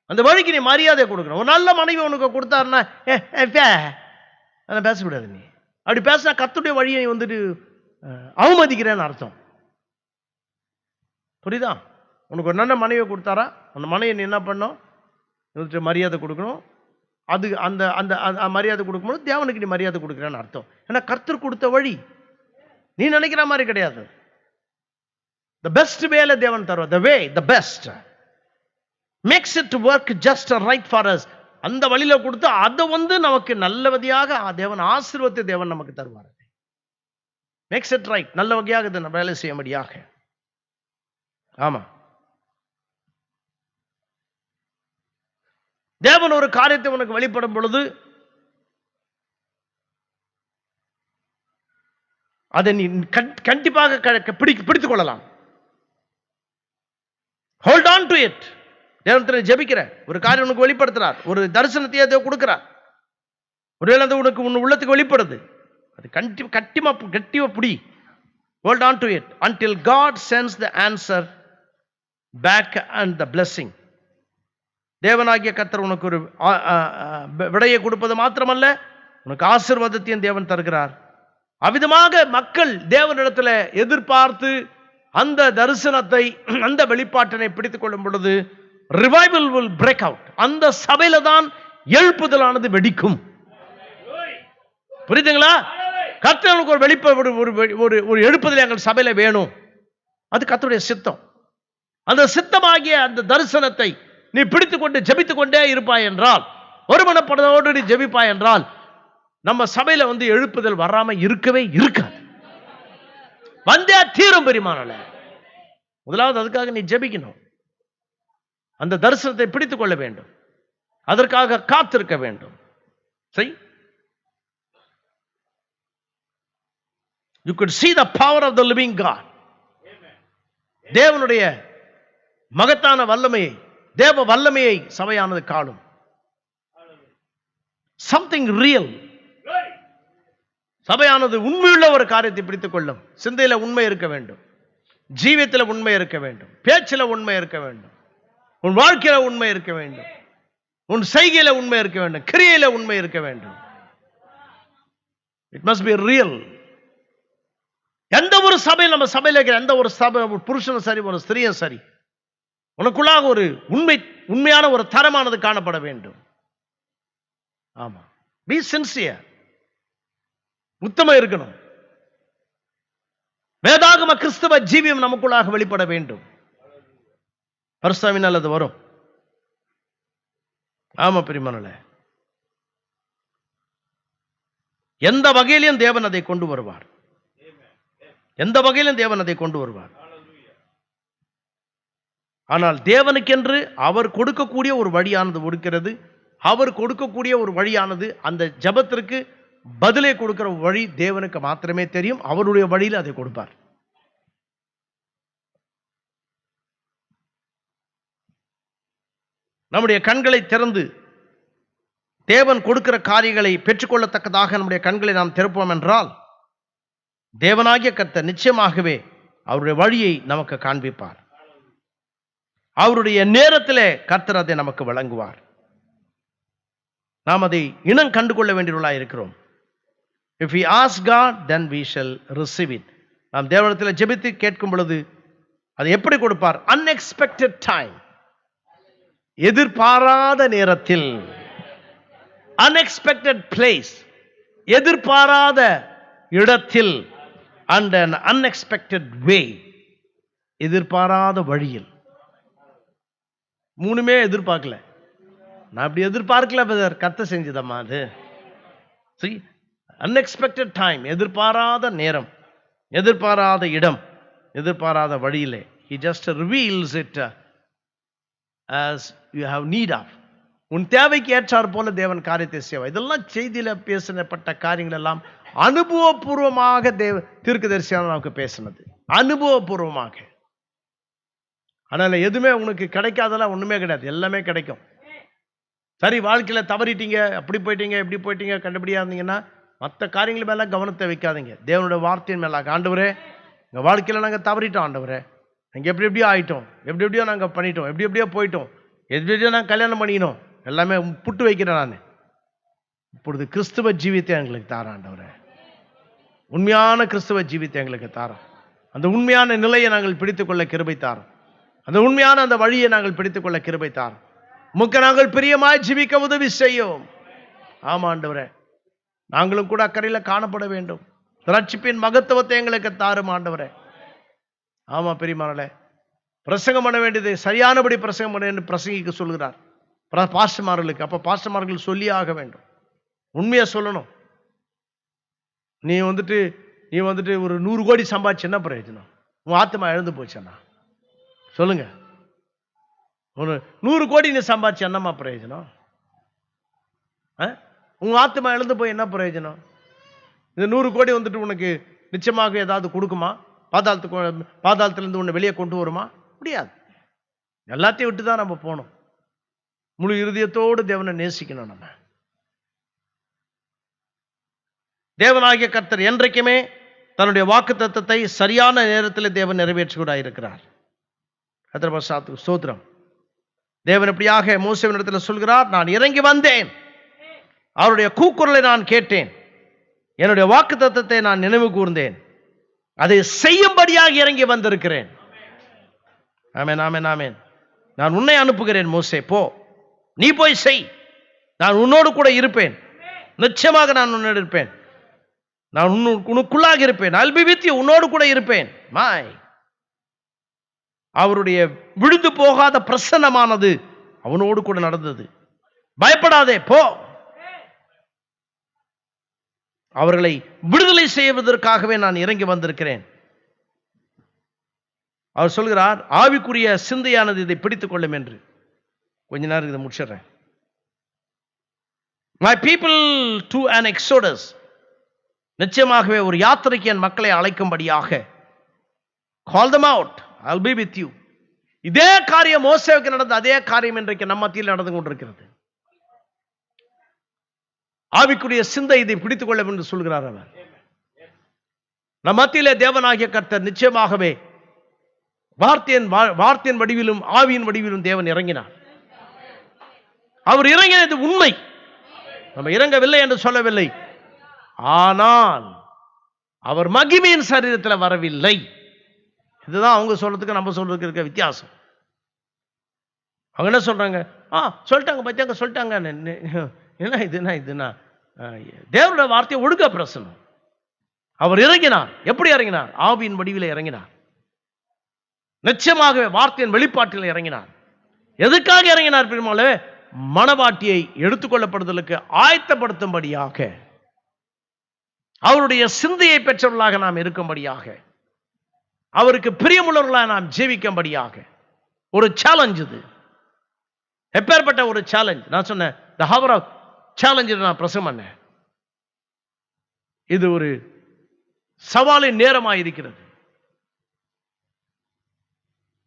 அந்த வழிக்கு நீ மரியாதை கொடுக்கணும். ஒரு நல்ல மனைவி உனக்கு கொடுத்தாருன்னா அதை பேசக்கூடாது. நீ அப்படி பேசினா கர்த்தருடைய வழியை வந்துட்டு அவமதிக்கிறேன்னு அர்த்தம். புரியுதா? உனக்கு ஒரு நல்ல மனைவியை கொடுத்தாரா, அந்த மனைவியை நீ என்ன பண்ணணும்? மரியாதை கொடுக்கணும். அது அந்த அந்த மரியாதை கொடுக்கும்போது தேவனுக்கு நீ மரியாதை கொடுக்குறேன்னு அர்த்தம். ஏன்னா கர்த்தர் கொடுத்த வழி நீ நினைக்கிற மாதிரி கிடையாது. the best வேல தேவன் தருவார். the way, the best makes it work just right for us. அந்த வழியில கொடுத்து அதை நமக்கு நல்லபடியாக தேவன் ஆசீர்வாதத்தை தேவன் நமக்கு தருவார். makes it right, நல்ல வகையாக இதை வேலை செய்யும்படியாக. ஆமா, தேவன் ஒரு காரியத்தை உனக்கு வெளிப்படும் பொழுது அதை நீ கண்டிப்பாக பிடித்துக் கொள்ளலாம். Hold on to it. தேவனத்தில் ஜெபிக்கிற ஒரு காரியம் உனக்கு வெளிப்படுத்துறார், ஒரு தரிசனத்தையே அதை கொடுக்கிறார், ஒருவேளை அது உனக்கு உன் உள்ளத்துக்கு வெளிப்படுது, அது கட்டிமா புடி. Hold on to it until God sends the answer back and the blessing. தேவனாகிய கர்த்தர் உனக்கு ஒரு விடையை கொடுப்பது மாத்திரமல்ல, உனக்கு ஆசீர்வாதத்தையும் தேவன் தருகிறார். அவ்விதமாக மக்கள் தேவனிடத்தில் எதிர்பார்த்து அந்த தரிசனத்தை, அந்த வெளிப்பாட்டினை பிடித்துக் கொள்ளும் பொழுது ரிவைவல் will break out. அந்த சபையில தான் எழுப்புதலானது வெடிக்கும். புரியுதுங்களா? கர்த்தருக்கு ஒரு ஒரு எழுப்புதல் எங்கள் சபையில வேணும். அது கர்த்தருடைய சித்தம். அந்த சித்தமாகிய அந்த தரிசனத்தை நீ பிடித்துக் கொண்டு ஜெபித்துக் கொண்டே இருப்பாய் என்றால், ஒரு மனப்படத்தோடு நீ ஜெபிப்பாய் என்றால், நம்ம சபையில எழுப்புதல் வராம இருக்கவே இருக்காது. வந்தே தீரும் பெரியமானல. முதலாவது அதுக்காக நீ ஜெபிக்கணும், அந்த தரிசனத்தை பிடித்துக் கொள்ள வேண்டும், அதற்காக காத்திருக்க வேண்டும். சரி, you could see the power of the living God. தேவனுடைய மகத்தான வல்லமையை, தேவ வல்லமையை சபையானது காணும். something real. சபையானது உண்மையுள்ள ஒரு காரியத்தை பிடித்துக் கொள்ளும். சிந்தையில உண்மை இருக்க வேண்டும், ஜீவியத்தில் உண்மை இருக்க வேண்டும், பேச்சில உண்மை இருக்க வேண்டும், உன் வாழ்க்கையில உண்மை இருக்க வேண்டும், உன் செய்கையில உண்மை இருக்க வேண்டும், கிரியையில உண்மை இருக்க வேண்டும். It must be real. எந்த ஒரு சபை, நம்ம சபையில் இருக்கிற எந்த ஒரு சபை, ஒரு புருஷனும் சரி, ஒரு ஸ்திரீயும் சரி, உனக்குள்ளாக ஒரு உண்மையான ஒரு தரமானது காணப்பட வேண்டும். ஆமா, பி சின்சியர், உத்தமம் இருக்கணும். வேதாகம கிறிஸ்தவ ஜீவியம் நமக்குள்ளாக வெளிப்பட வேண்டும். பரிசுத்தாவினால் அது வரும். ஆமா பிரியமானவர்களே, எந்த வகையிலும் தேவன் அதை கொண்டு வருவார், எந்த வகையிலும் தேவன் அதை கொண்டு வருவார். ஆனால் தேவனுக்கென்று அவர் கொடுக்கக்கூடிய ஒரு வழியானது இருக்கிறது. அவர் கொடுக்கக்கூடிய ஒரு வழியானது, அந்த ஜெபத்திற்கு பதிலை கொடுக்கிற வழி தேவனுக்கு மாத்திரமே தெரியும். அவருடைய வழியில் அதை கொடுப்பார். நம்முடைய கண்களை திறந்து தேவன் கொடுக்கிற காரியங்களை பெற்றுக்கொள்ளத்தக்கதாக நம்முடைய கண்களை நாம் திறப்போம் என்றால், தேவனாகிய கர்த்தர் நிச்சயமாகவே அவருடைய வழியை நமக்கு காண்பிப்பார். அவருடைய நேரத்திலே கர்த்தர் அதை நமக்கு வழங்குவார். நாம் அதை இனம் கண்டுகொள்ள வேண்டியவர்களாக இருக்கிறோம். If we ask God, then we shall receive it. நாம் தேவனிடத்தில் ஜெபித்து கேட்கும் பொழுது அதை எப்படி கொடுப்பார்? Unexpected time, எதிர்பாராத நேரத்தில். Unexpected place, எதிர்பாராத இடத்தில். And an unexpected way, எதிர்பாராத வழியில். மூணுமே எதிர்பார்க்கல. நான் அப்படி எதிர்பார்க்கல பிரதர், கர்த்தர் செஞ்சதம்மா அது. See, unexpected time, எதிர்பாராத நேரம், எதிர்பாராத இடம், எதிர்பாராத வழியிலே. He just reveals it as you have need of. உன் தேவைக்கு ஏற்றார் போல தேவன் காரியத்தை செய்வார். இதெல்லாம் செய்தியில பேசப்பட்ட காரியங்கள் எல்லாம் அனுபவபூர்வமாக தீர்க்கதரிசியான நமக்கு பேசினது, அனுபவபூர்வமாக. அதனால எதுவுமே உனக்கு கிடைக்காதெல்லாம் ஒண்ணுமே கிடையாது, எல்லாமே கிடைக்கும். சரி, வாழ்க்கையில தவறிட்டீங்க, அப்படி போயிட்டீங்க, இப்படி போயிட்டீங்க, கண்டுபிடியா இருந்தீங்கன்னா மற்ற காரியங்கள் மேல கவனத்தை வைக்காதீங்க. தேவனுடைய வார்த்தையின் மேல, ஆண்டவரே எங்க வாழ்க்கையில நாங்க தவறிட்டோம், ஆண்டவரே நாங்க எப்படி எப்படியோ ஆயிட்டோம், எப்படி எப்படியோ நாங்க பண்ணிட்டோம், எப்படி எப்படியோ போயிட்டோம், எப்படி எப்படியோ நாங்க கல்யாணம் பண்ணிக்கணும், எல்லாமே புட்டு வைக்கிறேன் நான். இப்பொழுது கிறிஸ்துவ ஜீவித்தை எங்களுக்கு தாரேன் ஆண்டவரே, உண்மையான கிறிஸ்துவ ஜீவித்தை எங்களுக்கு தாரோம். அந்த உண்மையான நிலையை நாங்கள் பிடித்துக்கொள்ள கிருபை தாரோம். அந்த உண்மையான அந்த வழியை நாங்கள் பிடித்துக்கொள்ள கிருபை தாரோம். உமக்கு நாங்கள் பிரியமாய் ஜீவிக்க உதவி செய்யும். ஆமா ஆண்டவரே, நாங்களும் கூட அக்கறையில் காணப்பட வேண்டும். ரட்சிப்பின் மகத்துவத்தை எங்களுக்கு தாரும் ஆண்டவரே. ஆமா பெரியமானே, பிரசங்கம் பண்ண வேண்டியதை சரியானபடி பிரசங்கம் பண்ண என்று பிரசங்கிக்க சொல்கிறார் பாஸ்டர்மார்களுக்கு. அப்ப பாஸ்டர்மார்கள் சொல்லியே ஆக வேண்டும், உண்மையா சொல்லணும். நீ வந்துட்டு ஒரு 100 கோடி சம்பாதிச்சு என்ன பிரயோஜனம்? உன் ஆத்மா இழந்து போச்சேன்னா சொல்லுங்க. ஒரு 100 கோடி நீ சம்பாதிச்சு என்னம்மா பிரயோஜனம்? உங்க ஆத்மா இழந்து போய் என்ன பிரயோஜனம்? இந்த 100 கோடி வந்துட்டு உனக்கு நிச்சயமாக ஏதாவது கொடுக்குமா? பாதாளத்திலிருந்து உன்னை வெளியே கொண்டு வருமா? முடியாது. எல்லாத்தையும் விட்டு தான் நம்ம போகணும். முழு இருதயத்தோடு தேவனை நேசிக்கணும். நம்ம தேவனாகிய கர்த்தர் என்றைக்குமே தன்னுடைய வாக்குத்தத்தத்தை சரியான நேரத்தில் தேவன் நிறைவேற்றுகிறார் இருக்கிறார். கர்த்தர் ஸ்தோத்திரம். தேவன் எப்படியாக மோசேவினிடத்தில் சொல்கிறார், நான் இறங்கி வந்தேன், அவருடைய கூக்குரலை நான் கேட்டேன், என்னுடைய வாக்குத்தத்தத்தை நான் நினைவு கூர்ந்தேன், அதை செய்யும்படியாக இறங்கி வந்திருக்கிறேன். ஆமென், ஆமென், ஆமென். நான் உன்னை அனுப்புகிறேன் மோசே, போ, நீ போய் செய், நான் உன்னோடு கூட இருப்பேன், நிச்சயமாக நான் உன்னோடு இருப்பேன், நான் உனக்குள்ளாக இருப்பேன், I'll be with you, உன்னோடு கூட இருப்பேன். அவருடைய விழுந்து போகாத பிரசன்னமானது அவனோடு கூட நடந்தது. பயப்படாதே, போ, அவர்களை விடுதலை செய்வதற்காகவே நான் இறங்கி வந்திருக்கிறேன். அவர் சொல்கிறார், ஆவிக்குரிய சிந்தையானது இதை பிடித்துக் கொள்ளும் என்று. கொஞ்ச நேரம் இதை முடிச்சிடுறேன். My people to an exodus, நிச்சயமாகவே ஒரு யாத்திரைக்கு என் மக்களை அழைக்கும்படியாக, call them out, I'll be with you. இதே காரியம் மோசேவுக்கு நடந்த அதே காரியம் இன்றைக்கு நம்ம மத்தியில் நடந்து கொண்டிருக்கிறது. ஆவிக்குரிய சிந்தை இதை பிடித்துக் கொள்ளும் என்று சொல்கிறார் அவர். நம் மத்தியிலே தேவனாகிய கர்த்தர் நிச்சயமாகவே வார்த்தையின் வடிவிலும் ஆவியின் வடிவிலும் தேவன் இறங்கினார். அவர் இறங்கினது உண்மை, நம்ம இறங்கவில்லை என்று சொல்லவில்லை. ஆனால் அவர் மகிமையின் சரீரத்தில் வரவில்லை. இதுதான் அவங்க சொல்றதுக்கு நம்ம சொல்றதுக்கு இருக்க வித்தியாசம். அவங்க என்ன சொல்றாங்க? சொல்லிட்டாங்க, பத்தியாங்க சொல்லிட்டாங்க. இதுனா தேவனுடைய வார்த்தையை ஒழுங்கா பிரசனம். அவர் இறங்கினார். எப்படி இறங்கினார்? ஆவியின் வடிவில் இறங்கினார். நிச்சயமாகவே வார்த்தையின் வெளிப்பாட்டில் இறங்கினார். எதுக்காக இறங்கினார்? பெருமாளே, மணவாட்டியை எடுத்துக்கொள்ளப்படுதலுக்கு ஆயத்தப்படுத்தும்படியாக, அவருடைய சிந்தையை பெற்றவர்களாக நாம் இருக்கும்படியாக, அவருக்கு பிரியமுள்ளவர்களாக நாம் ஜீவிக்கும்படியாக. ஒரு சேலஞ்ச் இது. எப்பேற்பட்ட ஒரு சேலஞ்ச்! நான் சொன்னேன், தி ஹவர் ஆஃப் சேலஞ்ச் நான் பிரசங்கம் பண்ணேன். இது ஒரு சவாலின் நேரமாக இருக்கிறது.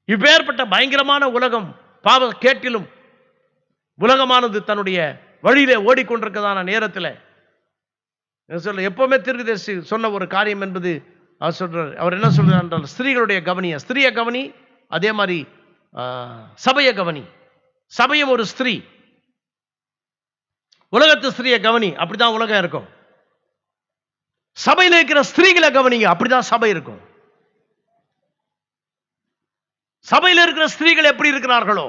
இப்பேற்பட்ட பயங்கரமான உலகம், பாவ கேட்டிலும் உலகமானது தன்னுடைய வழியிலே ஓடிக்கொண்டிருக்கிறதான நேரத்தில் சொல்ல, எப்பவுமே தீர்க்கதரிசி சொன்ன ஒரு காரியம் என்பது அவர் சொல்றார். அவர் என்ன சொல்றார் என்றால், ஸ்திரீகளுடைய கவனிய, ஸ்திரிய கவனி, அதே மாதிரி சபைய கவனி. சபையும் ஒரு ஸ்திரீ, உலகத்து ஸ்திரிய கவனி, அப்படிதான் உலகம் இருக்கும். சபையில் இருக்கிற ஸ்திரீகளை கவனிங்க, அப்படிதான் சபை இருக்கும். சபையில் இருக்கிற ஸ்திரீகள் எப்படி இருக்கிறார்களோ,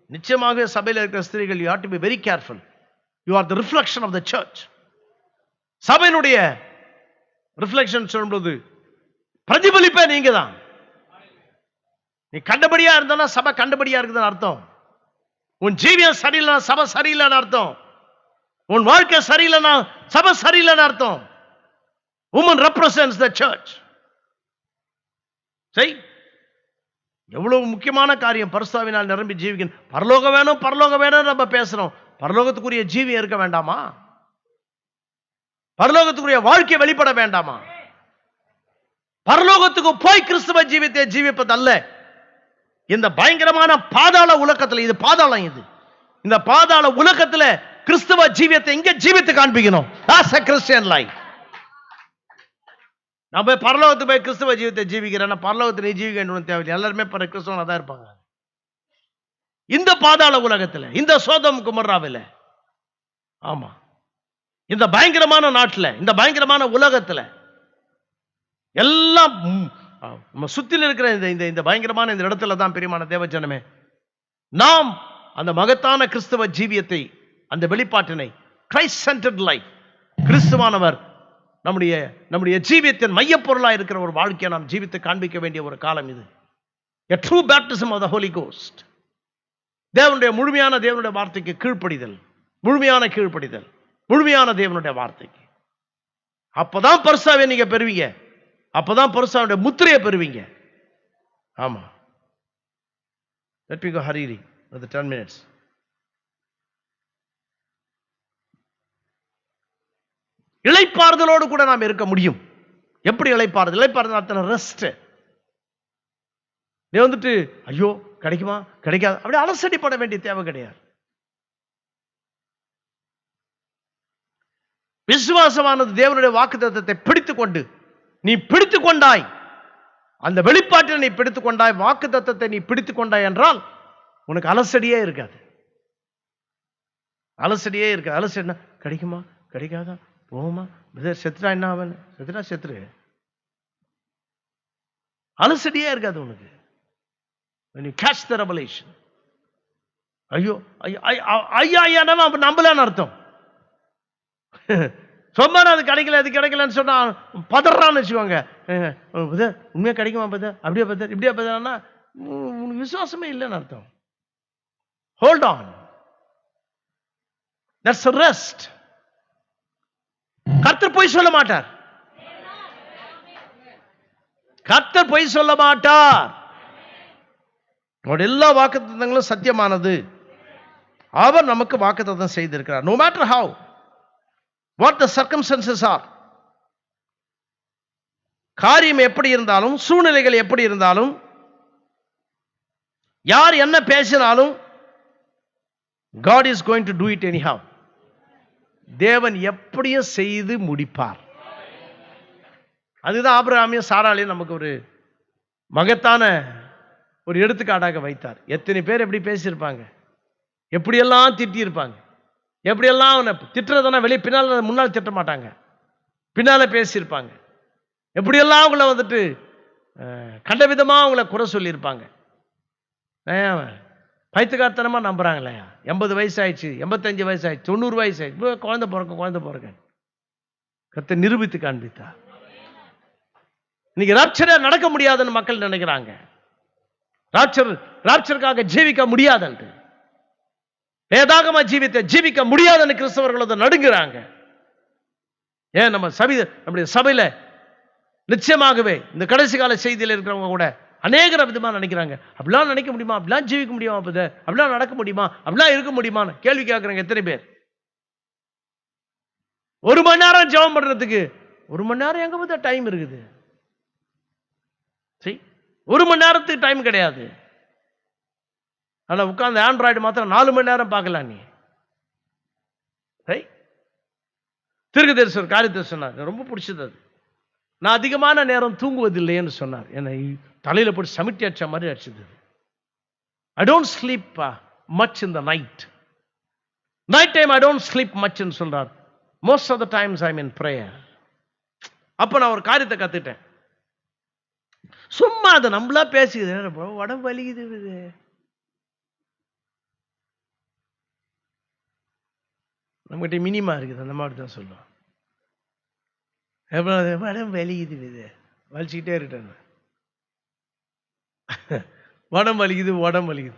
நிச்சயமாக சபையில் இருக்கிற ஸ்திரீகள், you have to be very careful. You are the reflection of the church. சபையினுடைய ரிஃப்ளெக்ஷன் சொல்லும்போது பிரதிபலிப்பே நீங்க தான். நீ கண்டபடியா இருந்தா சபை கண்டபடியா இருக்குதுன்னு அர்த்தம். உன் ஜீவியம் சரியில்லைனா சபை சரியில்லைன்னு அர்த்தம். உன் வாழ்க்கை சரியில்லைனா சபை சரியில்லைன்னு அர்த்தம். woman represents the church. சரி, எவ்வளவு முக்கியமான காரியம். பரிசுத்தாவினால் நிரம்பி ஜீவிக்கணும். பரலோகம் வேணும், பரலோகம் வேணும் நம்ம பேசுறோம். பரலோகத்துக்குரிய ஜீவியம் இருக்க வேண்டாமா? பரலோகத்துக்குரிய வாழ்க்கை வெளிப்பட வேண்டாமா? பரலோகத்துக்கு போய் கிறிஸ்துவ ஜீவித்தை ஜீவிப்பது அல்ல. இந்த பயங்கரமான பாதாள உலகத்தில், இது பாதாளம், இது இந்த பாதாள உலகத்தில் கிறிஸ்துவ ஜீவியத்தை இங்க ஜீவித்து காண்பிக்கணும். That's a Christian life. நான் போய் பரலோகத்து போய் கிறிஸ்துவ ஜீவித்தை ஜீவிக்கிறேன். பரலோகத்தை நீ ஜீவிக்க வேண்டிய தேவையில்லை. எல்லாருமே கிறிஸ்துவனா தான் இருப்பாங்க. இந்த பாதாள உலகத்தில், இந்த சோதம் குமர்ராவில், ஆமா, இந்த பயங்கரமான நாட்டில், இந்த பயங்கரமான உலகத்தில், எல்லாம் சுத்தில இருக்கிற இந்த பயங்கரமான இந்த இடத்துல தான் பிரியமான தேவஜனமே, நாம் அந்த மகத்தான கிறிஸ்தவ ஜீவியத்தை, அந்த வெளிப்பாட்டினை, கிரைஸ்ட் சென்டர்ட் லைஃப், கிறிஸ்துவானவர் நம்முடைய ஜீவியத்தின் மையப்பொருளாக இருக்கிற ஒரு வாழ்க்கையை நாம் ஜீவித்து காண்பிக்க வேண்டிய ஒரு காலம் இது. A true baptism of the Holy Ghost. தேவனுடைய வார்த்தைக்கு கீழ்ப்படிதல், முழுமையான கீழ்ப்படிதல், முழுமையான தேவனுடைய வார்த்தைக்கு. அப்பதான் பரிசாவை நீங்க பெறுவீங்க, அப்பதான் பரிசாவுடைய முத்திரையை பெறுவீங்க. ஆமா. Let me go hurry with the 10 minutes. இளைப்பாறுதலோடு கூட நாம் இருக்க முடியும். எப்படி இளைப்பாறுதல்? இளைப்பாறுதல் அத்தனை ரெஸ்ட். நீ வந்துட்டு ஐயோ கிடைக்குமா கிடைக்காது அப்படி அலசடிப்பட வேண்டிய தேவை கிடையாது. விசுவாசமானது தேவனுடைய வாக்குத்தத்தத்தை பிடித்துக் கொண்டு நீ பிடித்துக் கொண்டாய், அந்த வெளிப்பாட்டில் நீ பிடித்துக் கொண்டாய், வாக்குத்தத்தத்தை நீ பிடித்துக் கொண்டாய் என்றால் உனக்கு அலசடியே இருக்காது. அலசடியே இருக்காது. அலசடினா கிடைக்குமா கிடைக்காதா, போமா, செத்துட்டா என்ன ஆவன், செத்துட்டா செத்துரு, அலசடியே இருக்காது உனக்கு. When you catch the revelation, ஐயோ ஐயா ஐயா நம்பலன்னு அர்த்தம். சொன்னா அது கிடைக்கல அது கிடைக்கலன்னு சொன்னா பதறான்னு வச்சுக்கோங்க. உண்மையா கிடைக்குமா பதர், அப்படியே பதர், இப்படியா பதர்னா உனக்கு விசுவாசமே இல்லைன்னு அர்த்தம். Hold on, that's a rest. கர்த்தர் பொய் சொல்ல மாட்டார். கர்த்தர் பொய் சொல்ல மாட்டார். எல்லா வாக்குத்தத்தங்களும் சத்தியமானது. அவர் நமக்கு வாக்குத்தத்தம் செய்திருக்கிறார். No matter how, what the circumstances are, காரியம் எப்படி இருந்தாலும், சூழ்நிலைகள் எப்படி இருந்தாலும், யார் என்ன பேசினாலும், God is going to do it anyhow. தேவன் எப்படியும் செய்து முடிப்பார். அதுதான் ஆபிரகாமையும் சாராளையும் நமக்கு ஒரு மகத்தான ஒரு எடுத்துக்காட்டாக வைத்தார். எத்தனை பேர் எப்படி பேசியிருப்பாங்க, எப்படியெல்லாம் திட்டியிருப்பாங்க, எப்படியெல்லாம் திட்டுறதுனா வெளியே பின்னால் முன்னால் திட்ட மாட்டாங்க, பின்னால பேசியிருப்பாங்க, எப்படியெல்லாம் அவங்கள வந்துட்டு கண்ட விதமாக அவங்கள குறை சொல்லியிருப்பாங்க. பைத்துக்காரத்தனமா நம்புறாங்களே. 80 வயசு ஆயிடுச்சு, 85 வயசு ஆயிடுச்சு, 90 வயசு ஆயிடுச்சு, குழந்தை பிறக்க கர்த்தர் நிரூபித்து காண்பித்தா. இன்னைக்கு ராப்சரே நடக்க முடியாதுன்னு மக்கள் நினைக்கிறாங்க. ராப்சருக்காக ஜீவிக்க முடியாதுன்னு, வேதாகம ஜீவிக்க முடியாதுன்னு கிறிஸ்தவர்கள் அதை நடுங்குறாங்க. ஏன் நம்முடைய சபையில நிச்சயமாகவே இந்த கடைசி கால செய்தியில் இருக்கிறவங்க கூட அநேகர விதமா நினைக்கிறாங்க. அப்படிலாம் நினைக்க முடியுமா, அப்படிலாம் ஜீவிக்க முடியுமா, அப்படிலாம் நடக்க முடியுமா, அப்படிலாம் இருக்க முடியுமான்னு கேள்வி கேட்கறாங்க. எத்தனை பேர் 1 மணி நேரம் ஜெபம் பண்றதுக்கு 1 மணி நேரம் எங்க போது டைம் இருக்குது? சரி, 1 மணி நேரத்துக்கு டைம் கிடையாது. ஆனா உட்கார்ந்து ஆண்ட்ராய்டு மாத்திரம் 4 மணி நேரம் பார்க்கலாம் நீ. தீர்க்கதரிசி காரியத்தை சொன்னார், ரொம்ப பிடிச்சது அது. நான் அதிகமான நேரம் தூங்குவதில்லைன்னு சொன்னார். என்னை தலையில போட்டு சமிட்டி அடிச்ச மாதிரி அடிச்சது. I don't sleep much in the night. Night time I don't sleep much ன்னு சொல்றார். Most of the times I'm in prayer. அப்ப நான் ஒரு காரியத்தை கத்துட்டேன். சும்மா அதை நம்மளா பேசிக்குது, உடம்பு வலிக்குது, நம்மகிட்ட மினிமா இருக்குது, அந்த மாதிரி தான் சொல்லுவோம். உடம்பு வலிக்குது, வலிச்சுக்கிட்டே இருக்கேன். உடம்பு வலிக்குது.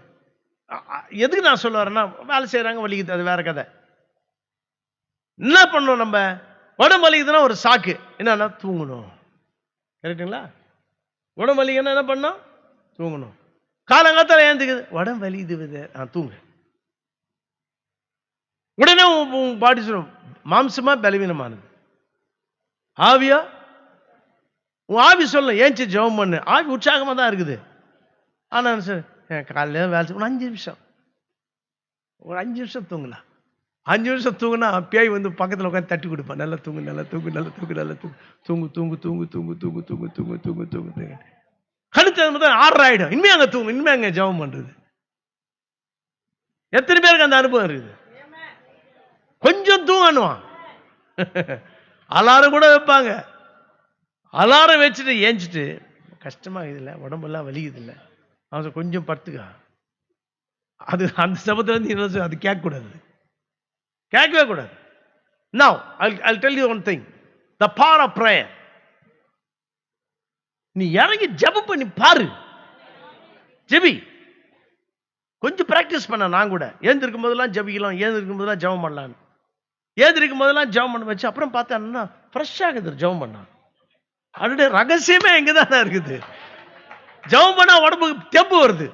எதுக்கு நான் சொல்ல வரேன்னா, வேலை செய்யறாங்க வலிக்குது, அது வேற கதை. என்ன பண்ணணும், நம்ம உடம்பு வலிக்குதுன்னா ஒரு சாக்கு என்னன்னா தூங்கணும். கரெக்டுங்களா? உடம்பு வலிக்குதுன்னா என்ன பண்ணணும்? தூங்கணும். காலங்காத்தால ஏந்துக்குது, உடம்பு வலிக்குது, தூங்கு. உடனே பாடி சொல்லும் மாம்சமா பலவீனமானது, ஆவியா உன் ஆவி சொல்லும் ஏஞ்சி ஜெபம் பண்ணு. ஆவி உற்சாகமா தான் இருக்குது. ஆனா சார் காலையில வேலை செய்ய 5 நிமிஷம், ஒரு 5 நிமிஷம் தூங்கலாம். 5 நிமிஷம் தூங்குனா பேய் வந்து பக்கத்துல உட்காந்து தட்டி கொடுப்பான். நல்லா தூங்கு, நல்லா தூங்கு, நல்லா தூங்கு, நல்லா தூங்கு, தூங்கு தூங்கு தூங்கு தூங்கு தூங்கு தூங்கு தூங்கு தூங்கு தூங்கு தூங்கு. கழுத்து முதல் 6 ஆயிடும். இனிமே அங்க தூங்கு, இனிமே அங்க ஜெபம் பண்றது. எத்தனை பேருக்கு அந்த அனுபவம் இருக்குது? கொஞ்சம் தூங்கணும். அலாரம் கூட வைப்பாங்க. அலாரம் வச்சுட்டு ஏஞ்சிட்டு கஷ்டமா இல்லை, உடம்பெல்லாம் வலிக்குது இல்லை, அவன் கொஞ்சம் படுத்துக்கா. அது அந்த சபத்துல இருந்து அது கேட்கக்கூடாது, கேட்கவே கூடாது. Now I'll tell you one thing. the power of prayer. நீ இறங்கி ஜெபம் பண்ணி பாரு, ஜெபி. கொஞ்சம் பிராக்டிஸ் பண்ண. நான் கூட ஏந்திருக்கும் போதெல்லாம் ஜெபிக்கலாம், ஏந்திருக்கும் போதெல்லாம் ஜெபம் பண்ணலான்னு. ஏந்திருக்கும் போதெல்லாம் ஜெபம் பண்ண வச்சு அப்புறம் பார்த்தா ஃப்ரெஷ் ஆகுது ஜெபம் பண்ணா. அதோட ரகசியமே எங்கதானே இருக்குது. ஜெபம் பண்ணா உடம்புக்கு தெம்பு வருது,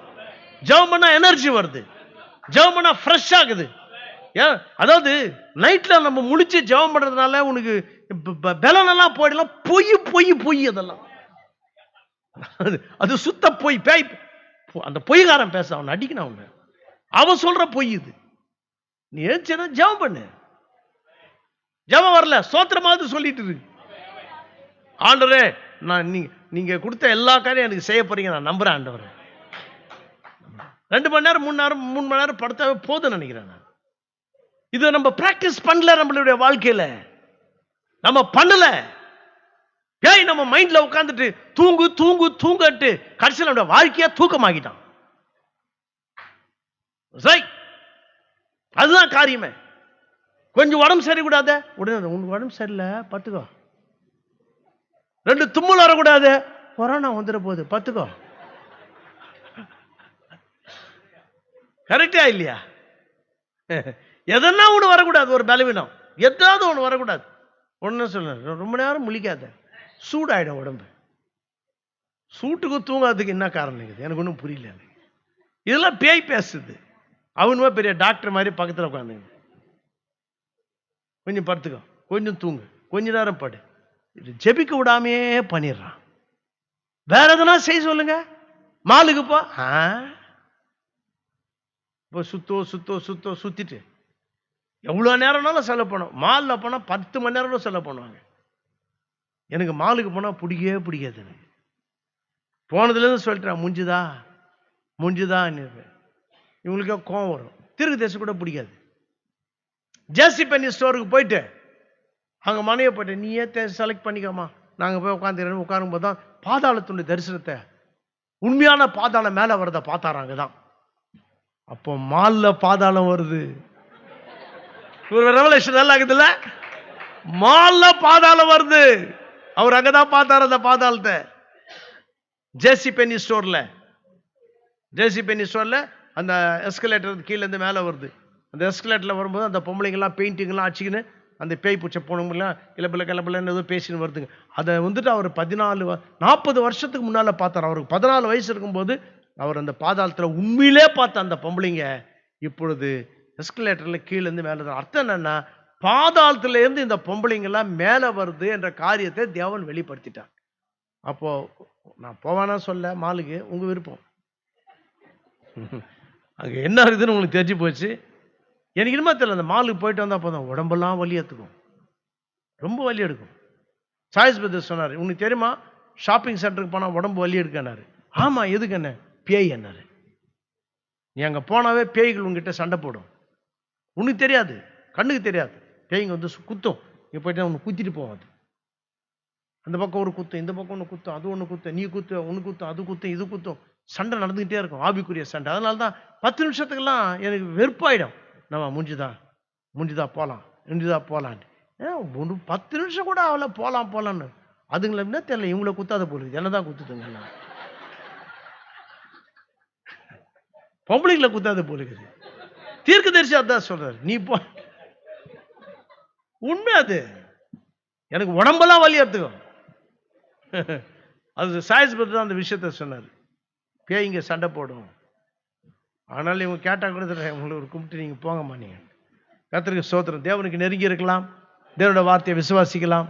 ஜெபம் பண்ணா எனர்ஜி வருது, ஜெபம் பண்ணா ஃப்ரெஷ் ஆகுது. அதாவது நைட்ல நம்ம முழிச்சு ஜெபம் பண்றதுனால உனக்கு பலனெல்லாம் போயிடலாம். பொய் பொய் பொய், அதெல்லாம் அது சுத்த பொய். பேய் அந்த பொய்காரன் பேச, அவன் அடிக்கணும், அவன் சொல்ற பொய் இது. நீ ஏச்சனா ஜெபம் பண்ணு. ஜெபம் வரல ஸ்தோத்திரமாவது சொல்லிட்டு இருக்கு. ஆண்டவரே, நான் நீங்க கொடுத்த எல்லா காரியம் எனக்கு செய்ய போறீங்க, நான் நம்புறேன் ஆண்டவரே. 2 மணி நேரம் 3 மணி நேரம் படுத்தாவே போதும் நினைக்கிறேன் நான். இது நம்ம பிராக்டிஸ் பண்ணல, நம்மளுடைய வாழ்க்கையில நம்ம பண்ணல. ஏய், நம்ம மைண்ட்ல உட்கார்ந்துட்டு தூங்கு தூங்கு தூங்கட்டு கடைசியில் நம்ம வாழ்க்கையா தூக்கமாகிட்டான். அதுதான் காரியமே. கொஞ்சம் உடம்பு சரி கூடாது, உடனே உனக்கு உடம்பு சரியில்லை பத்துக்கோ. 2 தும்மல் வரக்கூடாது, கொரோனா வந்துட போகுது பத்துக்கோ. கரெக்டா இல்லையா? எதனா ஒண்ணு வரக்கூடாது, ஒரு பலவீனம் எதாவது ஒண்ணு வரக்கூடாது. ஒண்ணு சொல்ல, ரொம்ப நேரம் முழிக்காத, சூடாயிடும் உடம்பு. சூட்டுக்கு தூங்காததுக்கு என்ன காரணம் இருக்குது எனக்கு ஒன்றும் புரியல. இதெல்லாம் பேய் பேசுது. அவனுமே பெரிய டாக்டர் மாதிரி பக்கத்தில் உட்காந்துங்க. கொஞ்சம் படுத்துக்கோ, கொஞ்சம் தூங்கு, கொஞ்ச நேரம் படு. இது ஜெபிக்க விடாமே பண்ணிடுறான். வேற எதனா செய்ய சொல்லுங்க. மாலுக்கு போ, இப்போ சுத்திட்டு எவ்வளோ நேரம்னாலும் செலவு பண்ணும். மாலில் போனால் 10 மணி நேரம் செலவு பண்ணுவாங்க. எனக்கு மாலுக்கு போனால் பிடிக்காது. எனக்கு போனதுலேருந்து சொல்லிட்டேன், முடிஞ்சுதா. இவங்களுக்கே கோவம் வரும். திருக்கு தேசம் கூட பிடிக்காது. ஜேசி பென்னி ஸ்டோருக்கு போயிட்டு அங்கே மனையை போயிட்டு, நீயே செலக்ட் பண்ணிக்காமா, நாங்கள் போய் உட்காரும் போது தான் பாதாளத்துடைய தரிசனத்தை, உண்மையான பாதாளம் மேலே வரதை பார்த்தாராங்க தான். அப்போ மாலில் பாதாளம் வருது. ரெவலேஷன் நல்லா இருக்குதுல்ல? மாலில் பாதாளம் வருது. அவர் அங்கதான் பார்த்தார் அந்த பாதாளத்தை. ஜேசி பென்னி ஸ்டோர்ல அந்த எஸ்கலேட்டர் கீழே இருந்து மேலே வருது. அந்த எஸ்கலேட்டர்ல வரும்போது அந்த பொம்பளைங்கெல்லாம் பெயிண்டிங்லாம் அடிச்சுக்கின்னு அந்த பேய் பூச்சை போனவங்களாம் கிளப்பிலன்னு ஏதோ பேசின்னு வருதுங்க. அதை வந்துட்டு அவர் 40 வருஷத்துக்கு முன்னால பார்த்தார். அவருக்கு 14 வயசு இருக்கும்போது அவர் அந்த பாதாளத்தில் உண்மையிலே பார்த்த அந்த பொம்பளைங்க இப்பொழுது எஸ்கலேட்டர்ல கீழே இருந்து மேலே தான். அர்த்தம் என்னன்னா, பாதாளத்துல இருந்து இந்த பொம்பளைங்கெல்லாம் மேலே வருது என்ற காரியத்தை தேவன் வெளிப்படுத்திட்டார். அப்போ நான் போவானா சொல்ல மாலுக்கு, உங்க விருப்பம். அங்க என்ன இருக்குதுன்னு உங்களுக்கு தெரிஞ்சு போச்சு. எனக்கு இனிமே தெரியல. அந்த மாலுக்கு போயிட்டு வந்தா போதும் உடம்பெல்லாம் வலி எடுத்துக்கும், ரொம்ப வலி எடுக்கும். சாய்ஸ் பிரதர் சொன்னார், உனக்கு தெரியுமா ஷாப்பிங் சென்டருக்கு போனா உடம்பு வலி எடுக்கனாரு. ஆமா, எதுக்கு என்ன? பேய் என்னாரு. நீ அங்க போனாவே பேய்கள் உங்ககிட்ட சண்டை போடும். உனக்கு தெரியாது, கண்ணுக்கு தெரியாது. பேய்ங்க வந்து குத்தும். நீ போயிட்டு உனக்கு குத்திட்டு போவாது. அந்த பக்கம் ஒரு குத்தும், இந்த பக்கம் ஒன்று குத்தும், அது ஒன்று குத்தும், நீ குத்து, ஒன்று குத்தும், அது குத்தும், இது குத்தும். சண்டை நடந்துகிட்டே இருக்கும், ஆவிக்குரிய சண்டை. அதனால தான் 10 நிமிஷத்துக்கெல்லாம் எனக்கு வெறுப்பாயிடும். நம்ம முடிஞ்சுதா போகலான். ஒரு 10 நிமிஷம் கூட அவளை போகலான்னு. அதுங்களை என்ன தெரியல, இவங்களை குத்தாத போலுது, என்னதான் குத்துதுங்க. பொம்பளைங்களை குத்தாத போலுக்குது. தீர்க்கதரிசி அதான் சொல்றாரு, நீ போ. உண்மை அது. எனக்கு உடம்பெல்லாம் வலி எடுத்துக்கும். அது சாய்ஸ் பத்தி தான் அந்த விஷயத்த சொன்னார். பேய்ங்க சண்டை போடும். ஆனால் இவங்க கேட்டா கூட உங்களுக்கு ஒரு கும்பிட்டு நீங்க போங்கம்மா. நீங்க கர்த்தருக்கு ஸ்தோத்திரம். தேவனுக்கு நெருங்கி இருக்கலாம், தேவனுடைய வார்த்தையை விசுவாசிக்கலாம்.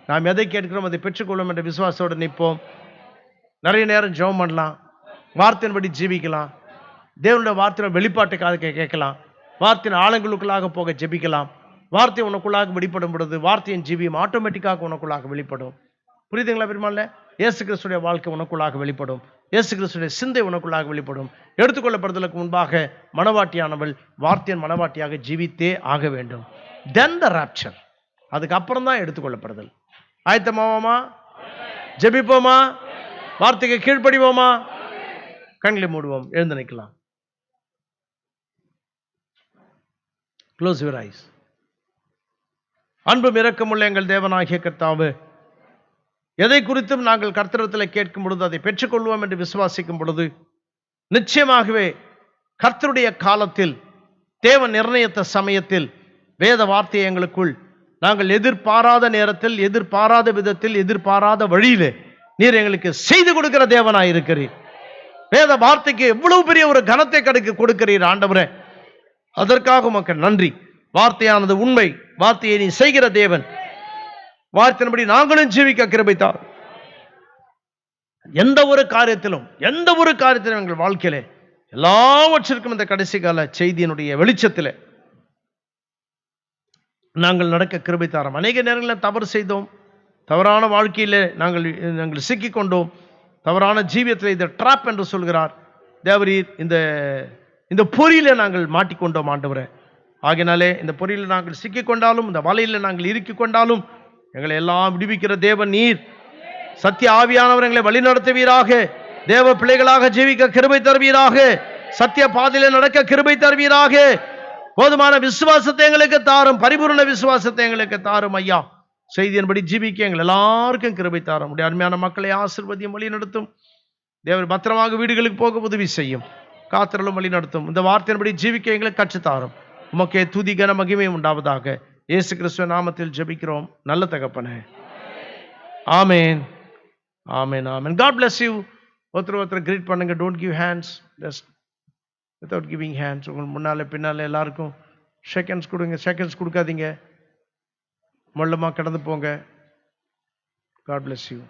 நாம் எதை கேட்கிறோம் அதை பெற்றுக்கொள்ளும் என்ற விசுவாசத்தோடு நிற்போம். நிறைய நேரம் ஜெபம் பண்ணலாம், வார்த்தையின்படி ஜீவிக்கலாம், தேவனுடைய வார்த்தையோட வெளிப்பாட்டுக்காக கேட்கலாம், வார்த்தையின் ஆழங்களுக்குள்ளாக போக ஜெபிக்கலாம். வார்த்தை உனக்குள்ளாக வெளிப்படும் பொழுது வார்த்தையின் ஜீவியம் ஆட்டோமேட்டிக்காக உனக்குள்ளாக வெளிப்படும். புரியுதுங்களா பெருமாள்ல? இயேசு கிறிஸ்துடைய வாழ்க்கை உனக்குள்ளாக வெளிப்படும். இயேசு கிறிஸ்துடைய சிந்தை உனக்குள்ளாக வெளிப்படும். எடுத்துக்கொள்ளப்படுதலுக்கு முன்பாக மனவாட்டியானவள் வார்த்தையின் மனவாட்டியாக ஜீவித்தே ஆக வேண்டும். Then the rapture. அதுக்கப்புறம் தான் எடுத்துக்கொள்ளப்படுதல். ஆயத்தமாவோமா? ஜெபிப்போமா? வார்த்தைக்கு கீழ்ப்படிவோமா? கண்களை மூடுவோம், எழுந்து நிற்கலாம். Close your eyes. அன்பும் இரக்கமுள்ள எங்கள் தேவனாகிய கர்த்தாவே, எதை குறித்தும் நாங்கள் கர்த்தரிடத்தில் கேட்கும் பொழுது அதை பெற்றுக்கொள்வோம் என்று விசுவாசிக்கும் பொழுது நிச்சயமாகவே கர்த்தருடைய காலத்தில், தேவன் நிர்ணயித்த சமயத்தில் வேத வார்த்தையை எங்களுக்குள் நாங்கள் எதிர்பாராத நேரத்தில், எதிர்பாராத விதத்தில், எதிர்பாராத வழியிலே நீர் எங்களுக்கு செய்து கொடுக்கிற தேவனாயிருக்கிறீர். வேத வார்த்தைக்கு எவ்வளவு பெரிய ஒரு கனத்தை கொடுக்கிறீர் ஆண்டவரே. அதற்காக உமக்கு நன்றி. வார்த்தையானது உண்மை. வார்த்தையை நீ செய்கிற தேவன். வார்த்தையின்படி நாங்களும் ஜீவிக்க கிருபை தாரும். எந்த ஒரு காரியத்திலும் எங்கள் வாழ்க்கையிலே எல்லாவற்றிற்கும் இந்த கடைசி கால செய்தியினுடைய வெளிச்சத்திலே நாங்கள் நடக்க கிருபை தாரும். அநேக நேரங்களில் தவறு செய்தோம், தவறான வாழ்க்கையிலே நாங்கள் சிக்கிக்கொண்டோம், தவறான ஜீவியத்தில் இதை ட்ராப் என்று சொல்கிறார் தேவரீர். இந்த பொறியில நாங்கள் மாட்டிக்கொண்டோம் ஆண்டவரே. ஆகினாலே இந்த பொறியில் நாங்கள் சிக்கிக்கொண்டாலும், இந்த வலையில் நாங்கள் இறுக்கிக் கொண்டாலும் எங்களை எல்லாம் விடுவிக்கிற தேவன் நீர். சத்திய ஆவியானவர் எங்களை வழி நடத்துவீராக. தேவ பிள்ளைகளாக ஜீவிக்க கிருபை தருவீராக. சத்திய பாதையில நடக்க கிருபை தருவீராக. போதுமான விசுவாசத்தை எங்களுக்கு தாரும், பரிபூர்ண விசுவாசத்தை எங்களுக்கு தாரும் ஐயா. செய்தியின்படி ஜீவிக்க எங்கள் எல்லாருக்கும் கிருபை தாரும். உடைய அருமையான மக்களை ஆசீர்வதியும், வழி நடத்தும். தேவர் பத்திரமாக வீடுகளுக்கு போக உதவி செய்யும், காத்திரலும் வழி நடத்தும். இந்த வார்த்தையின்படி ஜீவிக்க எங்களுக்கு கற்றுத்தாரும். உமக்கே துதி கன மகிமை உண்டாவதாக. இயேசு கிறிஸ்துவ நாமத்தில் ஜெபிக்கிறோம் நல்ல தகப்பனே. ஆமேன், ஆமேன், ஆமேன். God bless you. ஒருத்தர் கிரீட் பண்ணுங்க. Don't give hands, just without giving hands. உங்களுக்கு முன்னாலே பின்னாலே எல்லாருக்கும் செகண்ட்ஸ் கொடுங்க. செகண்ட்ஸ் கொடுக்காதீங்க, மொல்லமாக கடந்து போங்க. God bless you.